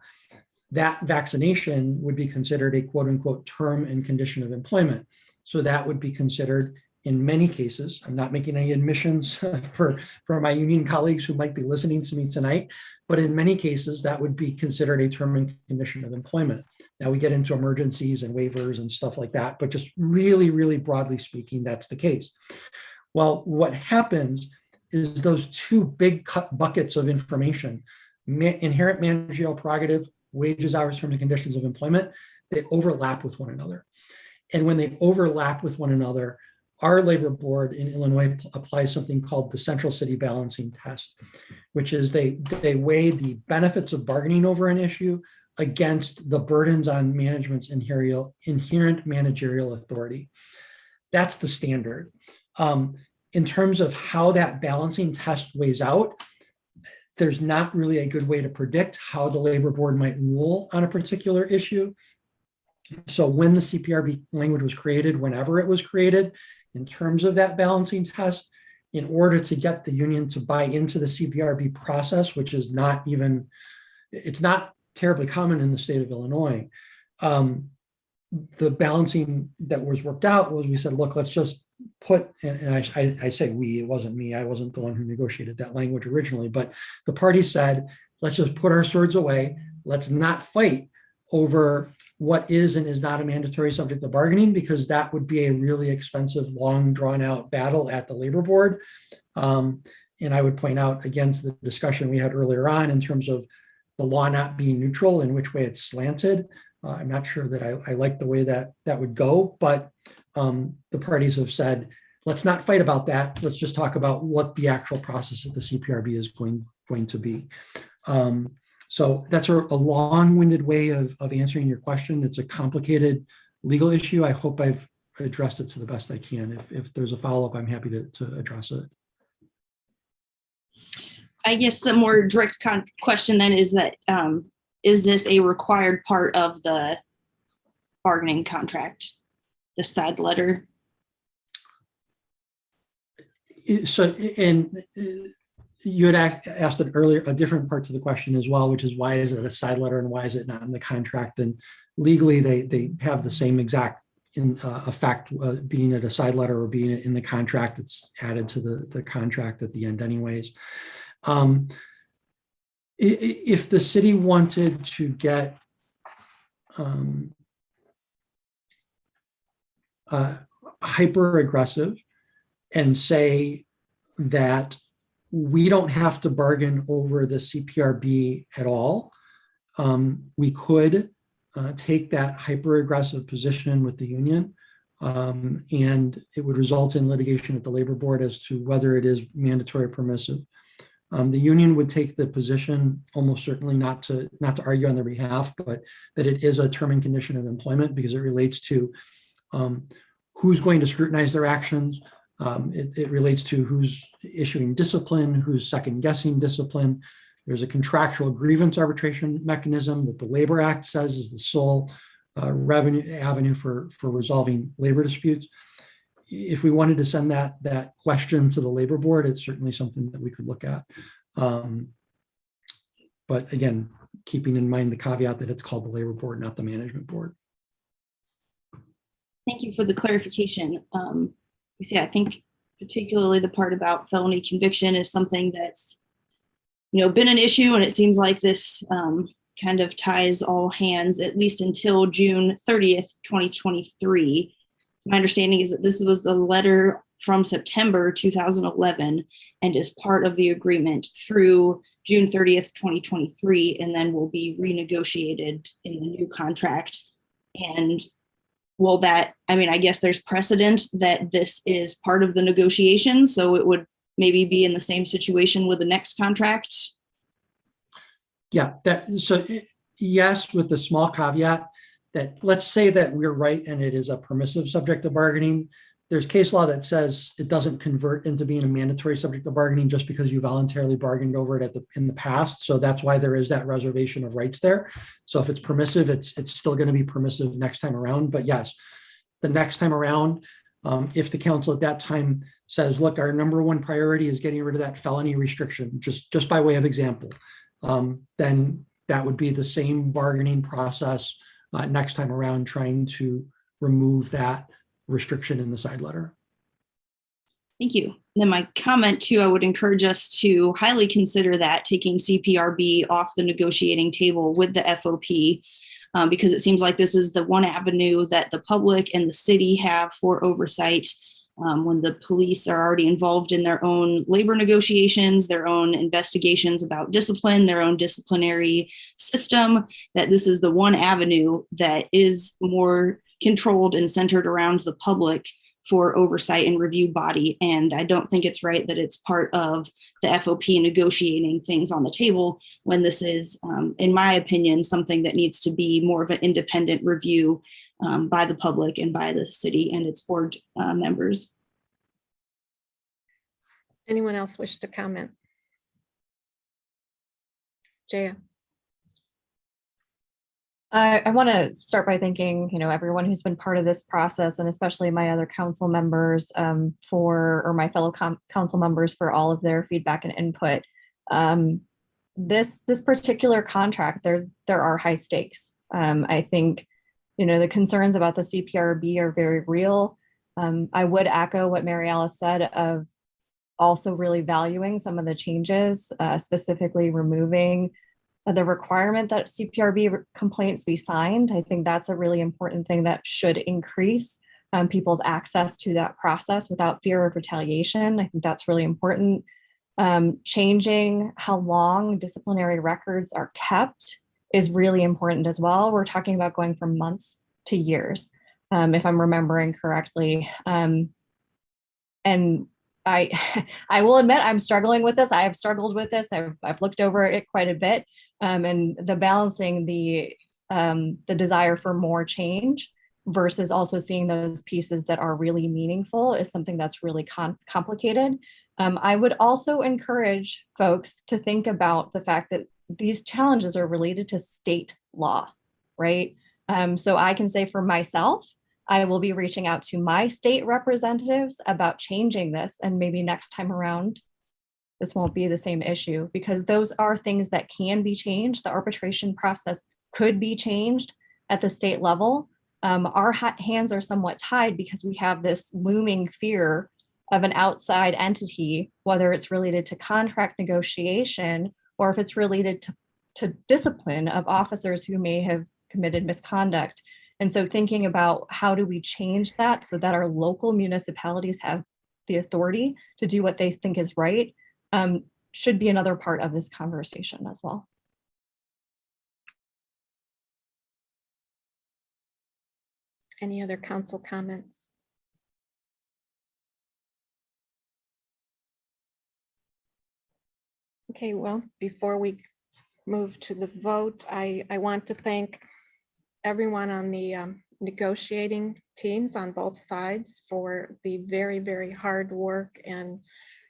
That vaccination would be considered a quote unquote term and condition of employment. So that would be considered in many cases, I'm not making any admissions for my union colleagues who might be listening to me tonight, but in many cases that would be considered a term and condition of employment. Now we get into emergencies and waivers and stuff like that, but just really, really broadly speaking, that's the case. Well, what happens is those two big buckets of information, inherent managerial prerogative, wages, hours, terms and conditions of employment, they overlap with one another. And when they overlap with one another, our labor board in Illinois applies something called the Central City Balancing Test, which is they weigh the benefits of bargaining over an issue against the burdens on management's inherent managerial authority. That's the standard. In terms of how that balancing test weighs out, there's not really a good way to predict how the labor board might rule on a particular issue. So when the CPRB language was created, whenever it was created, in terms of that balancing test, in order to get the union to buy into the CPRB process, which is not even, it's not terribly common in the state of Illinois. The balancing that was worked out was we said, look, let's just put, and I say we, it wasn't me, I wasn't the one who negotiated that language originally, but the parties said, let's just put our swords away. Let's not fight over what is and is not a mandatory subject of bargaining, because that would be a really expensive, long drawn out battle at the labor board. And I would point out again to the discussion we had earlier on in terms of the law not being neutral, in which way it's slanted. I'm not sure that I like the way that would go, but the parties have said, let's not fight about that. Let's just talk about what the actual process of the CPRB is going to be. So that's a long-winded way of answering your question. It's a complicated legal issue. I hope I've addressed it to the best I can. If there's a follow-up, I'm happy to address it. I guess the more direct question then is that, is this a required part of the bargaining contract, the side letter? So, and you had asked it earlier, a different part to the question as well, which is why is it a side letter and why is it not in the contract? And legally, they have the same exact effect, being it a side letter or being it in the contract. It's added to the contract at the end anyways. If the city wanted to get hyper aggressive and say that we don't have to bargain over the CPRB at all, we could take that hyper aggressive position with the union, and it would result in litigation at the labor board as to whether it is mandatory or permissive. The union would take the position, almost certainly not to argue on their behalf, but that it is a term and condition of employment because it relates to who's going to scrutinize their actions. It relates to who's issuing discipline, who's second guessing discipline. There's a contractual grievance arbitration mechanism that the Labor Act says is the sole avenue for resolving labor disputes. If we wanted to send that question to the labor board, it's certainly something that we could look at. But again, keeping in mind the caveat that it's called the labor board, not the management board. Thank you for the clarification. You see, I think particularly the part about felony conviction is something that's, been an issue, and it seems like this kind of ties all hands, at least until June 30th, 2023. My understanding is that this was a letter from September 2011 and is part of the agreement through June 30th, 2023, and then will be renegotiated in the new contract. And will that, I guess there's precedent that this is part of the negotiation, so it would maybe be in the same situation with the next contract? Yeah, yes, with the small caveat that let's say that we're right and it is a permissive subject of bargaining. There's case law that says it doesn't convert into being a mandatory subject of bargaining just because you voluntarily bargained over it in the past. So that's why there is that reservation of rights there. So if it's permissive, it's still going to be permissive next time around. But yes, the next time around, if the council at that time says, look, our number one priority is getting rid of that felony restriction, just by way of example, then that would be the same bargaining process next time around, trying to remove that restriction in the side letter. Thank you. And then my comment too, I would encourage us to highly consider that, taking CPRB off the negotiating table with the FOP, because it seems like this is the one avenue that the public and the city have for oversight when the police are already involved in their own labor negotiations, their own investigations about discipline, their own disciplinary system, that this is the one avenue that is more controlled and centered around the public for oversight and review body. And I don't think it's right that it's part of the FOP negotiating things on the table when this is, in my opinion, something that needs to be more of an independent review by the public and by the city and its board members. Anyone else wish to comment? Jaya. I want to start by thanking, everyone who's been part of this process, and especially my other council members or my fellow council members for all of their feedback and input. This particular contract, there are high stakes. I think, the concerns about the CPRB are very real. I would echo what Mary Alice said of also really valuing some of the changes, specifically removing the requirement that CPRB complaints be signed. I think that's a really important thing that should increase people's access to that process without fear of retaliation. I think that's really important. Changing how long disciplinary records are kept is really important as well. We're talking about going from months to years, if I'm remembering correctly. And I will admit I'm struggling with this. I have struggled with this. I've looked over it quite a bit. And the balancing the desire for more change versus also seeing those pieces that are really meaningful is something that's really complicated. I would also encourage folks to think about the fact that these challenges are related to state law, right? So I can say for myself, I will be reaching out to my state representatives about changing this, and maybe next time around this won't be the same issue, because those are things that can be changed. The arbitration process could be changed at the state level. Our hands are somewhat tied because we have this looming fear of an outside entity, whether it's related to contract negotiation or if it's related to discipline of officers who may have committed misconduct. And so thinking about how do we change that so that our local municipalities have the authority to do what they think is right, should be another part of this conversation as well. Any other council comments? Okay, well, before we move to the vote, I want to thank everyone on the negotiating teams on both sides for the very, very hard work and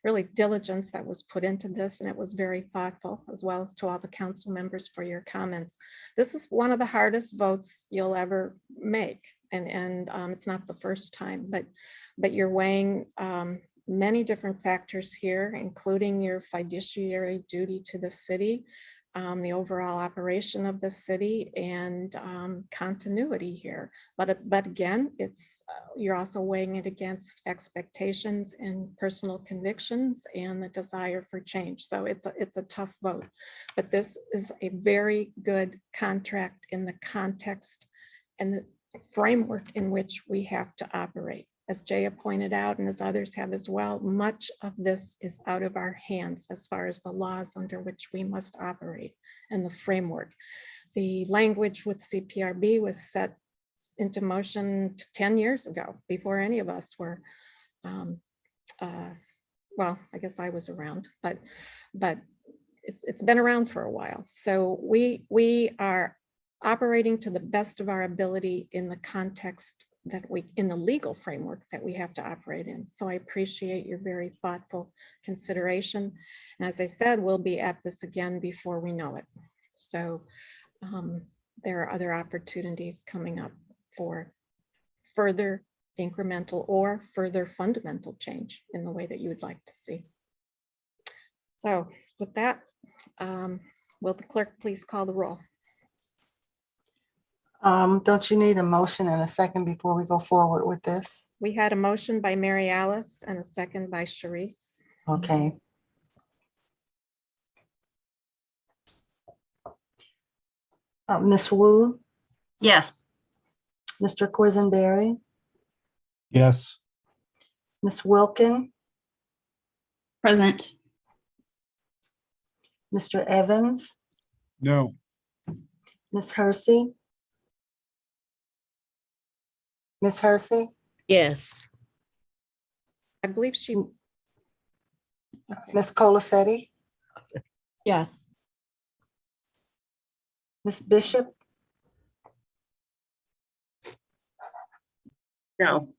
really diligence that was put into this, and it was very thoughtful, as well as to all the council members for your comments. This is one of the hardest votes you'll ever make, and it's not the first time, but you're weighing many different factors here, including your fiduciary duty to the city, the overall operation of the city, and continuity here. But again, it's you're also weighing it against expectations and personal convictions and the desire for change. So it's a tough vote, but this is a very good contract in the context and the framework in which we have to operate. As Jaya pointed out, and as others have as well, much of this is out of our hands as far as the laws under which we must operate and the framework. The language with CPRB was set into motion 10 years ago, before any of us were, well, I guess I was around, but it's been around for a while. So we are operating to the best of our ability in the context that in the legal framework that we have to operate in. So I appreciate your very thoughtful consideration. And as I said, we'll be at this again before we know it. So there are other opportunities coming up for further incremental or further fundamental change in the way that you would like to see. So with that, will the clerk please call the roll? Don't you need a motion and a second before we go forward with this? We had a motion by Mary Alice and a second by Sharice. Okay. Ms. Wu? Yes. Mr. Quisenberry? Yes. Ms. Wilkin? Present. Mr. Evans? No. Ms. Hersey? Ms. Hersey? Yes. I believe she. Ms. Colasetti? Yes. Ms. Bishop? No.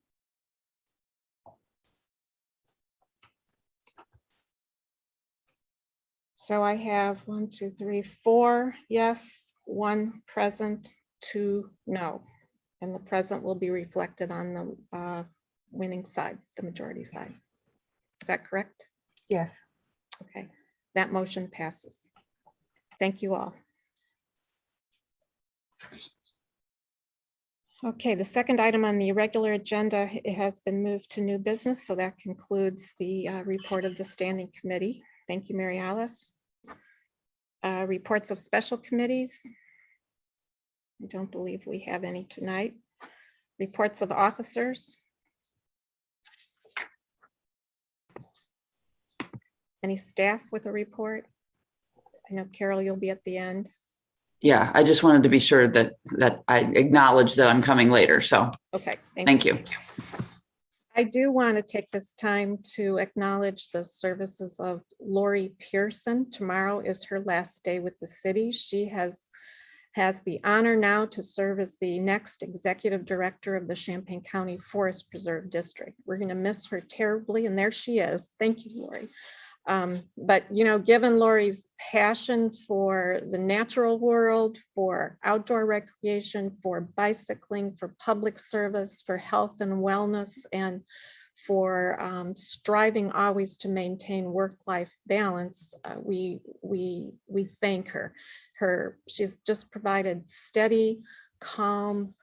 So I have 1, 2, 3, 4 yes, 1 present, 2 no. And the present will be reflected on the winning side, the majority side. Is that correct? Yes. Okay, that motion passes. Thank you all. Okay, the second item on the regular agenda, it has been moved to new business, so that concludes the report of the standing committee. Thank you, Mary Alice. Reports of special committees. I don't believe we have any tonight. Reports of officers. Any staff with a report? I know Carol, you'll be at the end. Yeah, I just wanted to be sure that I acknowledge that I'm coming later. So Okay, thank you. I do want to take this time to acknowledge the services of Lori Pearson. Tomorrow is her last day with the city. She has the honor now to serve as the next executive director of the Champaign County Forest Preserve District. We're going to miss her terribly, and there she is. Thank you, Lori. But, you know, given Lori's passion for the natural world, for outdoor recreation, for bicycling, for public service, for health and wellness, and for striving always to maintain work-life balance. We thank her. She's just provided steady, calm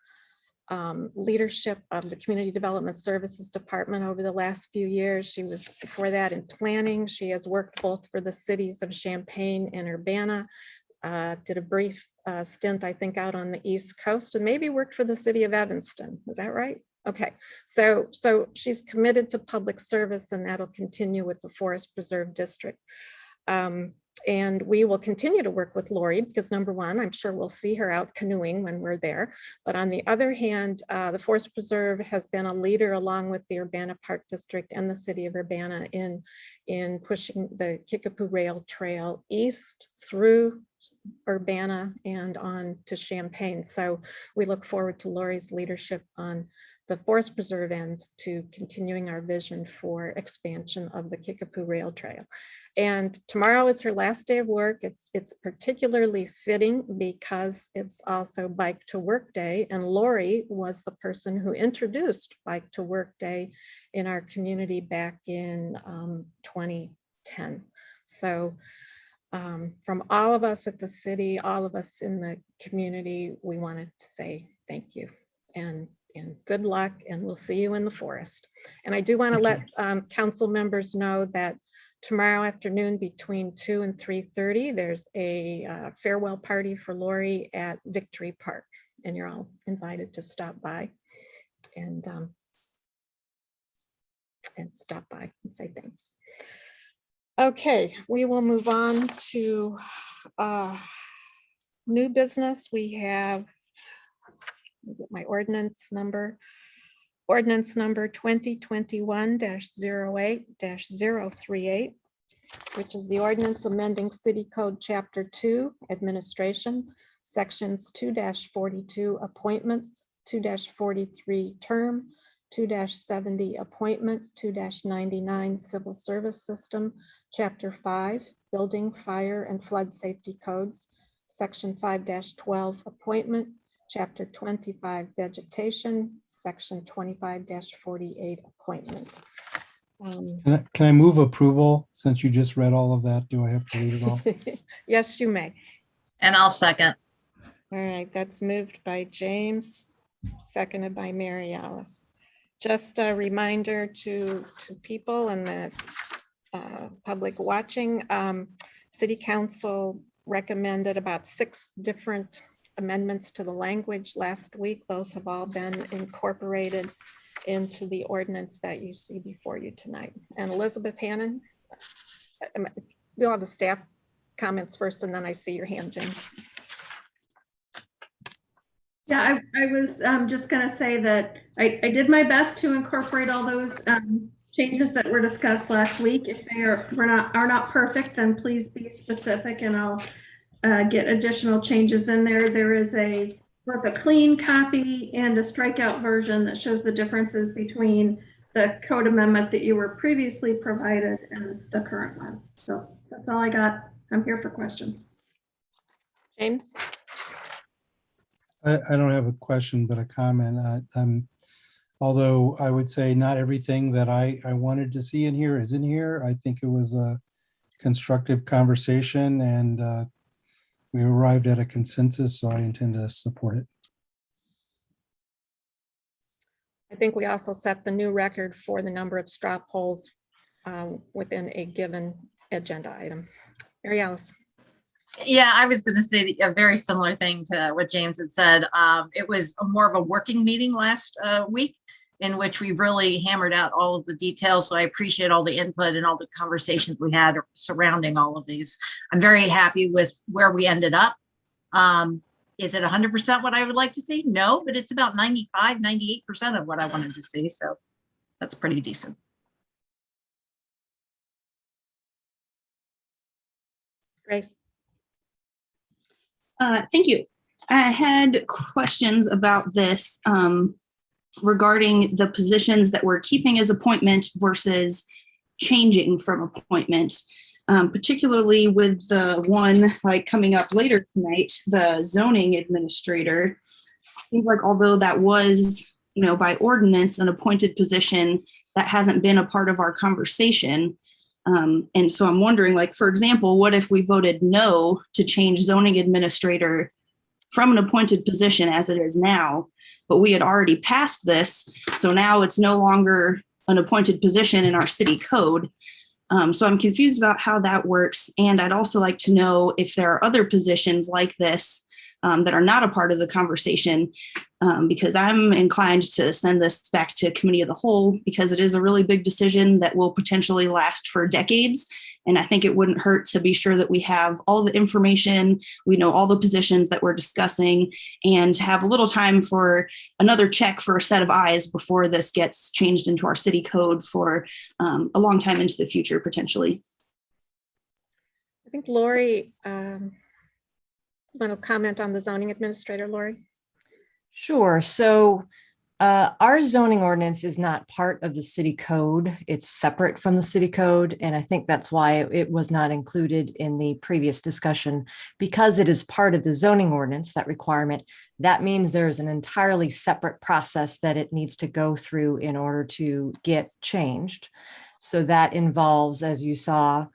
leadership of the Community Development Services Department over the last few years. She was before that in planning. She has worked both for the cities of Champaign and Urbana, did a brief stint, I think, out on the East Coast, and maybe worked for the city of Evanston. Is that right? Okay, so she's committed to public service, and that'll continue with the Forest Preserve District. And we will continue to work with Lori because, number one, I'm sure we'll see her out canoeing when we're there. But on the other hand, the Forest Preserve has been a leader along with the Urbana Park District and the city of Urbana in pushing the Kickapoo Rail Trail east through Urbana and on to Champaign. So we look forward to Lori's leadership on the Forest Preserve end to continuing our vision for expansion of the Kickapoo Rail Trail. And tomorrow is her last day of work. It's particularly fitting because it's also Bike to Work Day, and Lori was the person who introduced Bike to Work Day in our community back in 2010. So from all of us at the city, all of us in the community, we wanted to say thank you and good luck, and we'll see you in the forest. And I do want to let council members know that tomorrow afternoon between 2 and 3:30, there's a farewell party for Lori at Victory Park, and you're all invited to stop by and stop by and say thanks. Okay, we will move on to new business. We have, let me get my ordinance number 2021-08-038, which is the ordinance amending City Code Chapter 2, Administration, Sections 2-42 Appointments, 2-43 Term, 2-70 Appointment, 2-99 Civil Service System, Chapter 5, Building, Fire, and Flood Safety Codes, Section 5-12 Appointment, Chapter 25 Vegetation, Section 25-48 Appointment. Can I move approval since you just read all of that? Do I have to read it all? Yes, you may. And I'll second. All right, that's moved by James, seconded by Mary Alice. Just a reminder to people and the public watching, City Council recommended about 6 different amendments to the language last week. Those have all been incorporated into the ordinance that you see before you tonight. And Elizabeth Hannon, we'll have the staff comments first, and then I see your hand, James. Yeah, I was just going to say that I did my best to incorporate all those changes that were discussed last week. If they are not perfect, then please be specific, and I'll get additional changes in there. There is both a clean copy and a strikeout version that shows the differences between the code amendment that you were previously provided and the current one. So that's all I got. I'm here for questions. James? I don't have a question, but a comment. Although I would say not everything that I wanted to see in here is in here. I think it was a constructive conversation, and we arrived at a consensus, so I intend to support it. I think we also set the new record for the number of straw polls within a given agenda item. Mary Alice. Yeah, I was going to say a very similar thing to what James had said. It was more of a working meeting last week in which we really hammered out all of the details. So I appreciate all the input and all the conversations we had surrounding all of these. I'm very happy with where we ended up. Is it 100% what I would like to see? No, but it's about 95, 98% of what I wanted to see. So that's pretty decent. Grace. Thank you. I had questions about this regarding the positions that we're keeping as appointment versus changing from appointment, particularly with the one like coming up later tonight, the zoning administrator. Seems like although that was, by ordinance, an appointed position, that hasn't been a part of our conversation. And so I'm wondering, like, for example, what if we voted no to change zoning administrator from an appointed position as it is now, but we had already passed this, so now it's no longer an appointed position in our city code. So I'm confused about how that works. And I'd also like to know if there are other positions like this that are not a part of the conversation, because I'm inclined to send this back to committee of the whole, because it is a really big decision that will potentially last for decades. And I think it wouldn't hurt to be sure that we have all the information, we know all the positions that we're discussing, and have a little time for another check for a set of eyes before this gets changed into our city code for a long time into the future, potentially. I think Lori, want to comment on the zoning administrator, Lori? Sure. So our zoning ordinance is not part of the city code. It's separate from the city code. And I think that's why it was not included in the previous discussion, because it is part of the zoning ordinance, that requirement. That means there's an entirely separate process that it needs to go through in order to get changed. So that involves, as you saw,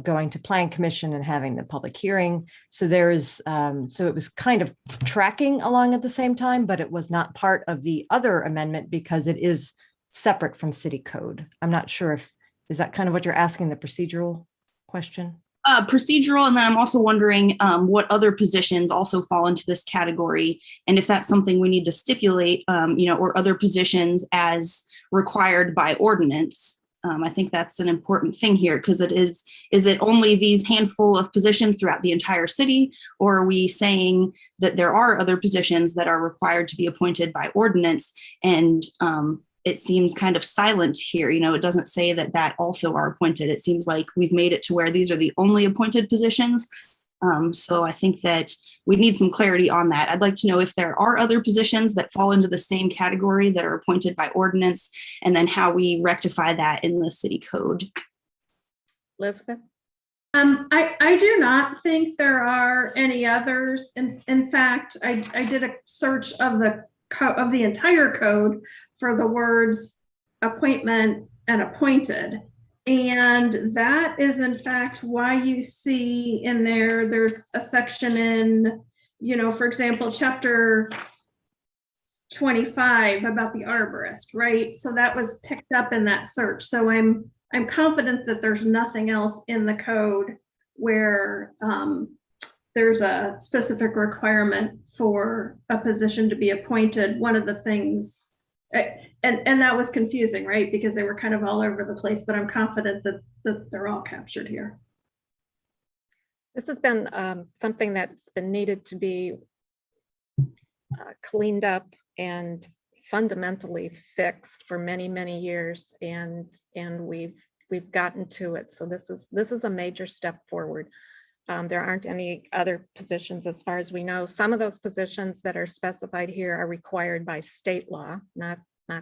going to Plan Commission and having the public hearing. So so it was kind of tracking along at the same time, but it was not part of the other amendment because it is separate from city code. I'm not sure is that kind of what you're asking, the procedural question? Procedural, and then I'm also wondering what other positions also fall into this category, and if that's something we need to stipulate, or other positions as required by ordinance. I think that's an important thing here, because is it only these handful of positions throughout the entire city, or are we saying that there are other positions that are required to be appointed by ordinance? And it seems kind of silent here. It doesn't say that also are appointed. It seems like we've made it to where these are the only appointed positions. So I think that we need some clarity on that. I'd like to know if there are other positions that fall into the same category that are appointed by ordinance, and then how we rectify that in the city code. Elizabeth? I do not think there are any others. In fact, I did a search of the entire code for the words appointment and appointed. And that is in fact why you see in there's a section in, for example, chapter 25 about the arborist, right? So that was picked up in that search. So I'm confident that there's nothing else in the code where there's a specific requirement for a position to be appointed. One of the things, and that was confusing, right? Because they were kind of all over the place, but I'm confident that they're all captured here. This has been something that's been needed to be cleaned up and fundamentally fixed for many, many years, and we've gotten to it. So this is a major step forward. There aren't any other positions as far as we know. Some of those positions that are specified here are required by state law, not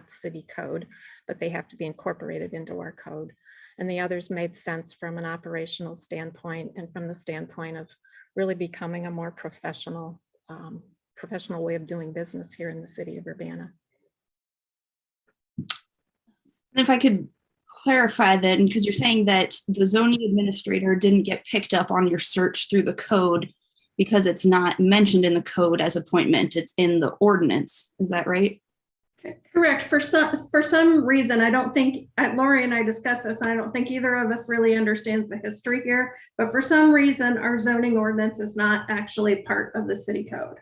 city code, but they have to be incorporated into our code. And the others made sense from an operational standpoint and from the standpoint of really becoming a more professional way of doing business here in the city of Urbana. If I could clarify that, because you're saying that the zoning administrator didn't get picked up on your search through the code because it's not mentioned in the code as appointment, it's in the ordinance. Is that right? Correct. For some reason, I don't think, Lori and I discussed this, and I don't think either of us really understands the history here, but for some reason, our zoning ordinance is not actually part of the city code.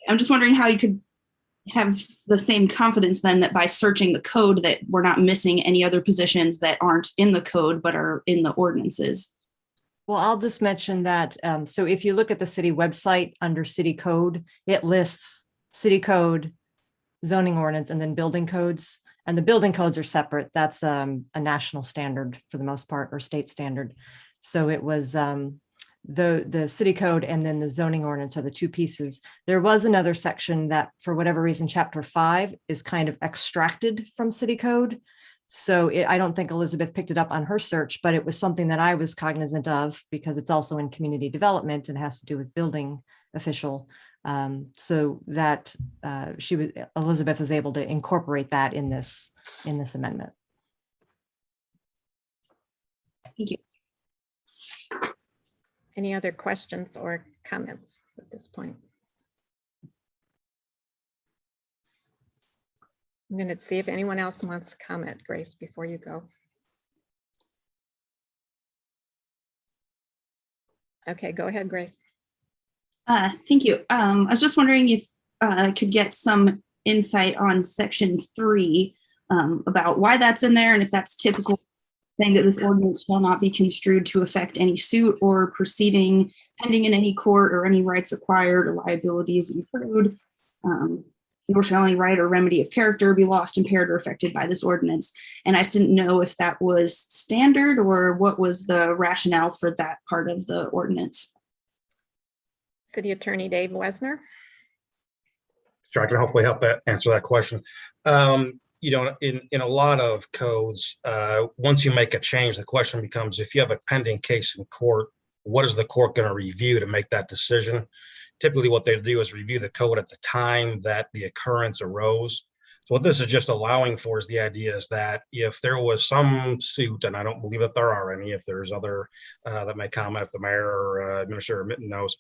I'm just wondering how you could have the same confidence then that by searching the code that we're not missing any other positions that aren't in the code but are in the ordinances. Well, I'll just mention that. So if you look at the city website under city code, it lists city code, zoning ordinance, and then building codes. And the building codes are separate. That's a national standard for the most part, or state standard. So it was the city code and then the zoning ordinance are the two pieces. There was another section that, for whatever reason, chapter 5 is kind of extracted from city code. So I don't think Elizabeth picked it up on her search, but it was something that I was cognizant of because it's also in community development and has to do with building official. So that Elizabeth was able to incorporate that in this amendment. Thank you. Any other questions or comments at this point? I'm going to see if anyone else wants to comment, Grace, before you go. Okay, go ahead, Grace. Thank you. I was just wondering if I could get some insight on section 3 about why that's in there and if that's typical, saying that this ordinance shall not be construed to affect any suit or proceeding pending in any court or any rights acquired or liabilities incurred. Nor shall any right or remedy of character be lost, impaired, or affected by this ordinance. And I just didn't know if that was standard or what was the rationale for that part of the ordinance. City Attorney Dave Wesner. Sure, I can hopefully help that answer that question. You know, in a lot of codes, once you make a change, the question becomes, if you have a pending case in court, what is the court going to review to make that decision? Typically what they do is review the code at the time that the occurrence arose. So what this is just allowing for is the idea is that if there was some suit, and I don't believe that there are any, if there's other that may comment, if the mayor or Administrator Mitten knows,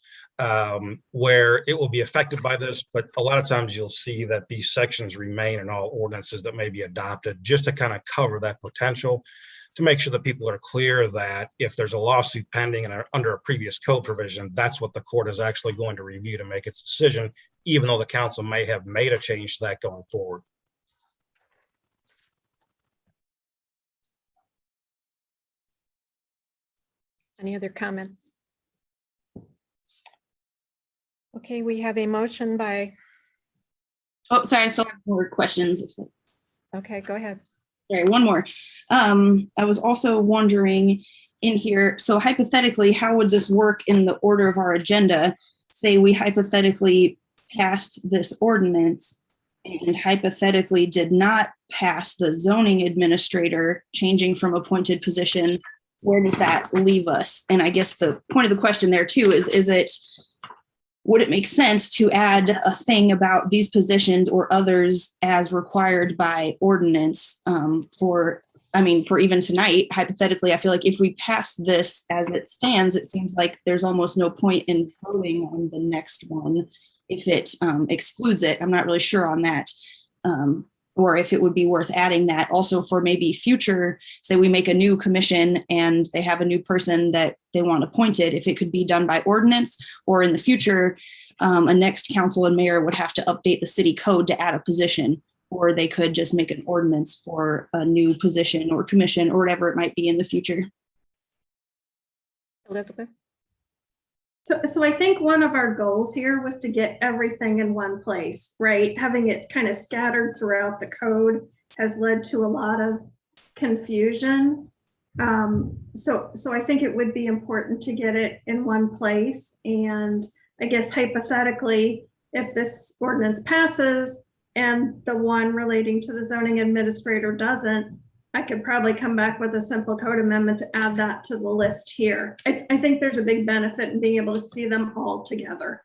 where it will be affected by this, but a lot of times you'll see that these sections remain in all ordinances that may be adopted just to kind of cover that potential, to make sure that people are clear that if there's a lawsuit pending and under a previous code provision, that's what the court is actually going to review to make its decision, even though the council may have made a change to that going forward. Any other comments? Okay, we have a motion by. Oh, sorry, I still have more questions. Okay, go ahead. Sorry, one more. I was also wondering in here, so hypothetically, how would this work in the order of our agenda? Say we hypothetically passed this ordinance and hypothetically did not pass the zoning administrator changing from appointed position. Where does that leave us? And I guess the point of the question there too is would it make sense to add a thing about these positions or others as required by ordinance for even tonight? Hypothetically, I feel like if we pass this as it stands, it seems like there's almost no point in voting on the next one if it excludes it. I'm not really sure on that. Or if it would be worth adding that also for maybe future, say we make a new commission and they have a new person that they want appointed, if it could be done by ordinance, or in the future, a next council and mayor would have to update the city code to add a position, or they could just make an ordinance for a new position or commission or whatever it might be in the future. Elizabeth? So I think one of our goals here was to get everything in one place, right? Having it kind of scattered throughout the code has led to a lot of confusion. So I think it would be important to get it in one place. And I guess hypothetically, if this ordinance passes and the one relating to the zoning administrator doesn't, I could probably come back with a simple code amendment to add that to the list here. I think there's a big benefit in being able to see them all together.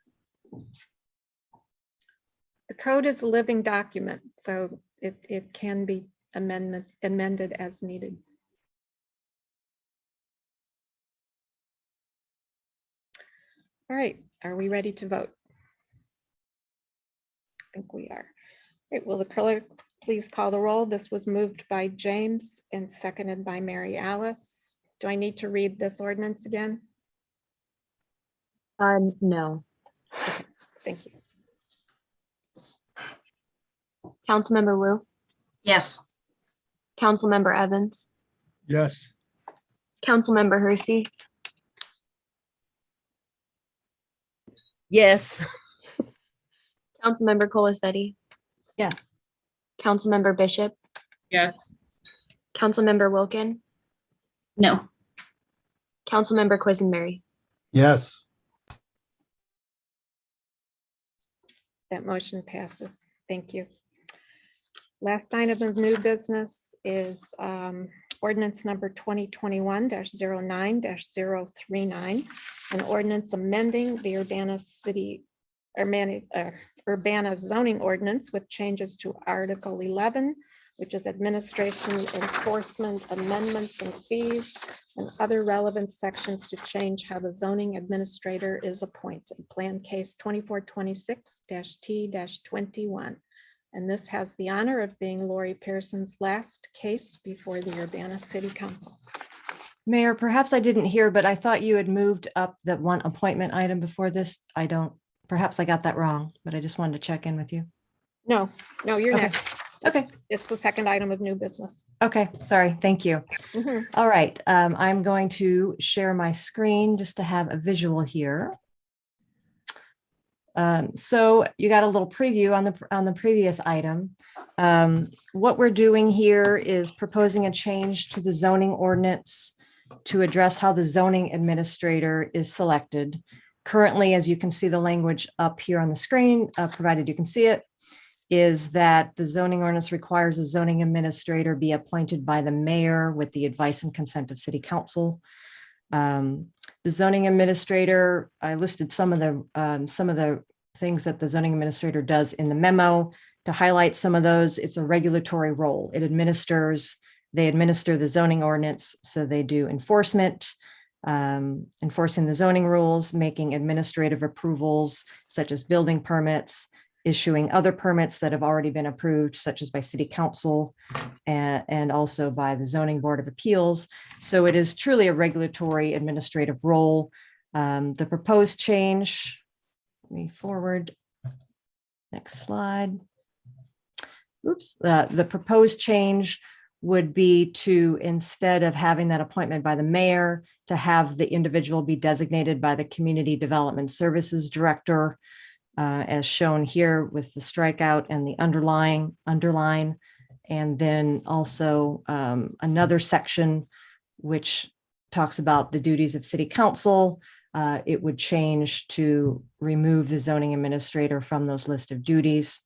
The code is a living document, so it can be amended as needed. All right, are we ready to vote? I think we are. All right, will the clerk please call the roll? This was moved by James and seconded by Mary Alice. Do I need to read this ordinance again? No. Okay, thank you. Councilmember Wu, Yes. Councilmember Evans, Yes. Councilmember Hersey, Yes. Councilmember Colasetti, Yes. Councilmember Bishop, Yes. Councilmember Wilkin, No. Councilmember Quisenberry. Yes. That motion passes. Thank you. Last item of new business is ordinance number 2021-09-039, an ordinance amending the Urbana City Urbana zoning ordinance with changes to Article 11, which is administration, enforcement, amendments, and fees, and other relevant sections to change how the zoning administrator is appointed. Plan case 2426-T-21. And this has the honor of being Lori Pearson's last case before the Urbana City Council. Mayor, perhaps I didn't hear, but I thought you had moved up that one appointment item before this. Perhaps I got that wrong, but I just wanted to check in with you. No, you're Okay. next. Okay. It's the second item of new business. Okay, sorry, thank you. Mhm. All right, I'm going to share my screen just to have a visual here. So you got a little preview on the previous item. What we're doing here is proposing a change to the zoning ordinance to address how the zoning administrator is selected. Currently, as you can see the language up here on the screen, provided you can see it, is that the zoning ordinance requires a zoning administrator be appointed by the mayor with the advice and consent of city council. The zoning administrator, I listed some of the things that the zoning administrator does in the memo. To highlight some of those, it's a regulatory role. They administer the zoning ordinance, so they do enforcement, enforcing the zoning rules, making administrative approvals such as building permits, issuing other permits that have already been approved, such as by city council and also by the zoning board of appeals. So it is truly a regulatory administrative role. The proposed change, let me forward, next slide. Oops, the proposed change would be to, instead of having that appointment by the mayor, to have the individual be designated by the Community Development Services Director, as shown here with the strikeout and the underline, and then also another section which talks about the duties of city council. It would change to remove the zoning administrator from those list of duties.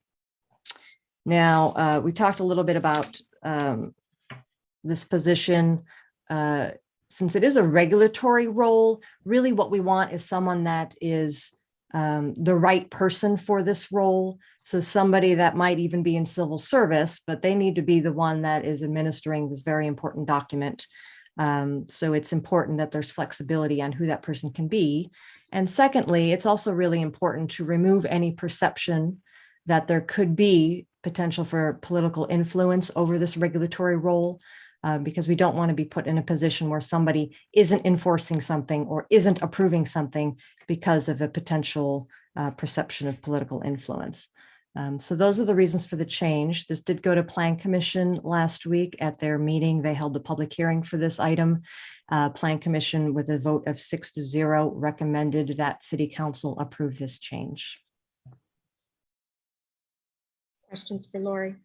Now, we talked a little bit about this position. Since it is a regulatory role, really what we want is someone that is the right person for this role. So somebody that might even be in civil service, but they need to be the one that is administering this very important document. So it's important that there's flexibility on who that person can be. And secondly, it's also really important to remove any perception that there could be potential for political influence over this regulatory role, because we don't want to be put in a position where somebody isn't enforcing something or isn't approving something because of a potential perception of political influence. So those are the reasons for the change. This did go to Plan Commission last week at their meeting. They held a public hearing for this item. Plan Commission, with a vote of 6-0, recommended that City Council approve this change. Questions for Lori?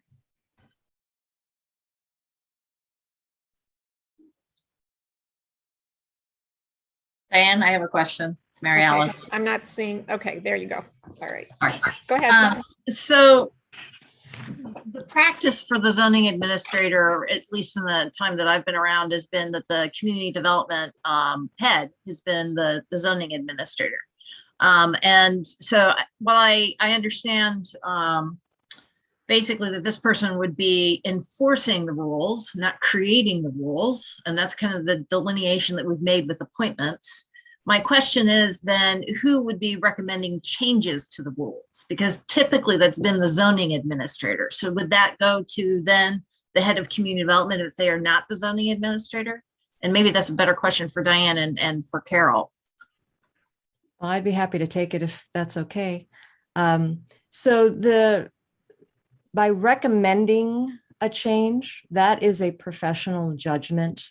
Diane, I have a question. It's Mary Okay, Alice. I'm not seeing, okay, there you go. All right. All right. Go ahead. So the practice for the zoning administrator, at least in the time that I've been around, has been that the community development head has been the zoning administrator. And so while I understand basically that this person would be enforcing the rules, not creating the rules, and that's kind of the delineation that we've made with appointments. My question is then, who would be recommending changes to the rules? Because typically that's been the zoning administrator. So would that go to then the head of community development if they are not the zoning administrator? And maybe that's a better question for Diane and for Carol. Well, I'd be happy to take it if that's okay. By recommending a change, that is a professional judgment.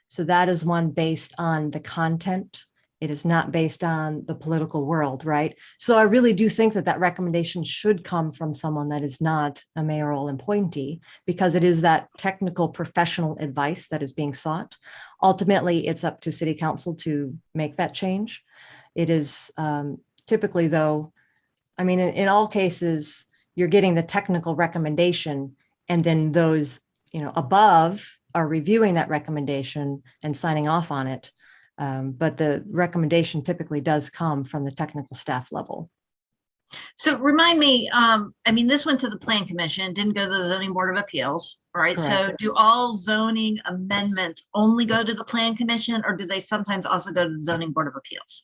So that is one based on the content. It is not based on the political world, right? So I really do think that that recommendation should come from someone that is not a mayoral appointee, because it is that technical professional advice that is being sought. Ultimately, it's up to City Council to make that change. It is typically, though, I mean, in all cases, you're getting the technical recommendation, and then those, above are reviewing that recommendation and signing off on it. But the recommendation typically does come from the technical staff level. So remind me, I mean, this went to the Plan Commission, didn't go to the Zoning Board of Appeals, right? So Correct. do all zoning amendments only go to the Plan Commission, or do they sometimes also go to the Zoning Board of Appeals?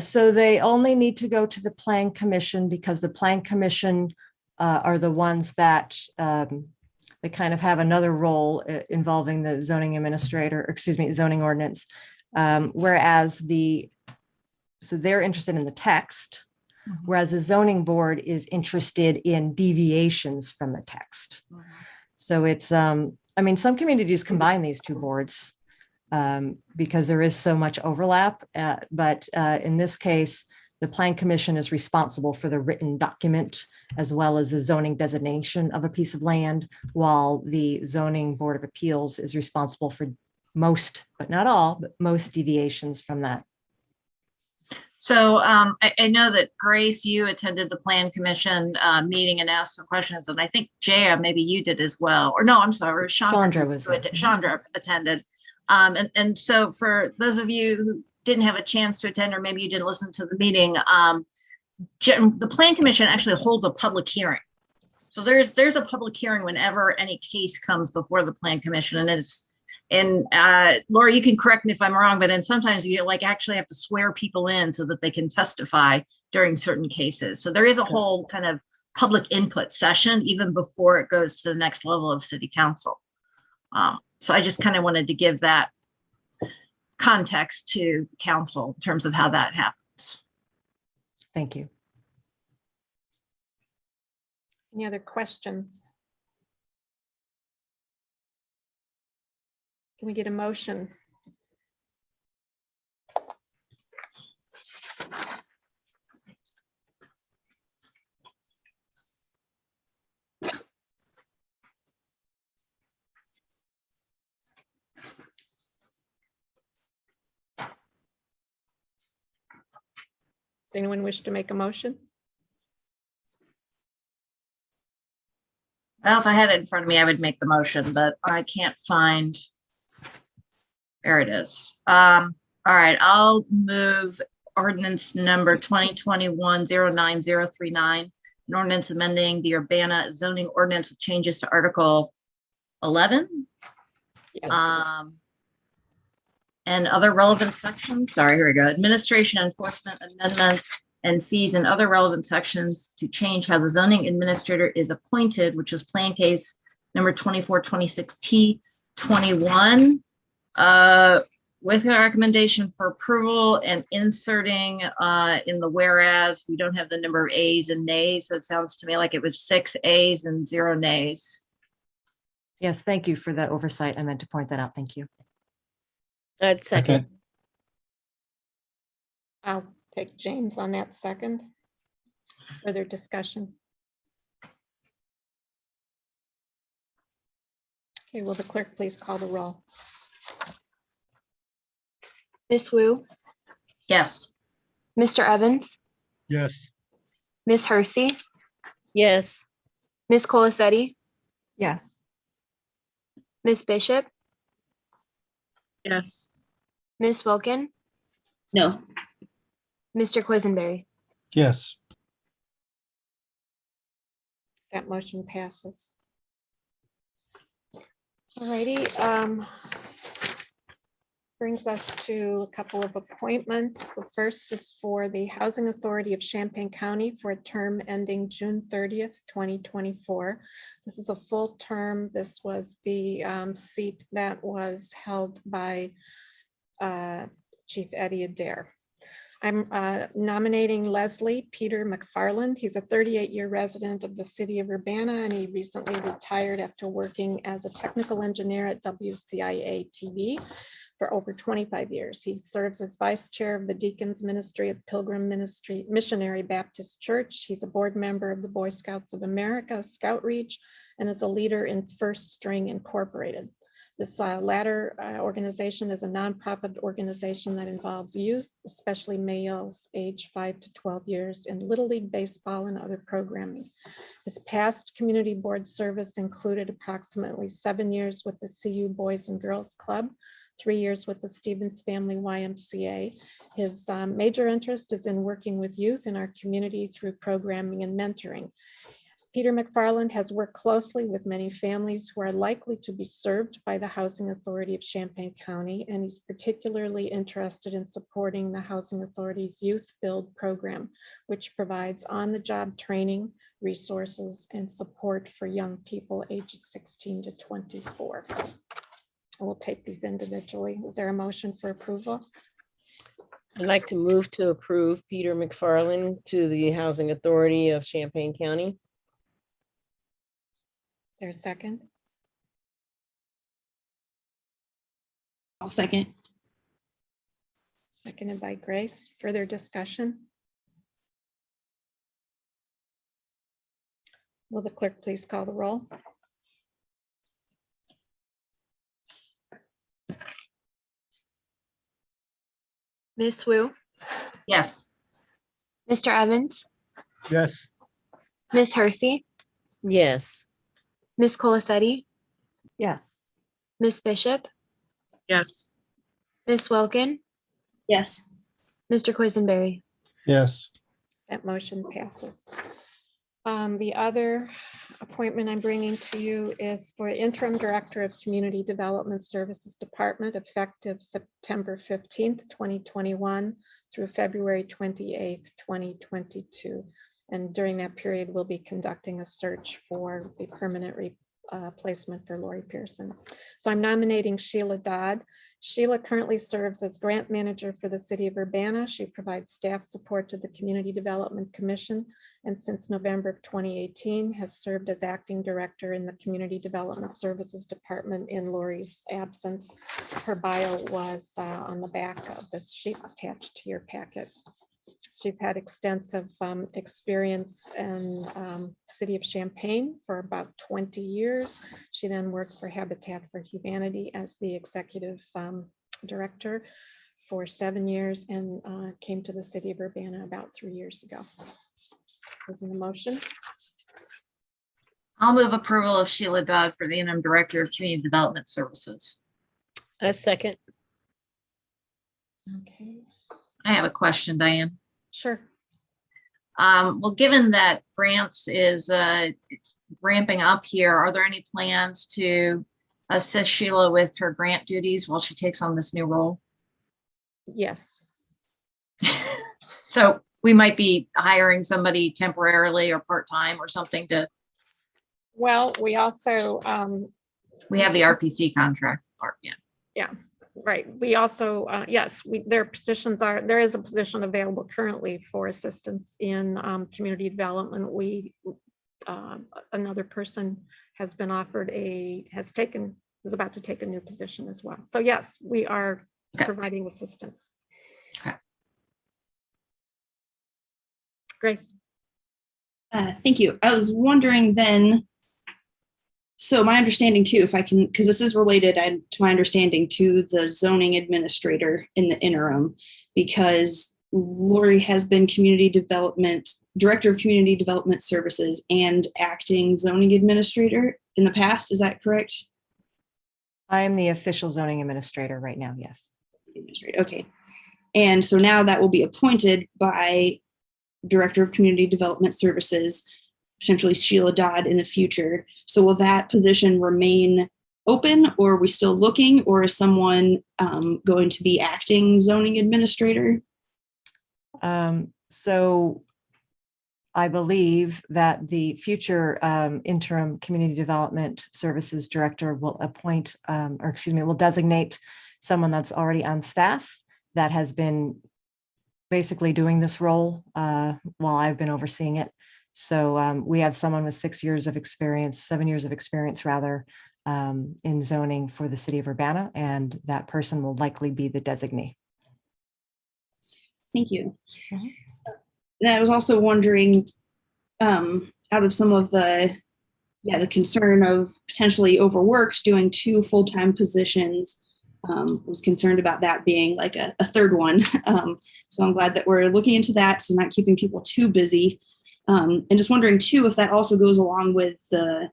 So they only need to go to the Plan Commission because the Plan Commission are the ones that they kind of have another role involving the zoning administrator, excuse me, zoning ordinance. Whereas so they're interested in the text, whereas the zoning board is interested in deviations from the text. So it's, I mean, some communities combine these two boards because there is so much overlap. But in this case, the Plan Commission is responsible for the written document as well as the zoning designation of a piece of land, while the Zoning Board of Appeals is responsible for most, but not all, but most deviations from that. So I know that Grace, you attended the Plan Commission meeting and asked some questions, and I think Jaya, maybe you did as well. Or no, I'm sorry, Chandra was there. Chandra attended. And so for those of you who didn't have a chance to attend, or maybe you didn't listen to the meeting, the Plan Commission actually holds a public hearing. So there's a public hearing whenever any case comes before the Plan Commission, and Laura, you can correct me if I'm wrong, but then sometimes you like actually have to swear people in so that they can testify during certain cases. So there is a whole kind of public input session even before it goes to the next level of city council. So I just kind of wanted to give that context to council in terms of how that happens. Thank you. Any other questions? Can we get a motion? Does anyone wish to make a motion? Well, if I had it in front of me, I would make the motion, but I can't find. There it is. All right, I'll move ordinance number 2021-09039, an ordinance amending the Urbana zoning ordinance with changes to Article 11. Yes. And other relevant sections. Sorry, here we go. Administration, enforcement, amendments, and fees and other relevant sections to change how the zoning administrator is appointed, which is plan case number 2426T21. With a recommendation for approval and inserting in the whereas, we don't have the number of A's and nays. So it sounds to me like it was 6 A's and 0 nays. Yes, thank you for that oversight. I meant to point that out. Thank you. I'd second. I'll take James on that second. Further discussion? Okay, will the clerk please call the roll? Miss Wu, Yes. Mr. Evans, Yes. Miss Hersey, Yes. Miss Colasetti, Yes. Miss Bishop, Yes. Miss Wilkin, No. Mr. Quisenberry. Yes. That motion passes. Alrighty, brings us to a couple of appointments. The first is for the Housing Authority of Champaign County for a term ending June 30th, 2024. This is a full term. This was the seat that was held by Chief Eddie Adair. I'm nominating Leslie Peter McFarland. He's a 38-year resident of the city of Urbana, and he recently retired after working as a technical engineer at WCIA TV for over 25 years. He serves as vice chair of the Deacons Ministry of Pilgrim Ministry Missionary Baptist Church. He's a board member of the Boy Scouts of America, Scout Reach, and is a leader in First String Incorporated. This latter organization is a nonprofit organization that involves youth, especially males aged 5 to 12 years, in Little League Baseball and other programming. His past community board service included approximately 7 years with the CU Boys and Girls Club, 3 years with the Stevens Family YMCA. His major interest is in working with youth in our community through programming and mentoring. Peter McFarland has worked closely with many families who are likely to be served by the Housing Authority of Champaign County, and he's particularly interested in supporting the Housing Authority's Youth Build program, which provides on-the-job training, resources, and support for young people ages 16 to 24. We'll take these individually. Is there a motion for approval? I'd like to move to approve Peter McFarland to the Housing Authority of Champaign County. Is there a second? I'll second. Seconded by Grace. Further discussion? Will the clerk please call the roll? Miss Wu, Yes. Mr. Evans, Yes. Miss Hersey, Yes. Miss Colasetti, Yes. Miss Bishop, Yes. Miss Welken, Yes. Mr. Quisenberry. Yes. That motion passes. The other appointment I'm bringing to you is for Interim Director of Community Development Services Department, effective September 15th, 2021 through February 28th, 2022. And during that period, we'll be conducting a search for a permanent replacement for Lori Pearson. So I'm nominating Sheila Dodd. Sheila currently serves as grant manager for the city of Urbana. She provides staff support to the Community Development Commission, and since November of 2018 has served as acting director in the Community Development Services Department in Lori's absence. Her bio was on the back of this sheet attached to your packet. She's had extensive experience in city of Champaign for about 20 years. She then worked for Habitat for Humanity as the executive director for 7 years and came to the city of Urbana about 3 years ago. Is there a motion? I'll move approval of Sheila Dodd for the interim director of community development services. A second. Okay, I have a question, Diane. sure. Well, given that grants is it's ramping up here, are there any plans to assist Sheila with her grant duties while she takes on this new role? Yes. So we might be hiring somebody temporarily or part-time or something to. Well, we also We have the RPC contract. Yeah. Yeah, right. We also, yes, there is a position available currently for assistance in community development. Another person has been offered is about to take a new position as well. So yes, we are providing assistance. Okay. Grace. Thank you. I was wondering then, so my understanding too, if I can, because this is related to my understanding to the zoning administrator in the interim, because Lori has been director of community development services and acting zoning administrator in the past. Is that correct? I am the official zoning administrator right now, yes. Okay. And so now that will be appointed by Director of Community Development Services, potentially Sheila Dodd in the future. So will that position remain open, or are we still looking, or is someone going to be acting zoning administrator? So I believe that the future interim community development services director will will designate someone that's already on staff that has been basically doing this role while I've been overseeing it. So we have someone with 7 years of experience rather, in zoning for the city of Urbana, and that person will likely be the designee. Thank you. And I was also wondering, out of some of the concern of potentially overworked, doing 2 full-time positions, was concerned about that being like a third one. So I'm glad that we're looking into that, so not keeping people too busy. And just wondering too, if that also goes along with the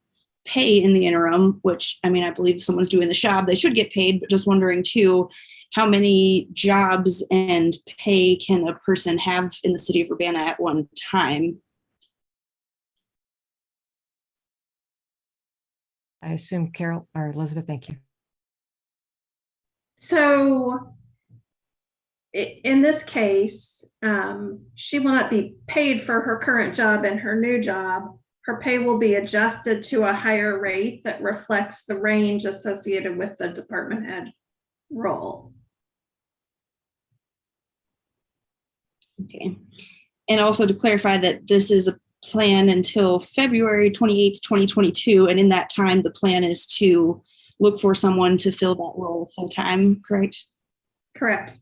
pay in the interim, which, I mean, I believe if someone's doing the job, they should get paid, but just wondering too, how many jobs and pay can a person have in the city of Urbana at one time? I assume Carol or Elizabeth, thank you. So in this case, she will not be paid for her current job and her new job. Her pay will be adjusted to a higher rate that reflects the range associated with the department head role. Okay. And also to clarify that this is a plan until February 28th, 2022. And in that time, the plan is to look for someone to fill that role full time, correct? Correct.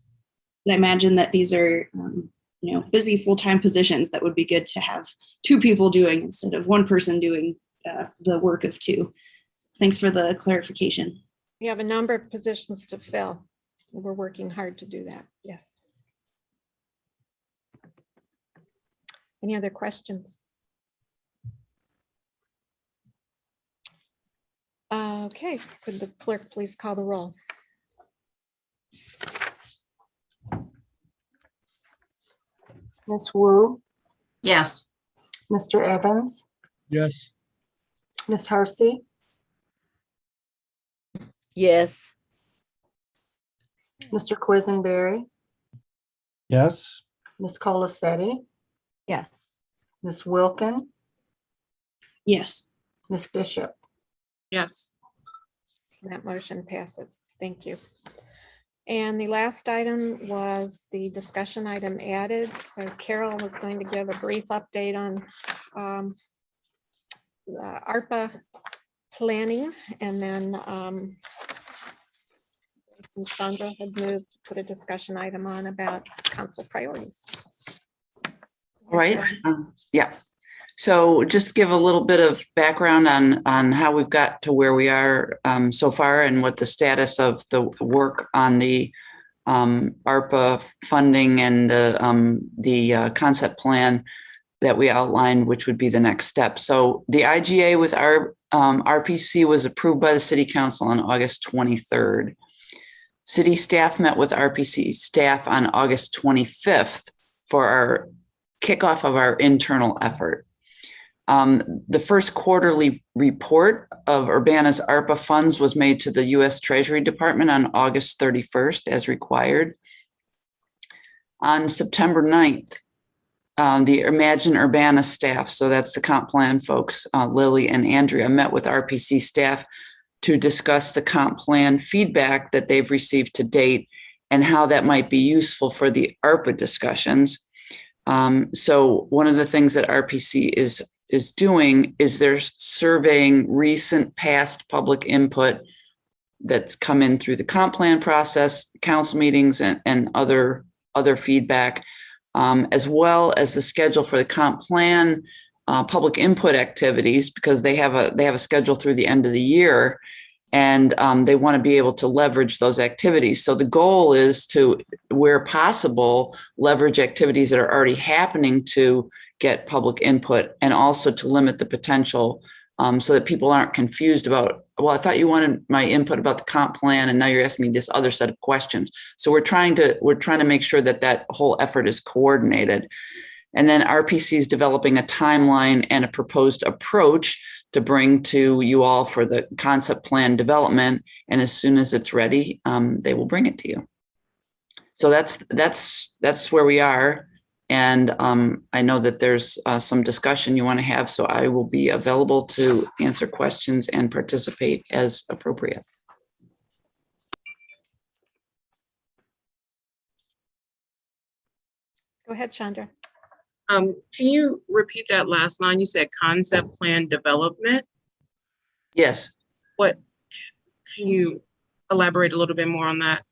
I imagine that these are, busy full-time positions that would be good to have two people doing instead of one person doing the work of two. Thanks for the clarification. We have a number of positions to fill. We're working hard to do that. Yes. Any other questions? Okay, could the clerk please call the roll? Ms. Wu, Yes. Mr. Evans, Yes. Ms. Hersey, Yes. Mr. Quisenberry, Yes. Ms. Colacetti, Yes. Ms. Wilkin, Yes. Ms. Bishop. Yes. That motion passes. Thank you. And the last item was the discussion item added. So Carol was going to give a brief update on the ARPA planning, and then since Sandra had moved to put a discussion item on about council priorities. All right. Yeah. So just give a little bit of background on how we've got to where we are so far and what the status of the work on the ARPA funding and the concept plan that we outlined, which would be the next step. So the IGA with our RPC was approved by the City Council on August 23rd. City staff met with RPC staff on August 25th for our kickoff of our internal effort. The first quarterly report of Urbana's ARPA funds was made to the U.S. Treasury Department on August 31st as required. On September 9th, the Imagine Urbana staff, so that's the comp plan folks, Lily and Andrea, met with RPC staff to discuss the comp plan feedback that they've received to date and how that might be useful for the ARPA discussions. So one of the things that RPC is doing is they're surveying recent past public input that's come in through the comp plan process, council meetings, and other feedback, as well as the schedule for the comp plan public input activities, because they have a schedule through the end of the year, and they want to be able to leverage those activities. So the goal is to, where possible, leverage activities that are already happening to get public input, and also to limit the potential so that people aren't confused about, well, I thought you wanted my input about the comp plan and now you're asking me this other set of questions. So we're trying to make sure that that whole effort is coordinated. And then RPC is developing a timeline and a proposed approach to bring to you all for the concept plan development. And as soon as it's ready, they will bring it to you. So that's where we are. And I know that there's some discussion you want to have, so I will be available to answer questions and participate as appropriate. Go ahead, Chandra. Can you repeat that last line? You said concept plan development. Yes. What, can you elaborate a little bit more on that?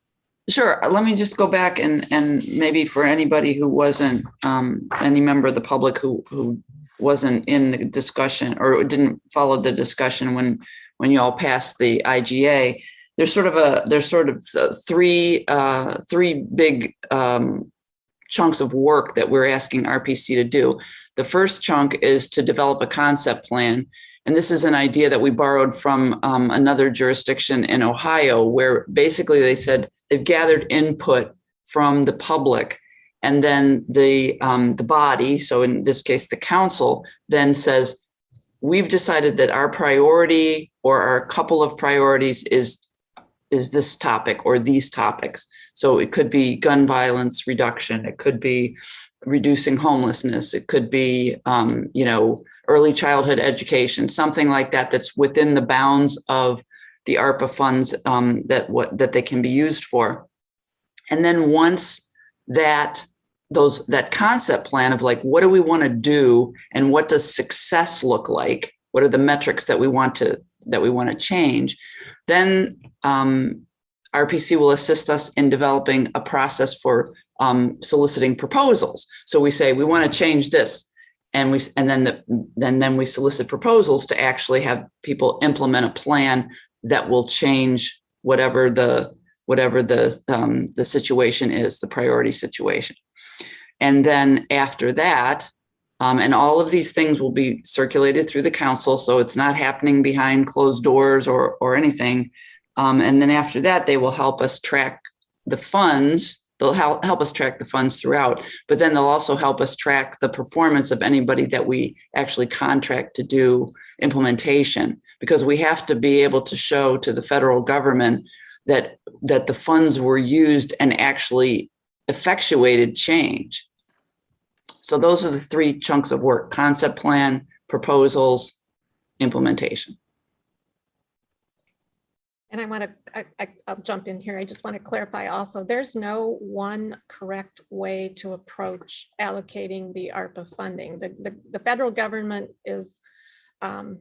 Sure. Let me just go back and maybe for anybody who wasn't, any member of the public who wasn't in the discussion or didn't follow the discussion when you all passed the IGA, there's sort of three big chunks of work that we're asking RPC to do. The first chunk is to develop a concept plan. And this is an idea that we borrowed from another jurisdiction in Ohio, where basically they said they've gathered input from the public, and then the body, so in this case, the council, then says, we've decided that our priority or our couple of priorities is this topic or these topics. So it could be gun violence reduction. It could be reducing homelessness. It could be, early childhood education, something like that, that's within the bounds of the ARPA funds that they can be used for. And then once that concept plan of like, what do we want to do and what does success look like? What are the metrics that we want to change? Then RPC will assist us in developing a process for soliciting proposals. So we say we want to change this, and then we solicit proposals to actually have people implement a plan that will change whatever the situation is, the priority situation. And then after that, and all of these things will be circulated through the council, so it's not happening behind closed doors or anything. And then after that, they will help us track the funds. They'll help us track the funds throughout, but then they'll also help us track the performance of anybody that we actually contract to do implementation, because we have to be able to show to the federal government that the funds were used and actually effectuated change. So those are the three chunks of work: concept plan, proposals, implementation. And I'll jump in here. I just want to clarify also, there's no one correct way to approach allocating the ARPA funding. The federal government is, their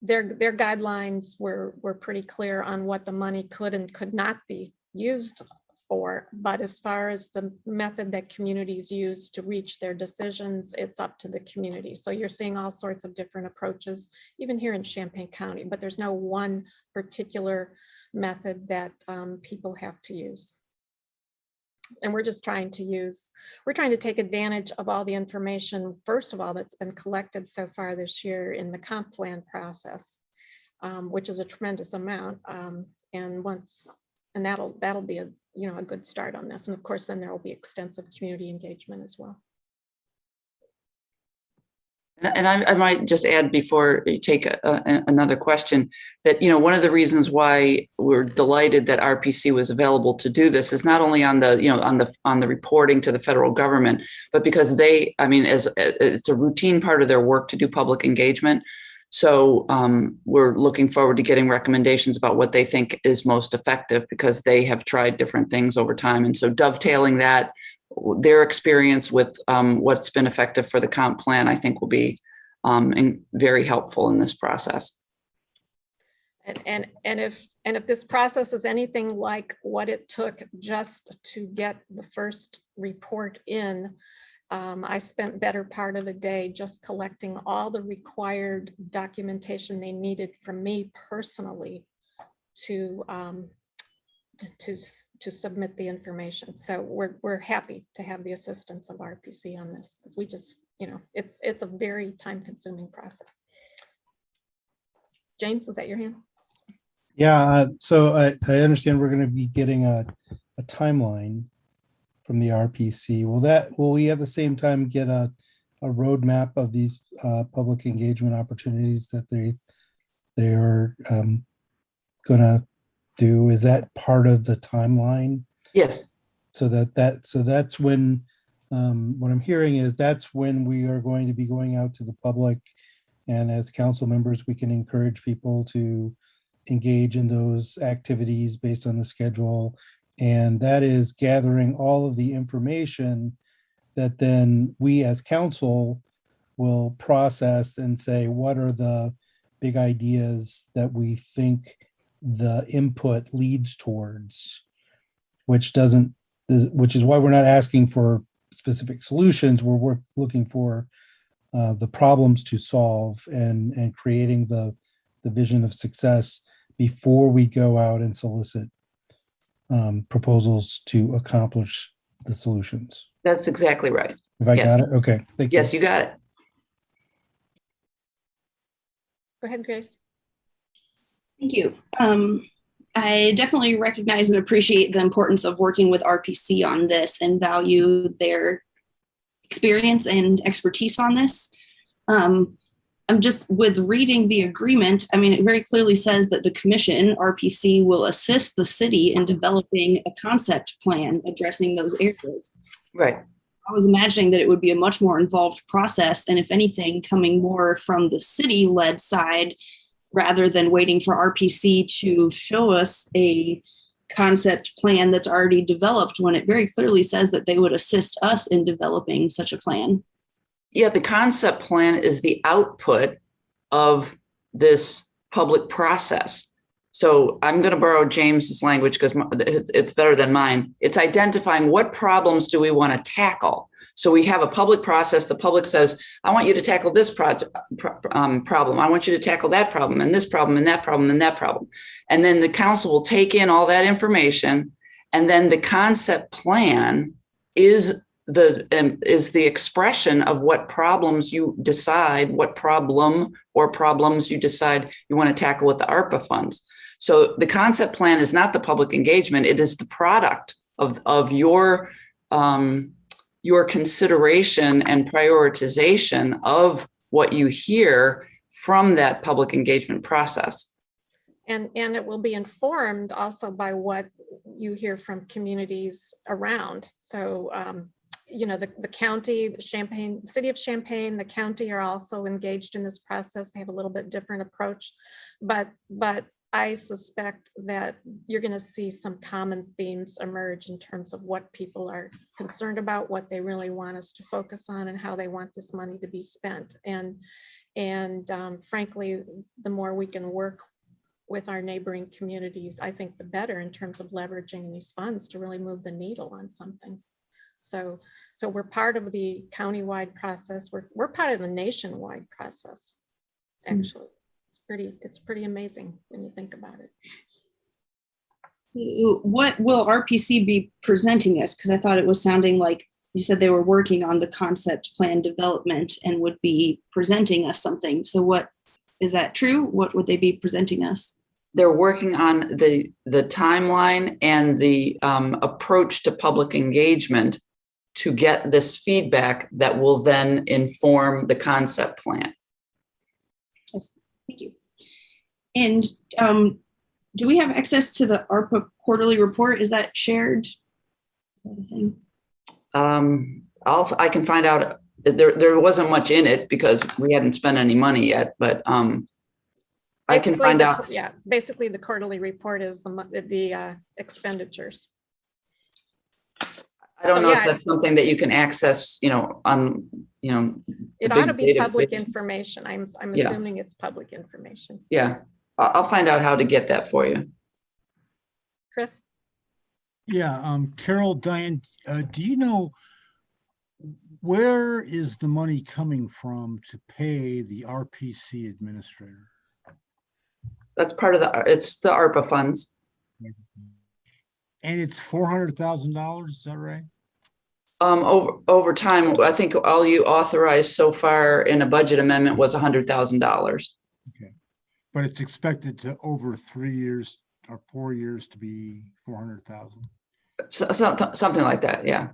guidelines were pretty clear on what the money could and could not be used for. But as far as the method that communities use to reach their decisions, it's up to the community. So you're seeing all sorts of different approaches, even here in Champaign County, but there's no one particular method that people have to use. And we're just trying to take advantage of all the information, first of all, that's been collected so far this year in the comp plan process, which is a tremendous amount. And that'll be a good start on this. And of course, then there will be extensive community engagement as well. And I might just add before you take another question that, one of the reasons why we're delighted that RPC was available to do this is not only on the reporting to the federal government, but because it's a routine part of their work to do public engagement. So we're looking forward to getting recommendations about what they think is most effective, because they have tried different things over time. And so dovetailing that, their experience with what's been effective for the comp plan, I think will be very helpful in this process. And if this process is anything like what it took just to get the first report in, I spent better part of the day just collecting all the required documentation they needed from me personally to submit the information. So we're happy to have the assistance of RPC on this, because we just, it's a very time-consuming process. James, is that your hand? Yeah, so I understand we're going to be getting a timeline from the RPC. Will we at the same time get a roadmap of these public engagement opportunities that they are going to do? Is that part of the timeline? Yes. So that's when what I'm hearing is that's when we are going to be going out to the public, and as council members, we can encourage people to engage in those activities based on the schedule. And that is gathering all of the information that then we as council will process and say, what are the big ideas that we think the input leads towards, which is why we're not asking for specific solutions. We're looking for the problems to solve and creating the vision of success before we go out and solicit proposals to accomplish the solutions. That's exactly right. Have I got it? Okay, thank you. Yes, you got it. Go ahead, Grace. Thank you. I definitely recognize and appreciate the importance of working with RPC on this and value their experience and expertise on this. I'm just with reading the agreement. I mean, it very clearly says that the commission, RPC, will assist the city in developing a concept plan addressing those areas. Right. I was imagining that it would be a much more involved process, and if anything, coming more from the city-led side rather than waiting for RPC to show us a concept plan that's already developed, when it very clearly says that they would assist us in developing such a plan. Yeah, the concept plan is the output of this public process. So I'm going to borrow James's language because it's better than mine. It's identifying what problems do we want to tackle. So we have a public process. The public says, I want you to tackle this problem. I want you to tackle that problem and this problem and that problem and that problem. And then the council will take in all that information. And then the concept plan is the expression of what problems you decide, what problem or problems you decide you want to tackle with the ARPA funds. So the concept plan is not the public engagement. It is the product of your consideration and prioritization of what you hear from that public engagement process. And it will be informed also by what you hear from communities around. So, you know, the county, Champaign, the city of Champaign, the county are also engaged in this process. They have a little bit different approach, but I suspect that you're going to see some common themes emerge in terms of what people are concerned about, what they really want us to focus on, and how they want this money to be spent. And frankly, the more we can work with our neighboring communities, I think the better in terms of leveraging these funds to really move the needle on something. So we're part of the countywide process. We're part of the nationwide process, actually. It's pretty amazing when you think about it. What will RPC be presenting us? Because I thought it was sounding like you said they were working on the concept plan development and would be presenting us something. So what, is that true? What would they be presenting us? They're working on the timeline and the approach to public engagement to get this feedback that will then inform the concept plan. Yes, thank you. And do we have access to the ARPA quarterly report? Is that shared? Is that a thing? I can find out. There wasn't much in it because we hadn't spent any money yet, but I can find out. Yeah, basically the quarterly report is the expenditures. I don't know if that's something that you can access, you know, on, you know. It ought to be public information. I'm assuming it's public information. Yeah, I'll find out how to get that for you. Chris? Yeah, Carol, Diane, do you know where is the money coming from to pay the RPC administrator? That's part of it's the ARPA funds. And it's $400,000, is that right? Over time, I think all you authorized so far in a budget amendment was $100,000. Okay, but it's expected to over 3 years or 4 years to be 400,000. Something like that, yeah.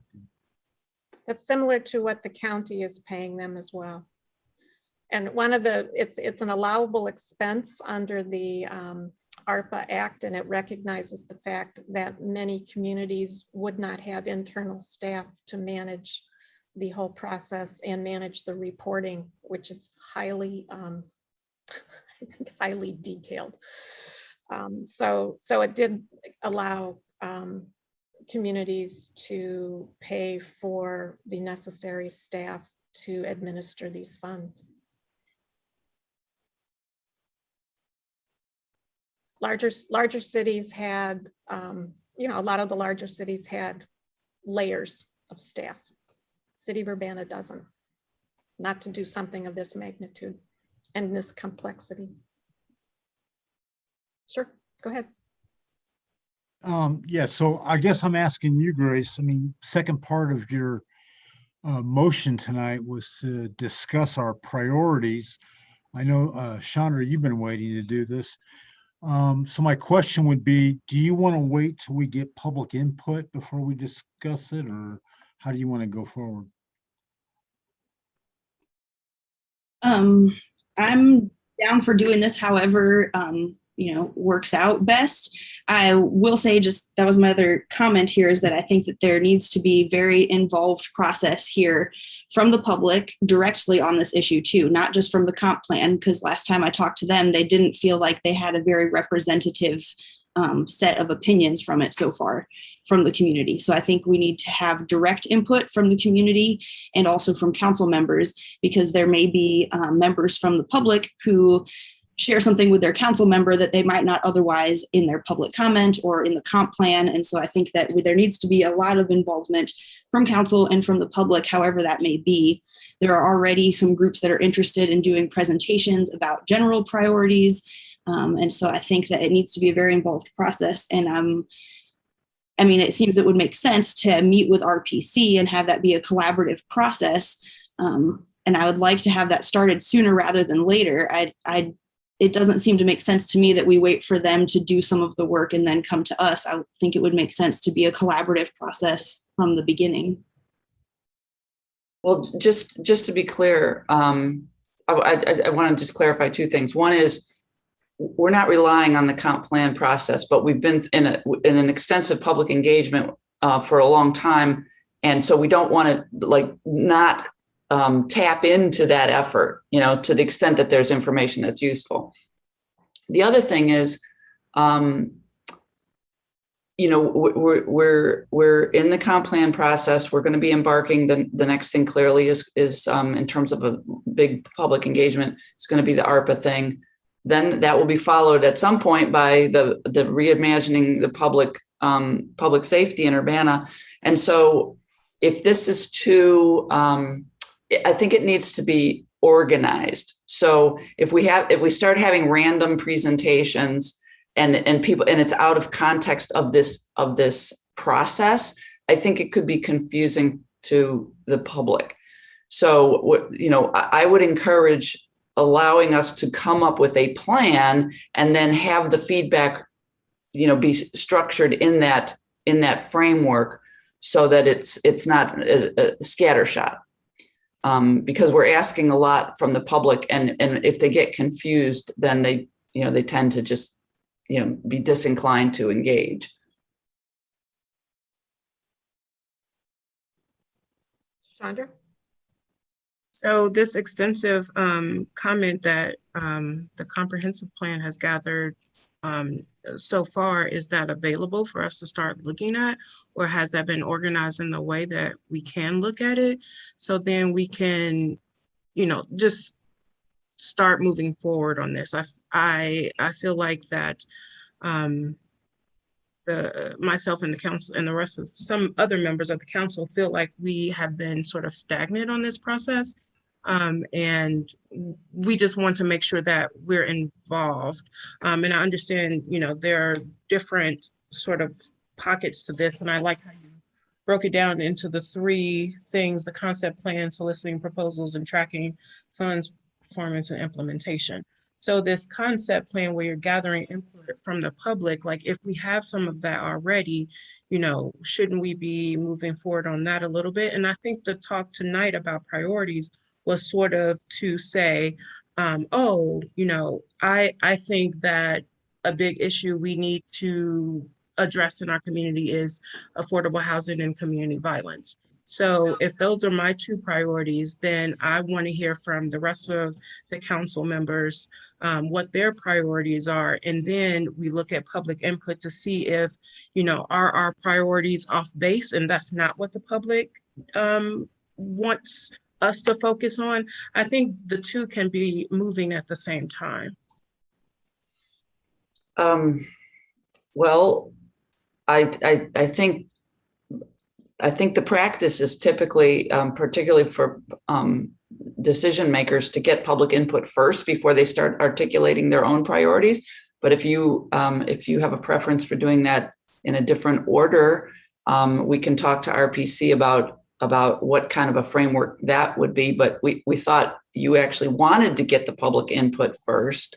That's similar to what the county is paying them as well. And one of the, it's an allowable expense under the ARPA Act, and it recognizes the fact that many communities would not have internal staff to manage the whole process and manage the reporting, which is highly, highly detailed. So it did allow communities to pay for the necessary staff to administer these funds. Larger cities had, you know, a lot of the larger cities had layers of staff. City of Urbana doesn't, not to do something of this magnitude and this complexity. Sure, go ahead. Yeah, so I guess I'm asking you, Grace, I mean, second part of your motion tonight was to discuss our priorities. I know, Chandra, you've been waiting to do this. So my question would be, do you want to wait till we get public input before we discuss it, or how do you want to go forward? I'm down for doing this however, works out best. I will say just that was my other comment here is that I think that there needs to be very involved process here from the public directly on this issue too, not just from the comp plan, because last time I talked to them, they didn't feel like they had a very representative set of opinions from it so far from the community. So I think we need to have direct input from the community and also from council members, because there may be members from the public who share something with their council member that they might not otherwise in their public comment or in the comp plan. And so I think that there needs to be a lot of involvement from council and from the public, however that may be. There are already some groups that are interested in doing presentations about general priorities. And so I think that it needs to be a very involved process. And it seems it would make sense to meet with RPC and have that be a collaborative process. And I would like to have that started sooner rather than later. It doesn't seem to make sense to me that we wait for them to do some of the work and then come to us. I think it would make sense to be a collaborative process from the beginning. Well, just to be clear, I want to just clarify two things. One is we're not relying on the comp plan process, but we've been in an extensive public engagement for a long time. And so we don't want to not tap into that effort, to the extent that there's information that's useful. The other thing is, we're in the comp plan process. We're going to be embarking. The next thing clearly is in terms of a big public engagement, it's going to be the ARPA thing. Then that will be followed at some point by the reimagining the public safety in Urbana. And so if this is too, I think it needs to be organized. So if we start having random presentations and people, and it's out of context of this process, I think it could be confusing to the public. So, I would encourage allowing us to come up with a plan and then have the feedback, be structured in that framework so that it's not a scattershot. Because we're asking a lot from the public, and if they get confused, then they tend to just, be disinclined to engage. Chandra? So this extensive comment that the comprehensive plan has gathered so far, is that available for us to start looking at, or has that been organized in the way that we can look at it? So then we can, just start moving forward on this. I feel like that myself and the council and the rest of some other members of the council feel like we have been sort of stagnant on this process. And we just want to make sure that we're involved. And I understand, there are different sort of pockets to this, and I like how you broke it down into the three things: the concept plan, soliciting proposals, and tracking funds, performance, and implementation. So this concept plan where you're gathering input from the public, like if we have some of that already, shouldn't we be moving forward on that a little bit? And I think the talk tonight about priorities was sort of to say, I think that a big issue we need to address in our community is affordable housing and community violence. So if those are my two priorities, then I want to hear from the rest of the council members what their priorities are. And then we look at public input to see if, are our priorities off base and that's not what the public wants us to focus on. I think the two can be moving at the same time. Well, I think the practice is typically, particularly for decision makers, to get public input first before they start articulating their own priorities. But if you have a preference for doing that in a different order, we can talk to RPC about about what kind of a framework that would be, but we thought you actually wanted to get the public input first.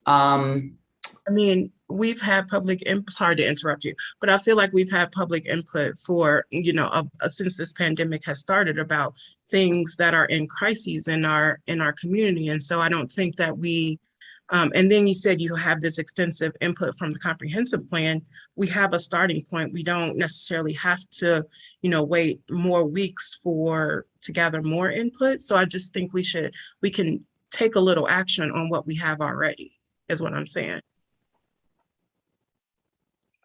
I mean, we've had public input, sorry to interrupt you, but I feel like we've had public input for, since this pandemic has started about things that are in crises in our community. And so I don't think that we, and then you said you have this extensive input from the comprehensive plan. We have a starting point. We don't necessarily have to, wait more weeks to gather more input. So I just think we can take a little action on what we have already, is what I'm saying.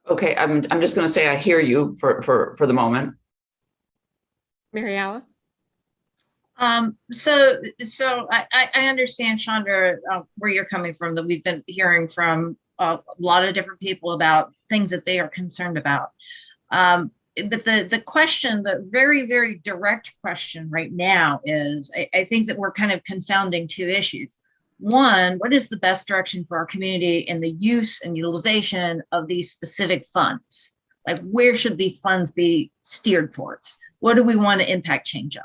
Okay, I'm just going to say I hear you for the moment. Mary Alice? So I understand, Chandra, where you're coming from, that we've been hearing from a lot of different people about things that they are concerned about. But the question, the very, very direct question right now is, I think that we're kind of confounding two issues. One, what is the best direction for our community in the use and utilization of these specific funds? Like, where should these funds be steered towards? What do we want to impact change on?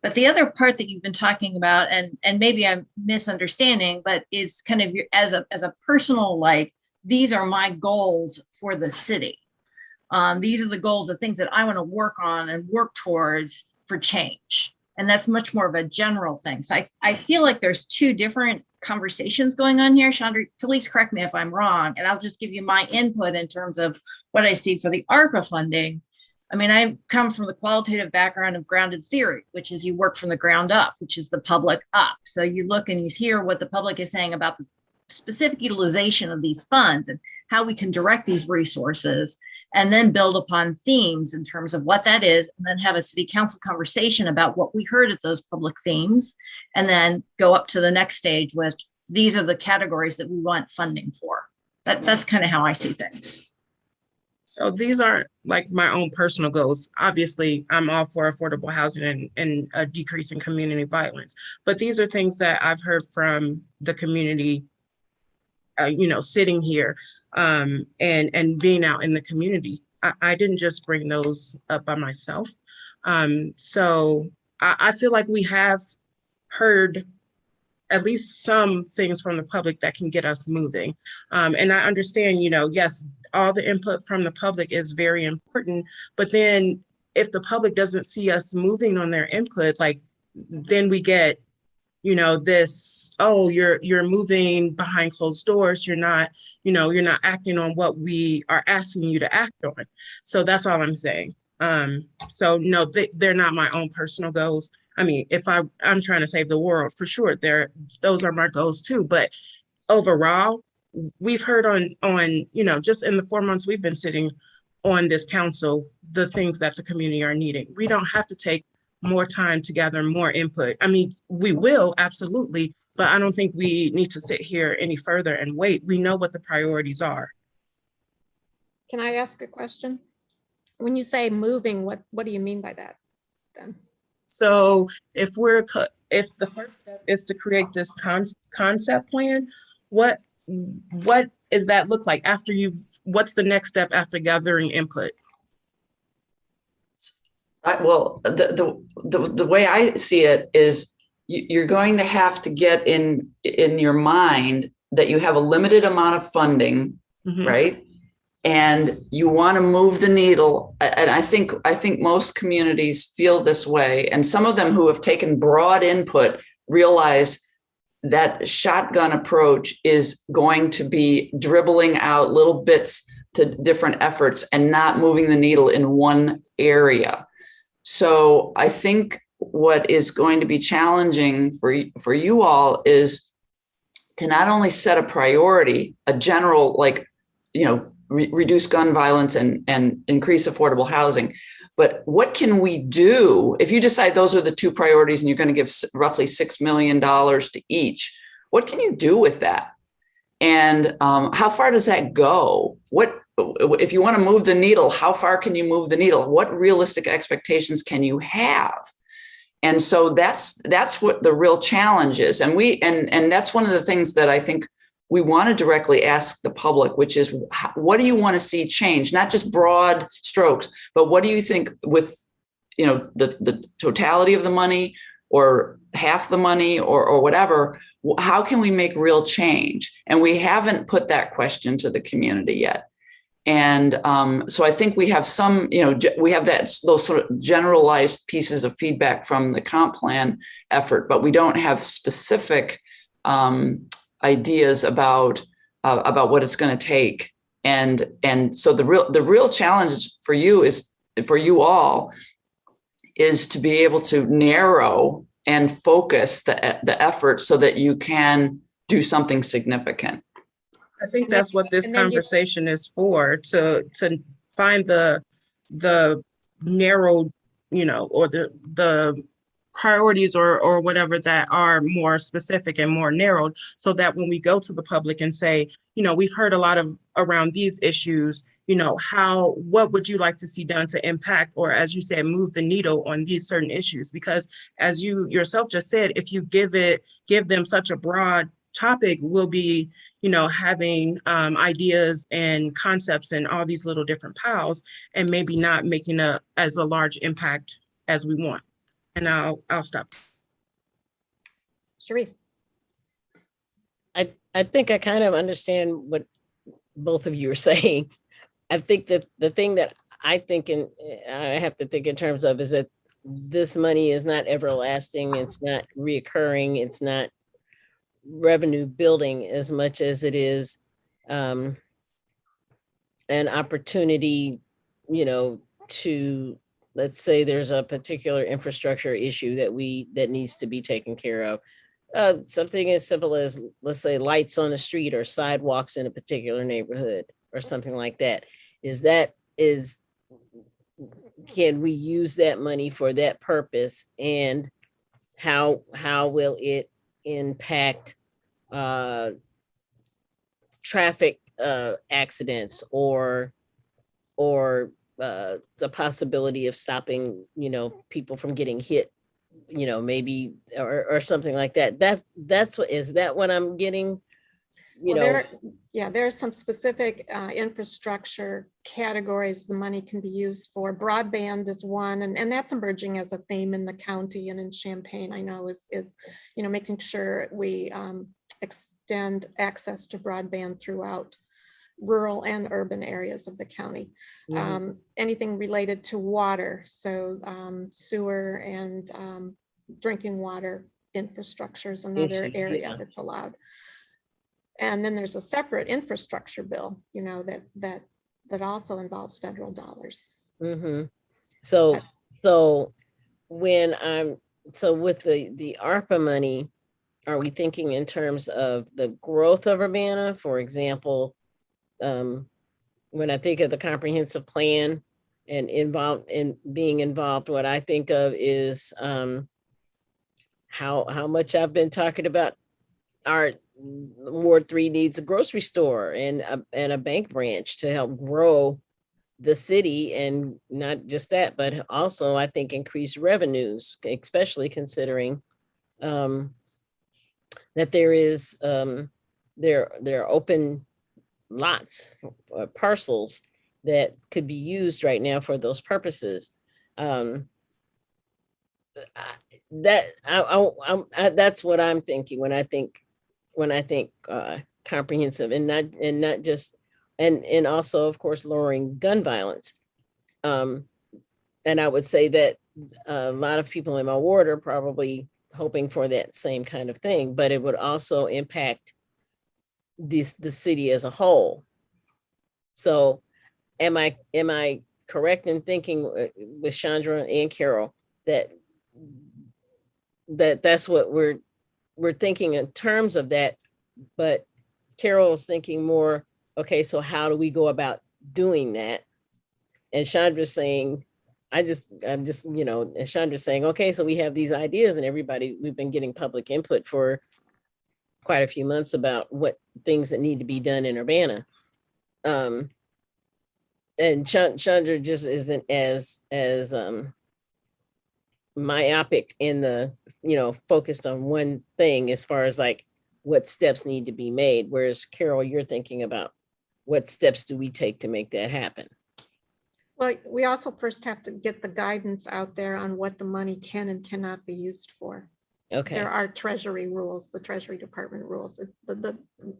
But the other part that you've been talking about, and maybe I'm misunderstanding, but is kind of as a personal, like, these are my goals for the city. These are the goals of things that I want to work on and work towards for change. And that's much more of a general thing. So I feel like there's two different conversations going on here. Chandra, please correct me if I'm wrong, and I'll just give you my input in terms of what I see for the ARPA funding. I mean, I come from the qualitative background of grounded theory, which is you work from the ground up, which is the public up. So you look and you hear what the public is saying about the specific utilization of these funds and how we can direct these resources, and then build upon themes in terms of what that is, and then have a city council conversation about what we heard at those public themes, and then go up to the next stage with, these are the categories that we want funding for. That's kind of how I see things. So these aren't like my own personal goals. Obviously, I'm all for affordable housing and a decrease in community violence, but these are things that I've heard from the community, sitting here and being out in the community. I didn't just bring those up by myself. So I feel like we have heard at least some things from the public that can get us moving. And I understand, yes, all the input from the public is very important, but then if the public doesn't see us moving on their input, like, then we get, this, oh, you're moving behind closed doors. You're not acting on what we are asking you to act on. So that's all I'm saying. So no, they're not my own personal goals. I mean, if I'm trying to save the world, for sure, those are my goals too. But overall, we've heard on just in the 4 months we've been sitting on this council, the things that the community are needing. We don't have to take more time to gather more input. I mean, we will, absolutely, but I don't think we need to sit here any further and wait. We know what the priorities are. Can I ask a question? When you say moving, what do you mean by that then? So if the first step is to create this concept plan, what does that look like after what's the next step after gathering input? Well, the way I see it is you're going to have to get in your mind that you have a limited amount of funding, right? And you want to move the needle. And I think most communities feel this way. And some of them who have taken broad input realize that shotgun approach is going to be dribbling out little bits to different efforts and not moving the needle in one area. So I think what is going to be challenging for you all is to not only set a priority, a general, reduce gun violence and increase affordable housing, but what can we do if you decide those are the two priorities and you're going to give roughly $6 million to each? What can you do with that? And how far does that go? If you want to move the needle, how far can you move the needle? What realistic expectations can you have? And so that's what the real challenge is. And that's one of the things that I think we want to directly ask the public, which is, what do you want to see change? Not just broad strokes, but what do you think with the totality of the money or half the money or whatever, how can we make real change? And we haven't put that question to the community yet. And so I think we have some, we have those sort of generalized pieces of feedback from the comp plan effort, but we don't have specific ideas about what it's going to take. And so the real challenge for you all is to be able to narrow and focus the effort so that you can do something significant. I think that's what this conversation is for, to find the narrow, or the priorities or whatever that are more specific and more narrowed, so that when we go to the public and say, we've heard a lot around these issues, what would you like to see done to impact, or as you said, move the needle on these certain issues? Because as you yourself just said, if you give them such a broad topic, we'll be, having ideas and concepts and all these little different piles, and maybe not making as a large impact as we want. And I'll stop. Sharice. I think I kind of understand what both of you are saying. I think that the thing that I think I have to think in terms of is that this money is not everlasting. It's not reoccurring. It's not revenue building as much as it is an opportunity, to, let's say there's a particular infrastructure issue that needs to be taken care of. Something as simple as, let's say, lights on the street or sidewalks in a particular neighborhood or something like that. Can we use that money for that purpose, and how will it impact traffic accidents or the possibility of stopping, people from getting hit, maybe, or something like that. Is that what I'm getting? There are some specific infrastructure categories the money can be used for. Broadband is one, and that's emerging as a theme in the county and in Champaign, I know, is making sure we extend access to broadband throughout rural and urban areas of the county. Mm-hmm. Anything related to water, so sewer and drinking water infrastructure is another area that's allowed. And then there's a separate infrastructure bill, that also involves federal dollars. Mm-hmm. So with the ARPA money, are we thinking in terms of the growth of Urbana? For example, when I think of the comprehensive plan and being involved, what I think of is how much I've been talking about our Ward 3 needs a grocery store and a bank branch to help grow the city, and not just that, but also I think increase revenues, especially considering that there is there are open lots, parcels that could be used right now for those purposes. That's what I'm thinking when I think comprehensive, and not just, and also of course lowering gun violence. And I would say that a lot of people in my ward are probably hoping for that same kind of thing, but it would also impact the city as a whole. So am I correct in thinking with Chandra and Carol that's what we're thinking in terms of that, but Carol's thinking more, okay, so how do we go about doing that? And Chandra's saying, I'm just, and Chandra's saying, okay, so we have these ideas, and we've been getting public input for quite a few months about what things that need to be done in Urbana. And Chandra just isn't as myopic in the, focused on one thing as far as like what steps need to be made. Whereas Carol, you're thinking about what steps do we take to make that happen? Well, we also first have to get the guidance out there on what the money can and cannot be used for. Okay. There are treasury rules, the Treasury Department rules,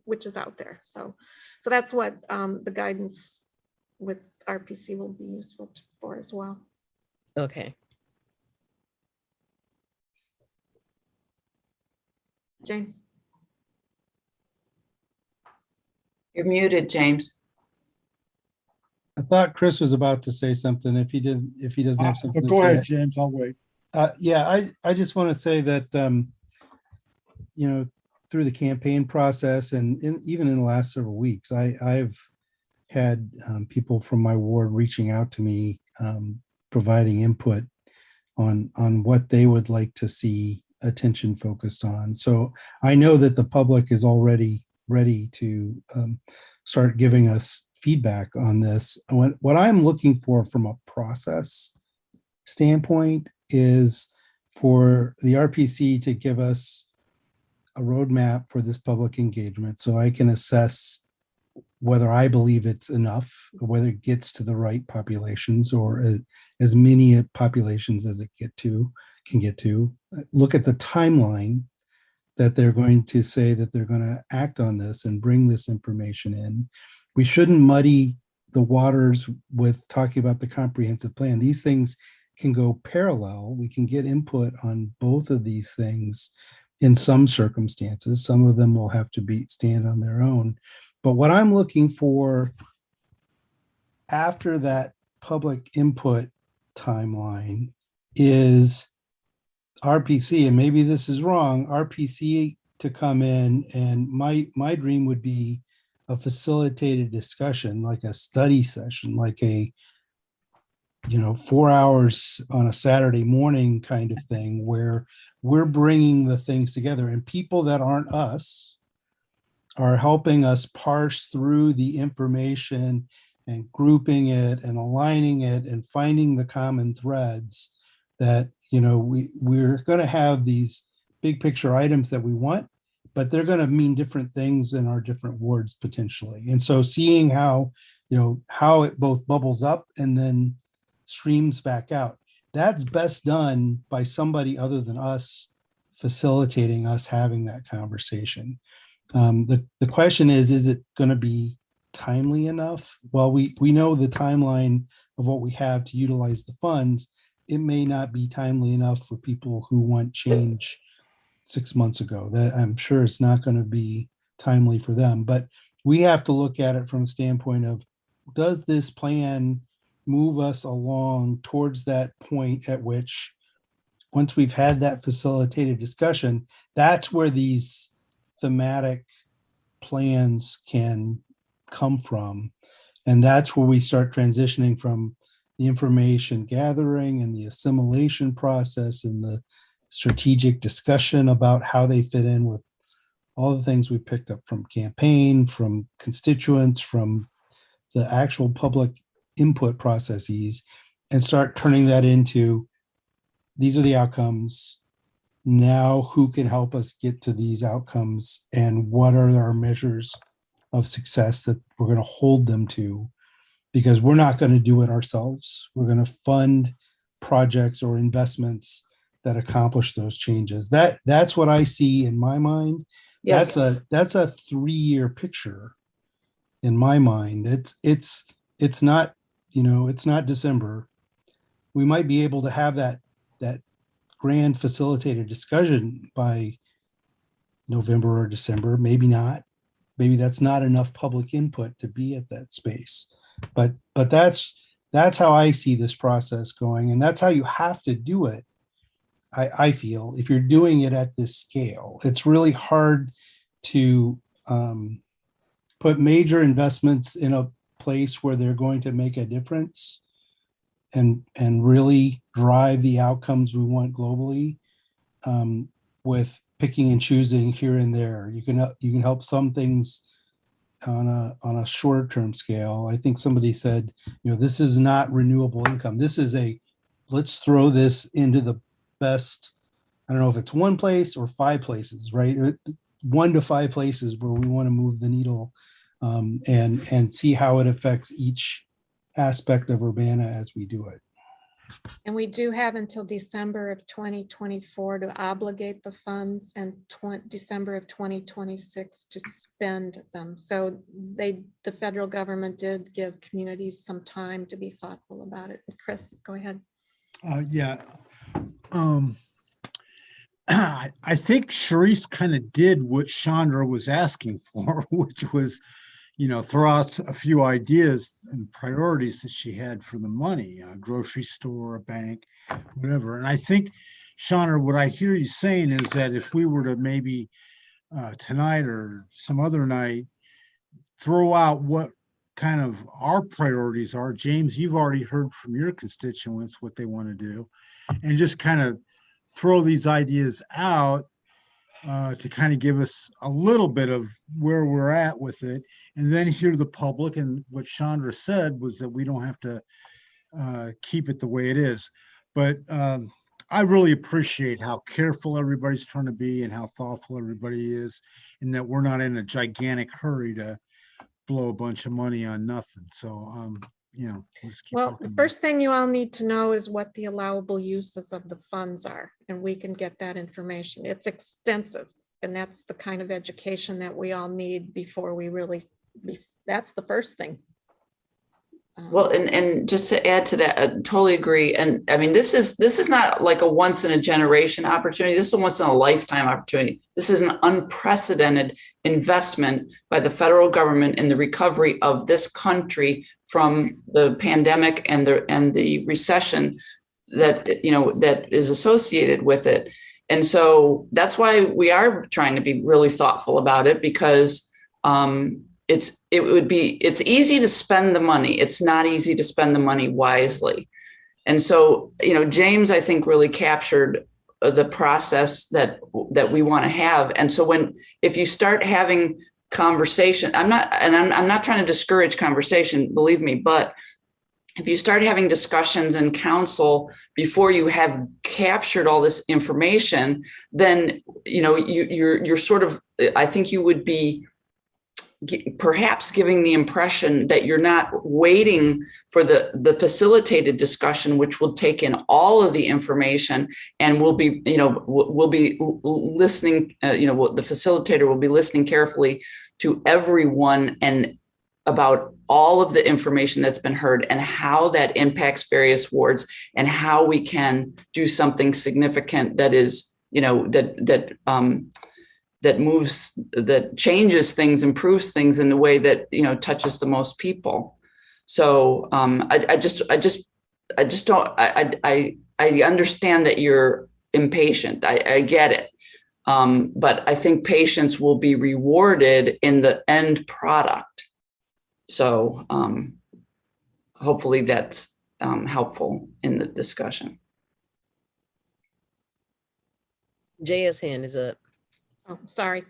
which is out there. So that's what the guidance with RPC will be useful for as well. Okay. James. You're muted, James. I thought Chris was about to say something. If he doesn't have something But to go say. ahead, James, I'll wait. Yeah, I just want to say that, through the campaign process and even in the last several weeks, I've had people from my ward reaching out to me, providing input on what they would like to see attention focused on. So I know that the public is already ready to start giving us feedback on this. What I'm looking for from a process standpoint is for the RPC to give us a roadmap for this public engagement so I can assess whether I believe it's enough, whether it gets to the right populations or as many populations as it can get to. Look at the timeline that they're going to say that they're going to act on this and bring this information in. We shouldn't muddy the waters with talking about the comprehensive plan. These things can go parallel. We can get input on both of these things in some circumstances. Some of them will have to stand on their own. But what I'm looking for after that public input timeline is RPC, and maybe this is wrong, RPC to come in, and my dream would be a facilitated discussion, like a study session, like a 4 hours on a Saturday morning kind of thing, where we're bringing the things together and people that aren't us are helping us parse through the information and grouping it and aligning it and finding the common threads that, we're going to have these big picture items that we want, but they're going to mean different things in our different wards potentially. And so seeing how it both bubbles up and then streams back out, that's best done by somebody other than us facilitating us having that conversation. The question is it going to be timely enough? Well, we know the timeline of what we have to utilize the funds. It may not be timely enough for people who want change 6 months ago. That I'm sure it's not going to be timely for them, but we have to look at it from a standpoint of, does this plan move us along towards that point at which, once we've had that facilitated discussion, that's where these thematic plans can come from. And that's where we start transitioning from the information gathering and the assimilation process and the strategic discussion about how they fit in with all the things we picked up from campaign, from constituents, from the actual public input processes, and start turning that into, these are the outcomes. Now, who can help us get to these outcomes, and what are our measures of success that we're going to hold them to? Because we're not going to do it ourselves. We're going to fund projects or investments that accomplish those changes. That's what I see in my mind. Yes. That's a 3-year picture in my mind. It's not, it's not December. We might be able to have that grand facilitated discussion by November or December, maybe not. Maybe that's not enough public input to be at that space. But that's how I see this process going, and that's how you have to do it. I feel, if you're doing it at this scale, it's really hard to put major investments in a place where they're going to make a difference and really drive the outcomes we want globally, with picking and choosing here and there. You can help some things on a shorter term scale. I think somebody said, this is not renewable income. This is let's throw this into the best, I don't know if it's one place or 5 places, right? 1 to 5 places where we want to move the needle, and see how it affects each aspect of Urbana as we do it. And we do have until December of 2024 to obligate the funds and December of 2026 to spend them. So the federal government did give communities some time to be thoughtful about it. Chris, go ahead. Yeah. I think Sharice kind of did what Chandra was asking for, which was, throw out a few ideas and priorities that she had for the money, a grocery store, a bank, whatever. And I think, Chandra, what I hear you saying is that if we were to maybe tonight or some other night, throw out what kind of our priorities are. James, you've already heard from your constituents what they want to do, and just kind of throw these ideas out to kind of give us a little bit of where we're at with it, and then hear the public. And what Chandra said was that we don't have to keep it the way it is. But I really appreciate how careful everybody's trying to be and how thoughtful everybody is, and that we're not in a gigantic hurry to blow a bunch of money on nothing. So, let's keep Well, the first thing you all need to know is what the allowable uses of the funds are, and we can get that information. It's extensive, and that's the kind of education that we all need before we really, that's the first thing. Well, and just to add to that, I totally agree. And I mean, this is not like a once in a generation opportunity. This is a once in a lifetime opportunity. This is an unprecedented investment by the federal government in the recovery of this country from the pandemic and the recession that is associated with it. And so that's why we are trying to be really thoughtful about it, because it's easy to spend the money. It's not easy to spend the money wisely. And so, James, I think, really captured the process that we want to have. And so if you start having conversation, I'm not trying to discourage conversation, believe me, but if you start having discussions in council before you have captured all this information, then, you're sort of, I think you would be perhaps giving the impression that you're not waiting for the facilitated discussion, which will take in all of the information, and we'll be listening, the facilitator will be listening carefully to everyone and about all of the information that's been heard and how that impacts various wards and how we can do something significant that is, that moves, that changes things, improves things in the way that, touches the most people. So I understand that you're impatient. I get it. But I think patience will be rewarded in the end product. So hopefully that's helpful in the discussion. JS hand is up. Oh, sorry.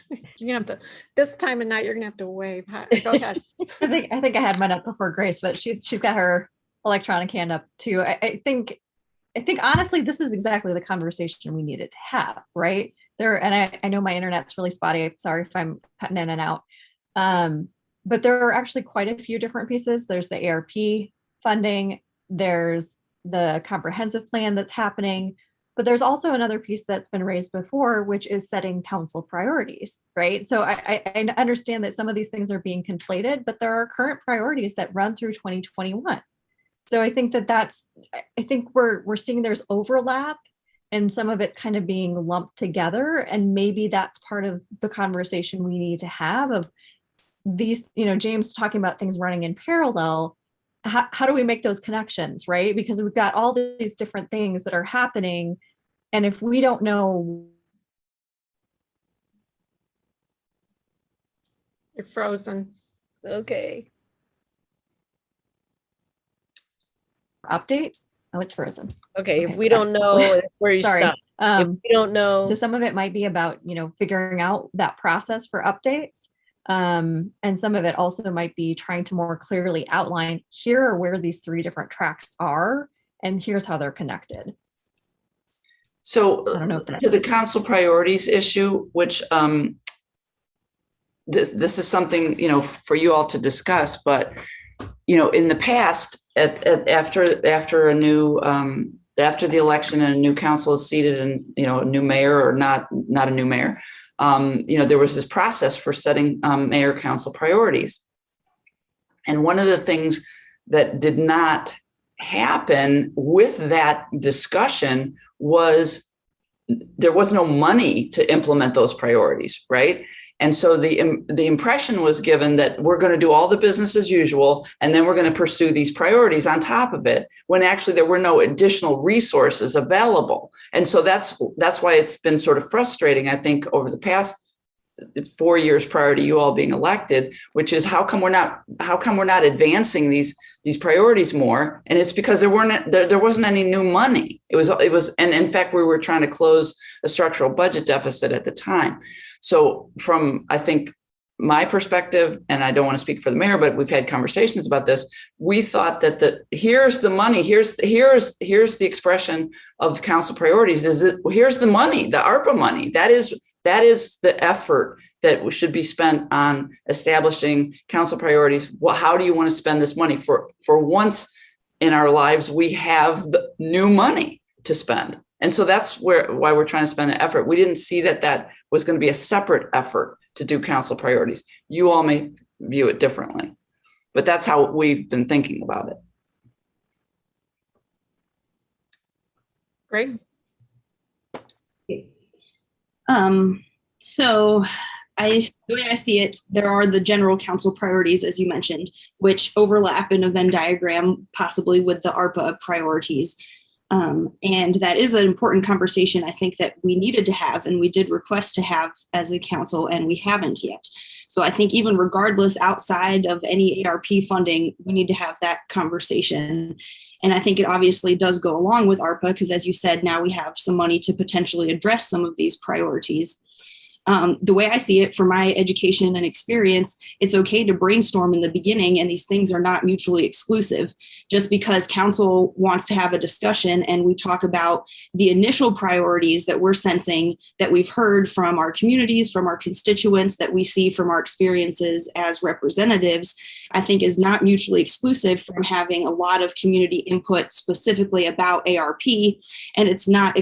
You're gonna have to, this time of night, you're gonna have to wave. Go ahead. I think I had mine up before Grace, but she's got her electronic hand up too. I think honestly, this is exactly the conversation we needed to have, right? And I know my internet's really spotty. Sorry if I'm cutting in and out. But there are actually quite a few different pieces. There's the ARP funding, there's the comprehensive plan that's happening, but there's also another piece that's been raised before, which is setting council priorities, right? So I understand that some of these things are being conflated, but there are current priorities that run through 2021. So I think I think we're seeing there's overlap and some of it kind of being lumped together. And maybe that's part of the conversation we need to have of these, James talking about things running in parallel. How do we make those connections, right? Because we've got all these different things that are happening. And if we don't know. You're frozen. Okay. Updates. Oh, it's frozen. Okay, if we don't know where you Sorry. stop. If we don't know. So some of it might be about, figuring out that process for updates. And some of it also might be trying to more clearly outline, here are where these three different tracks are, and here's how they're connected. So to the council priorities issue, which this is something, for you all to discuss, but in the past, after the election and a new council is seated and, a new mayor or not a new mayor, there was this process for setting mayor council priorities. And one of the things that did not happen with that discussion was there was no money to implement those priorities, right? And so the impression was given that we're going to do all the business as usual, and then we're going to pursue these priorities on top of it, when actually there were no additional resources available. And so that's why it's been sort of frustrating, I think, over the past 4 years prior to you all being elected, which is how come we're not advancing these priorities more? And it's because there wasn't any new money. It was, and in fact, we were trying to close a structural budget deficit at the time. So from, I think, my perspective, and I don't want to speak for the mayor, but we've had conversations about this. We thought that here's the money, here's the expression of council priorities. Here's the money, the ARPA money. That is the effort that should be spent on establishing council priorities. Well, how do you want to spend this money? For once in our lives, we have the new money to spend. And so that's why we're trying to spend an effort. We didn't see that was going to be a separate effort to do council priorities. You all may view it differently, but that's how we've been thinking about it. Great. So the way I see it, there are the general council priorities, as you mentioned, which overlap in a Venn diagram, possibly with the ARPA priorities. And that is an important conversation, I think, that we needed to have, and we did request to have as a council, and we haven't yet. So I think even regardless, outside of any ARP funding, we need to have that conversation. And I think it obviously does go along with ARPA, because as you said, now we have some money to potentially address some of these priorities. The way I see it, for my education and experience, it's okay to brainstorm in the beginning, and these things are not mutually exclusive. Just because council wants to have a discussion and we talk about the initial priorities that we're sensing, that we've heard from our communities, from our constituents, that we see from our experiences as representatives, I think is not mutually exclusive from having a lot of community input specifically about ARP, and it's not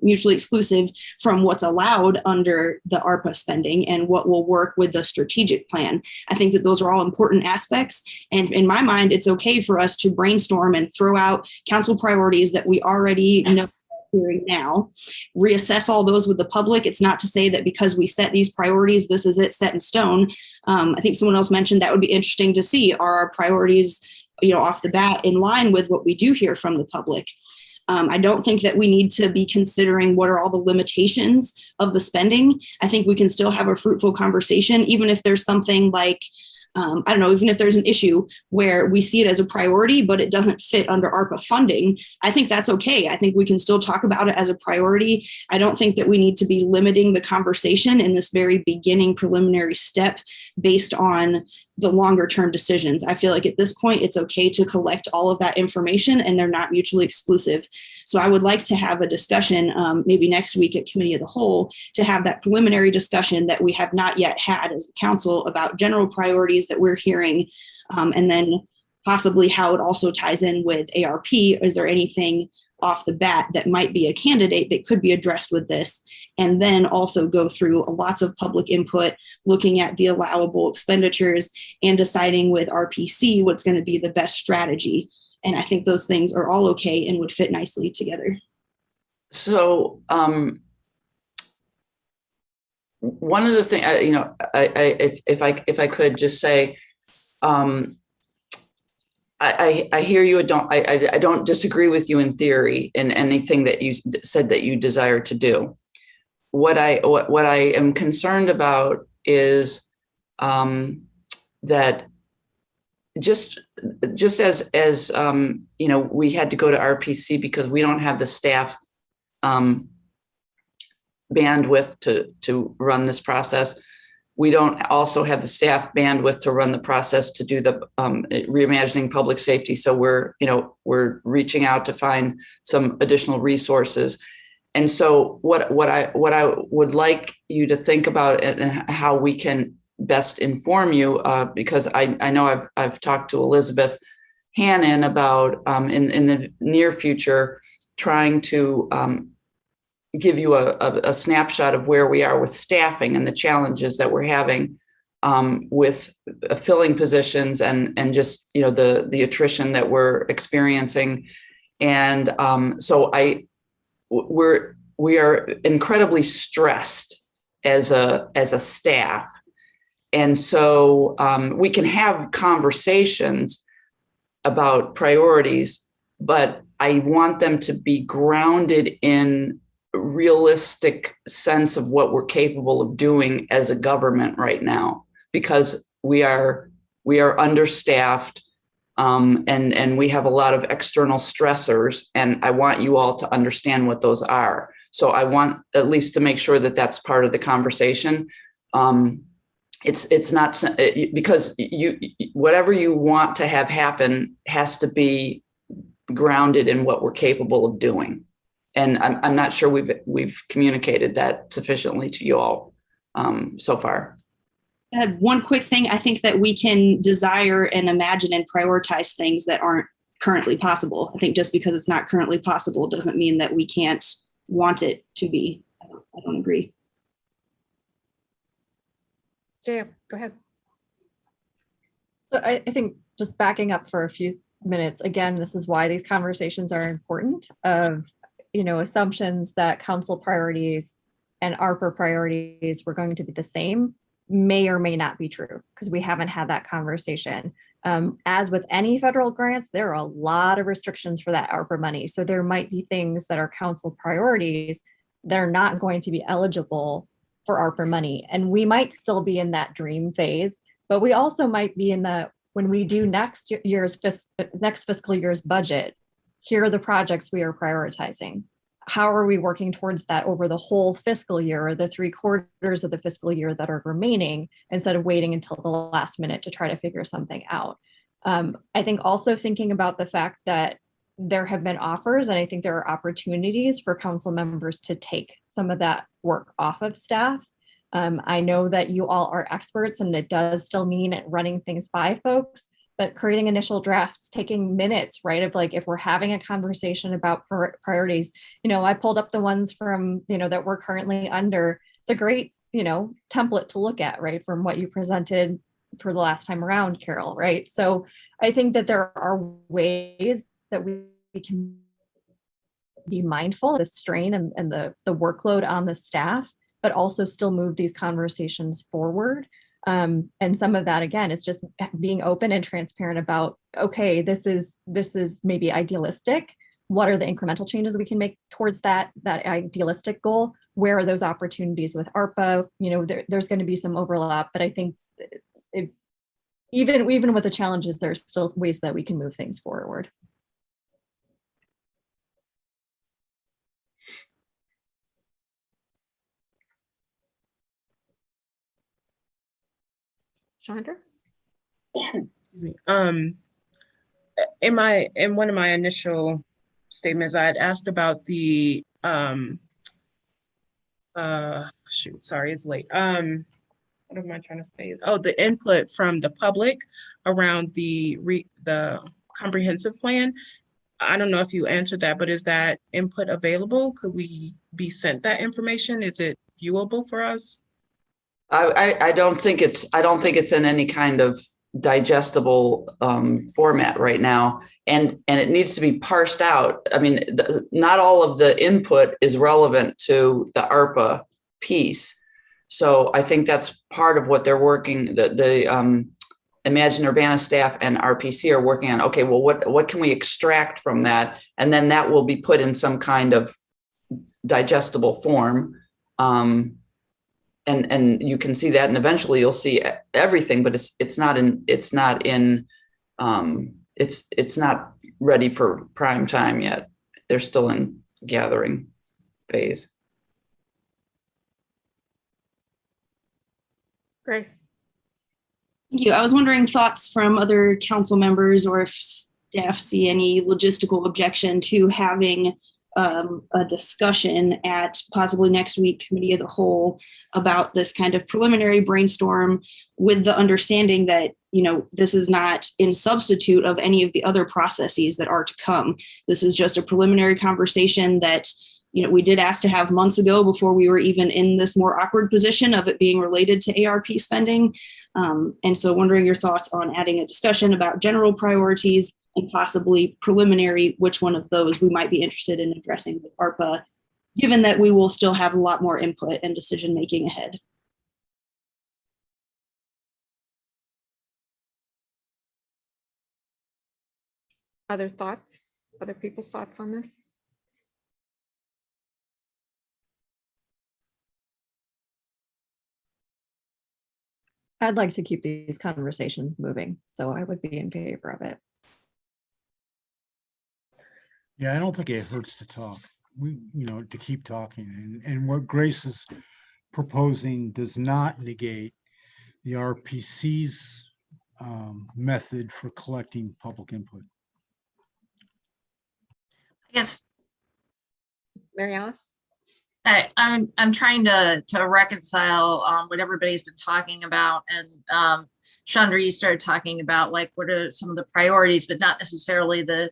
mutually exclusive from what's allowed under the ARPA spending and what will work with the strategic plan. I think that those are all important aspects, and in my mind, it's okay for us to brainstorm and throw out council priorities that we already know hearing now, reassess all those with the public. It's not to say that because we set these priorities, this is it set in stone. I think someone else mentioned that would be interesting to see. Are our priorities, off the bat in line with what we do hear from the public? I don't think that we need to be considering what are all the limitations of the spending. I think we can still have a fruitful conversation, even if there's something like, even if there's an issue where we see it as a priority, but it doesn't fit under ARPA funding, I think that's okay. I think we can still talk about it as a priority. I don't think that we need to be limiting the conversation in this very beginning preliminary step based on the longer term decisions. I feel like at this point, it's okay to collect all of that information, and they're not mutually exclusive. So I would like to have a discussion, maybe next week at Committee of the Whole, to have that preliminary discussion that we have not yet had as a council about general priorities that we're hearing, and then possibly how it also ties in with ARP. Is there anything off the bat that might be a candidate that could be addressed with this? And then also go through lots of public input, looking at the allowable expenditures and deciding with RPC what's going to be the best strategy. And I think those things are all okay and would fit nicely together. So one of the things, if I could just say, I hear you. I don't disagree with you in theory in anything that you said that you desire to do. What I am concerned about is that just as we had to go to RPC because we don't have the staff bandwidth to run this process. We don't also have the staff bandwidth to run the process to do the reimagining public safety. So we're reaching out to find some additional resources. And so what I would like you to think about and how we can best inform you, because I know I've talked to Elizabeth Hannon about in the near future trying to give you a snapshot of where we are with staffing and the challenges that we're having with filling positions and just, you know, the attrition that we're experiencing. And so we are incredibly stressed as a staff. And so we can have conversations about priorities, but I want them to be grounded in realistic sense of what we're capable of doing as a government right now, because we are understaffed, and we have a lot of external stressors, and I want you all to understand what those are. So I want at least to make sure that that's part of the conversation. It's not because whatever you want to have happen has to be grounded in what we're capable of doing. And I'm not sure we've communicated that sufficiently to you all so far. I had one quick thing. I think that we can desire and imagine and prioritize things that aren't currently possible. I think just because it's not currently possible doesn't mean that we can't want it to be. I don't agree. Jaya, go ahead. So I think just backing up for a few minutes, again, this is why these conversations are important of, you know, assumptions that council priorities and ARPA priorities were going to be the same may or may not be true because we haven't had that conversation. As with any federal grants, there are a lot of restrictions for that ARPA money. So there might be things that are council priorities that are not going to be eligible for ARPA money. And we might still be in that dream phase, but we also might be in the, when we do next fiscal year's budget, here are the projects we are prioritizing. How are we working towards that over the whole fiscal year or the 3/4 of the fiscal year that are remaining instead of waiting until the last minute to try to figure something out? I think also thinking about the fact that there have been offers and I think there are opportunities for council members to take some of that work off of staff. I know that you all are experts and it does still mean running things by folks, but creating initial drafts, taking minutes, right? Of like, if we're having a conversation about priorities, you know, I pulled up the ones from, you know, that we're currently under. It's a great, you know, template to look at, right? From what you presented for the last time around, Carol, right? So I think that there are ways that we can be mindful of the strain and the workload on the staff, but also still move these conversations forward. And some of that, again, is just being open and transparent about, okay, this is maybe idealistic. What are the incremental changes we can make towards that idealistic goal? Where are those opportunities with ARPA? You know, there's going to be some overlap, but I think even with the challenges, there's still ways that we can move things forward. Chandra? Excuse me. In one of my initial statements, I had asked about the shoot, sorry, it's late. What am I trying to say? Oh, the input from the public around the comprehensive plan. I don't know if you answered that, but is that input available? Could we be sent that information? Is it viewable for us? I don't think it's in any kind of digestible format right now, and it needs to be parsed out. I mean, not all of the input is relevant to the ARPA piece, so I think that's part of what they're working. The Imagine Urbana staff and RPC are working on. Okay, well, what can we extract from that, and then that will be put in some kind of digestible form. And you can see that, and eventually you'll see everything, but it's not ready for prime time yet. They're still in gathering phase. Grace. Thank you. I was wondering thoughts from other council members or if staff see any logistical objection to having a discussion at possibly next week, committee of the whole, about this kind of preliminary brainstorm, with the understanding that, you know, this is not in substitute of any of the other processes that are to come. This is just a preliminary conversation that, you know, we did ask to have months ago, before we were even in this more awkward position of it being related to ARP spending. And so wondering your thoughts on adding a discussion about general priorities and possibly preliminary, which one of those we might be interested in addressing with ARPA, given that we will still have a lot more input and decision making ahead. Other thoughts? Other people's thoughts on this? I'd like to keep these conversations moving, so I would be in favor of it. Yeah, I don't think it hurts to talk. To keep talking. And what Grace is proposing does not negate the RPC's method for collecting public input. I guess Mary Alice? I'm trying to reconcile what everybody's been talking about, and Chandra, you started talking about like what are some of the priorities, but not necessarily the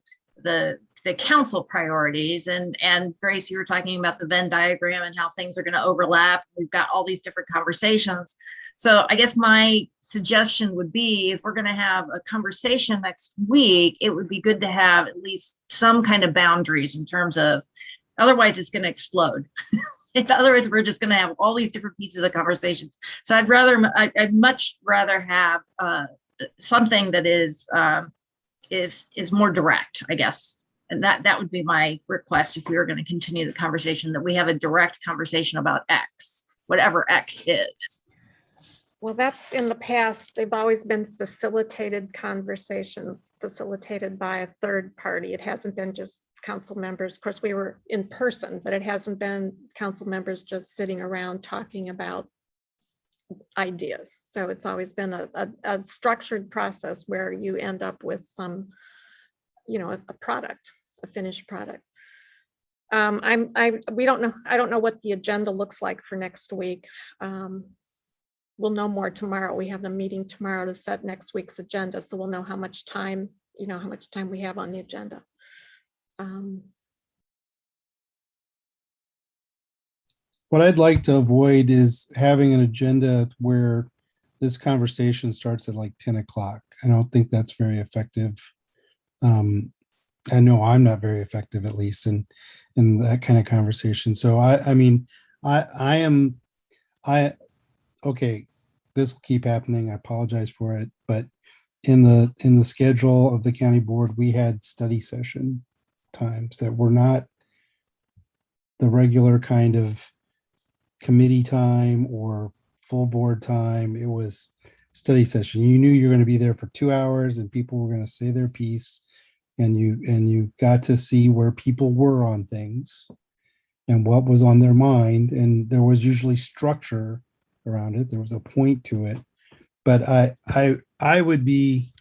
council priorities. And Grace, you were talking about the Venn diagram and how things are going to overlap. We've got all these different conversations. So I guess my suggestion would be, if we're going to have a conversation next week, it would be good to have at least some kind of boundaries in terms of, otherwise it's going to explode. Otherwise, we're just going to have all these different pieces of conversations. So I'd much rather have something that is more direct, I guess. And that would be my request if we were going to continue the conversation, that we have a direct conversation about X, whatever X is. Well, that's in the past. They've always been facilitated conversations, facilitated by a third party. It hasn't been just council members. Of course, we were in person, but it hasn't been council members just sitting around talking about ideas. So it's always been a structured process where you end up with some, a product, a finished product. We don't know. I don't know what the agenda looks like for next week. We'll know more tomorrow. We have the meeting tomorrow to set next week's agenda, so we'll know how much time, how much time we have on the agenda. What I'd like to avoid is having an agenda where this conversation starts at like 10 o'clock. I don't think that's very effective. I know I'm not very effective, at least in that kind of conversation. So okay, this will keep happening. I apologize for it, but in the schedule of the county board, we had study session times that were not the regular kind of committee time or full board time. It was study session. You knew you were going to be there for 2 hours and people were going to say their piece, and you got to see where people were on things and what was on their mind. And there was usually structure around it. There was a point to it. But I would be,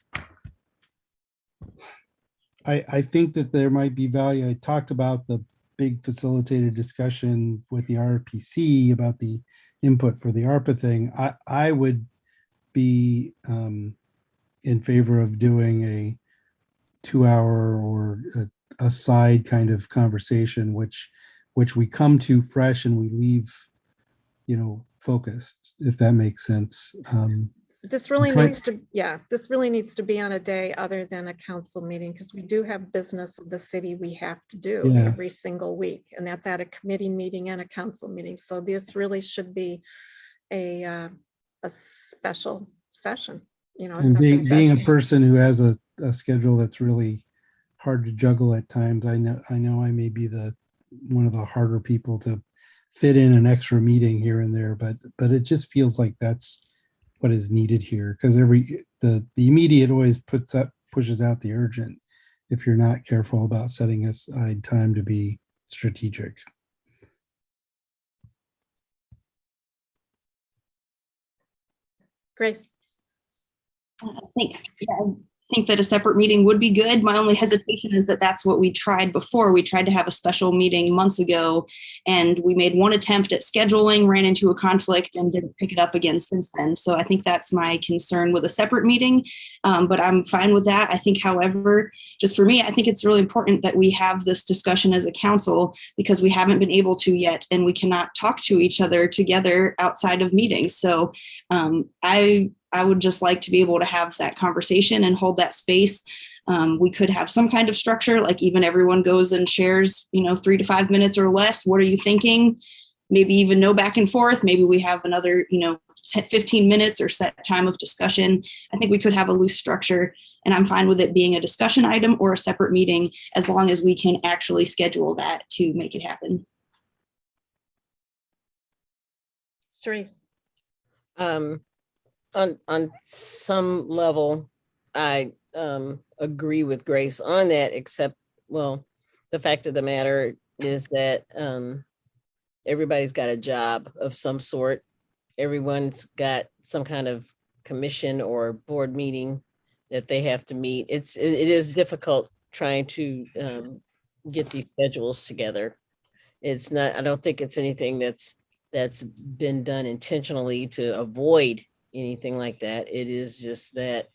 I think that there might be value. I talked about the big facilitated discussion with the RPC about the input for the ARPA thing. I would be in favor of doing a 2-hour or a side kind of conversation, which we come to fresh and we leave, focused, if that makes sense. This really needs to be on a day other than a council meeting, because we do have business of the city we have to do every single week, and that's at a committee meeting and a council meeting. So this really should be a special session, and being a person who has a schedule that's really hard to juggle at times, I know I may be one of the harder people to fit in an extra meeting here and there, but it just feels like that's what is needed here, because the immediate always pushes out the urgent if you're not careful about setting aside time to be strategic. Grace. Thanks. Yeah, think that a separate meeting would be good. My only hesitation is that that's what we tried before. We tried to have a special meeting months ago, and we made one attempt at scheduling, ran into a conflict, and didn't pick it up again since then. So I think that's my concern with a separate meeting, but I'm fine with that. I think, however, just for me, I think it's really important that we have this discussion as a council because we haven't been able to yet, and we cannot talk to each other together outside of meetings. So I would just like to be able to have that conversation and hold that space. We could have some kind of structure, like even everyone goes and shares, 3 to 5 minutes or less. What are you thinking? Maybe even no back and forth. Maybe we have another, 15 minutes or set time of discussion. I think we could have a loose structure, and I'm fine with it being a discussion item or a separate meeting as long as we can actually schedule that to make it happen. Therese. On some level, I agree with Grace on that, except, well, the fact of the matter is that everybody's got a job of some sort. Everyone's got some kind of commission or board meeting that they have to meet. It is difficult trying to get these schedules together. It's not, I don't think it's anything that's been done intentionally to avoid anything like that. It is just that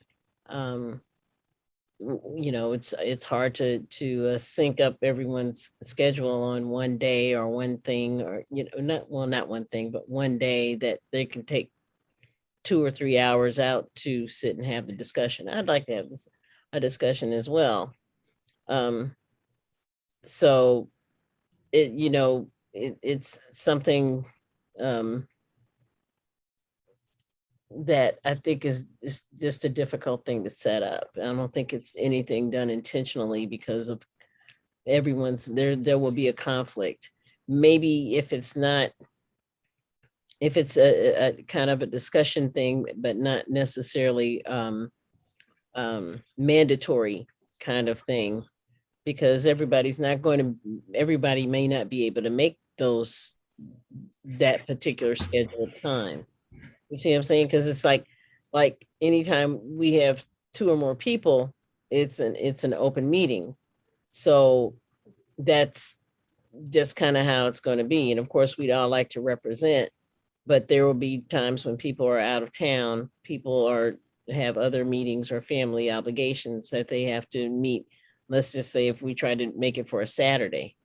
it's hard to sync up everyone's schedule on one day or one thing, or not one thing, but one day that they can take 2 or 3 hours out to sit and have the discussion. I'd like to have a discussion as well. So it's something that I think is just a difficult thing to set up. I don't think it's anything done intentionally because of everyone's there will be a conflict. Maybe if it's a kind of a discussion thing, but not necessarily mandatory kind of thing, because everybody may not be able to make that particular scheduled time. You see what I'm saying? Because it's like anytime we have 2 or more people, it's an open meeting. So that's just kind of how it's going to be. And of course, we'd all like to represent, but there will be times when people are out of town, people have other meetings or family obligations that they have to meet. Let's just say if we try to make it for a Saturday,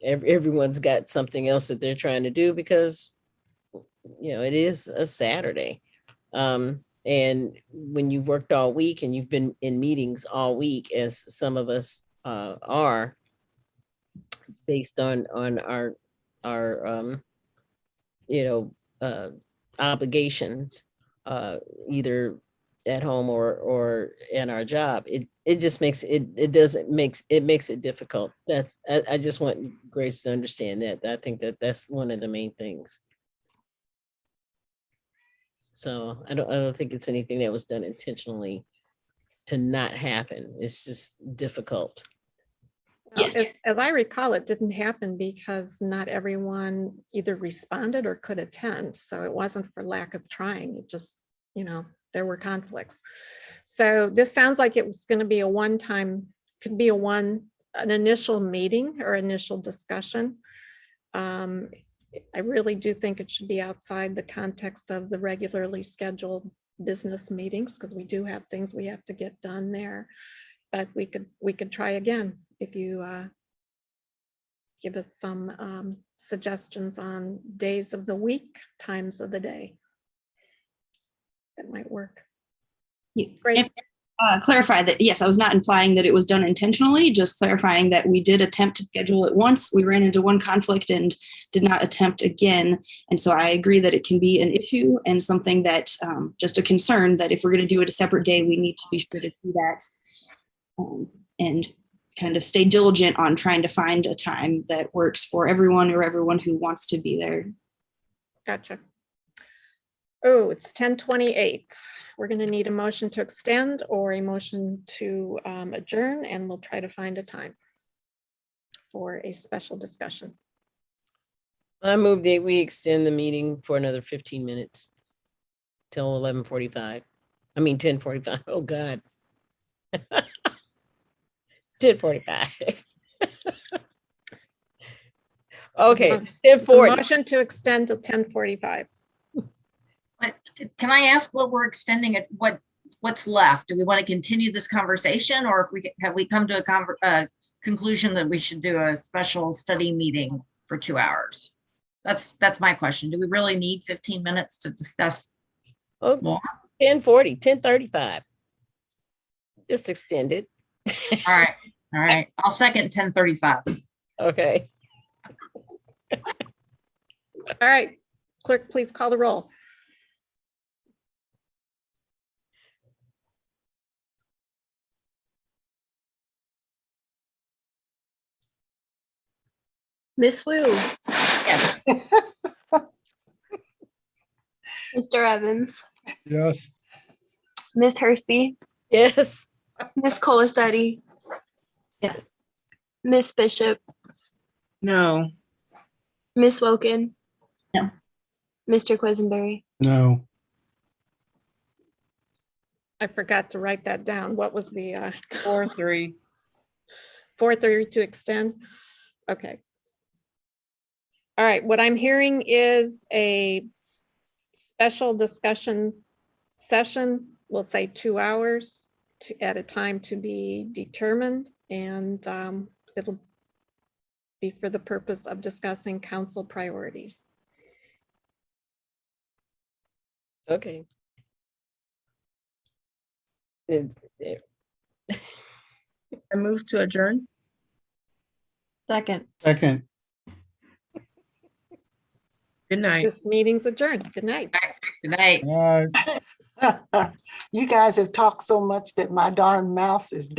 everyone's got something else that they're trying to do because it is a Saturday. And when you've worked all week and you've been in meetings all week, as some of us are, based on our obligations, either at home or in our job, it just makes it difficult. I just want Grace to understand that. I think that's one of the main things. So I don't think it's anything that was done intentionally to not happen. It's just difficult. Yes. As I recall, it didn't happen because not everyone either responded or could attend. So it wasn't for lack of trying. It just, there were conflicts. So this sounds like it was going to be an initial meeting or initial discussion. I really do think it should be outside the context of the regularly scheduled business meetings, because we do have things we have to get done there. But we could try again if you give us some suggestions on days of the week, times of the day. That might work. Great. Clarify that, yes, I was not implying that it was done intentionally, just clarifying that we did attempt to schedule it once. We ran into one conflict and did not attempt again. And so I agree that it can be an issue and something that just a concern that if we're going to do it a separate day, we need to be sure to do that and kind of stay diligent on trying to find a time that works for everyone or everyone who wants to be there. Gotcha. Oh, it's 10:28. We're going to need a motion to extend or a motion to adjourn, and we'll try to find a time for a special discussion. I move that we extend the meeting for another 15 minutes till 11:45. I mean, 10:45. Oh, God. 10:45. Okay, A 10:40. motion to extend to 10:45. Can I ask what we're extending it, what's left? Do we want to continue this conversation, or if have we come to a conclusion that we should do a special study meeting for 2 hours? That's my question. Do we really need 15 minutes to discuss more? 10:40, 10:35. Just extend it. All right. I'll second 10:35. Okay. All right, clerk, please call the roll. Miss Wu, Yes. Mr. Evans, Yes. Miss Hersey, Yes. Miss Colasetti, Yes. Miss Bishop, No. Miss Woken. No. Mr. Quisenberry. No. I forgot to write that down. What was the 4-3. 4:30 to extend? Okay. All right, what I'm hearing is a special discussion session. We'll say 2 hours at a time to be determined, and it'll be for the purpose of discussing council priorities. Okay. I move to adjourn. Second. Second. Good night. This meeting's adjourned. Good night. Good night. All right. You guys have talked so much that my darn mouse is dying.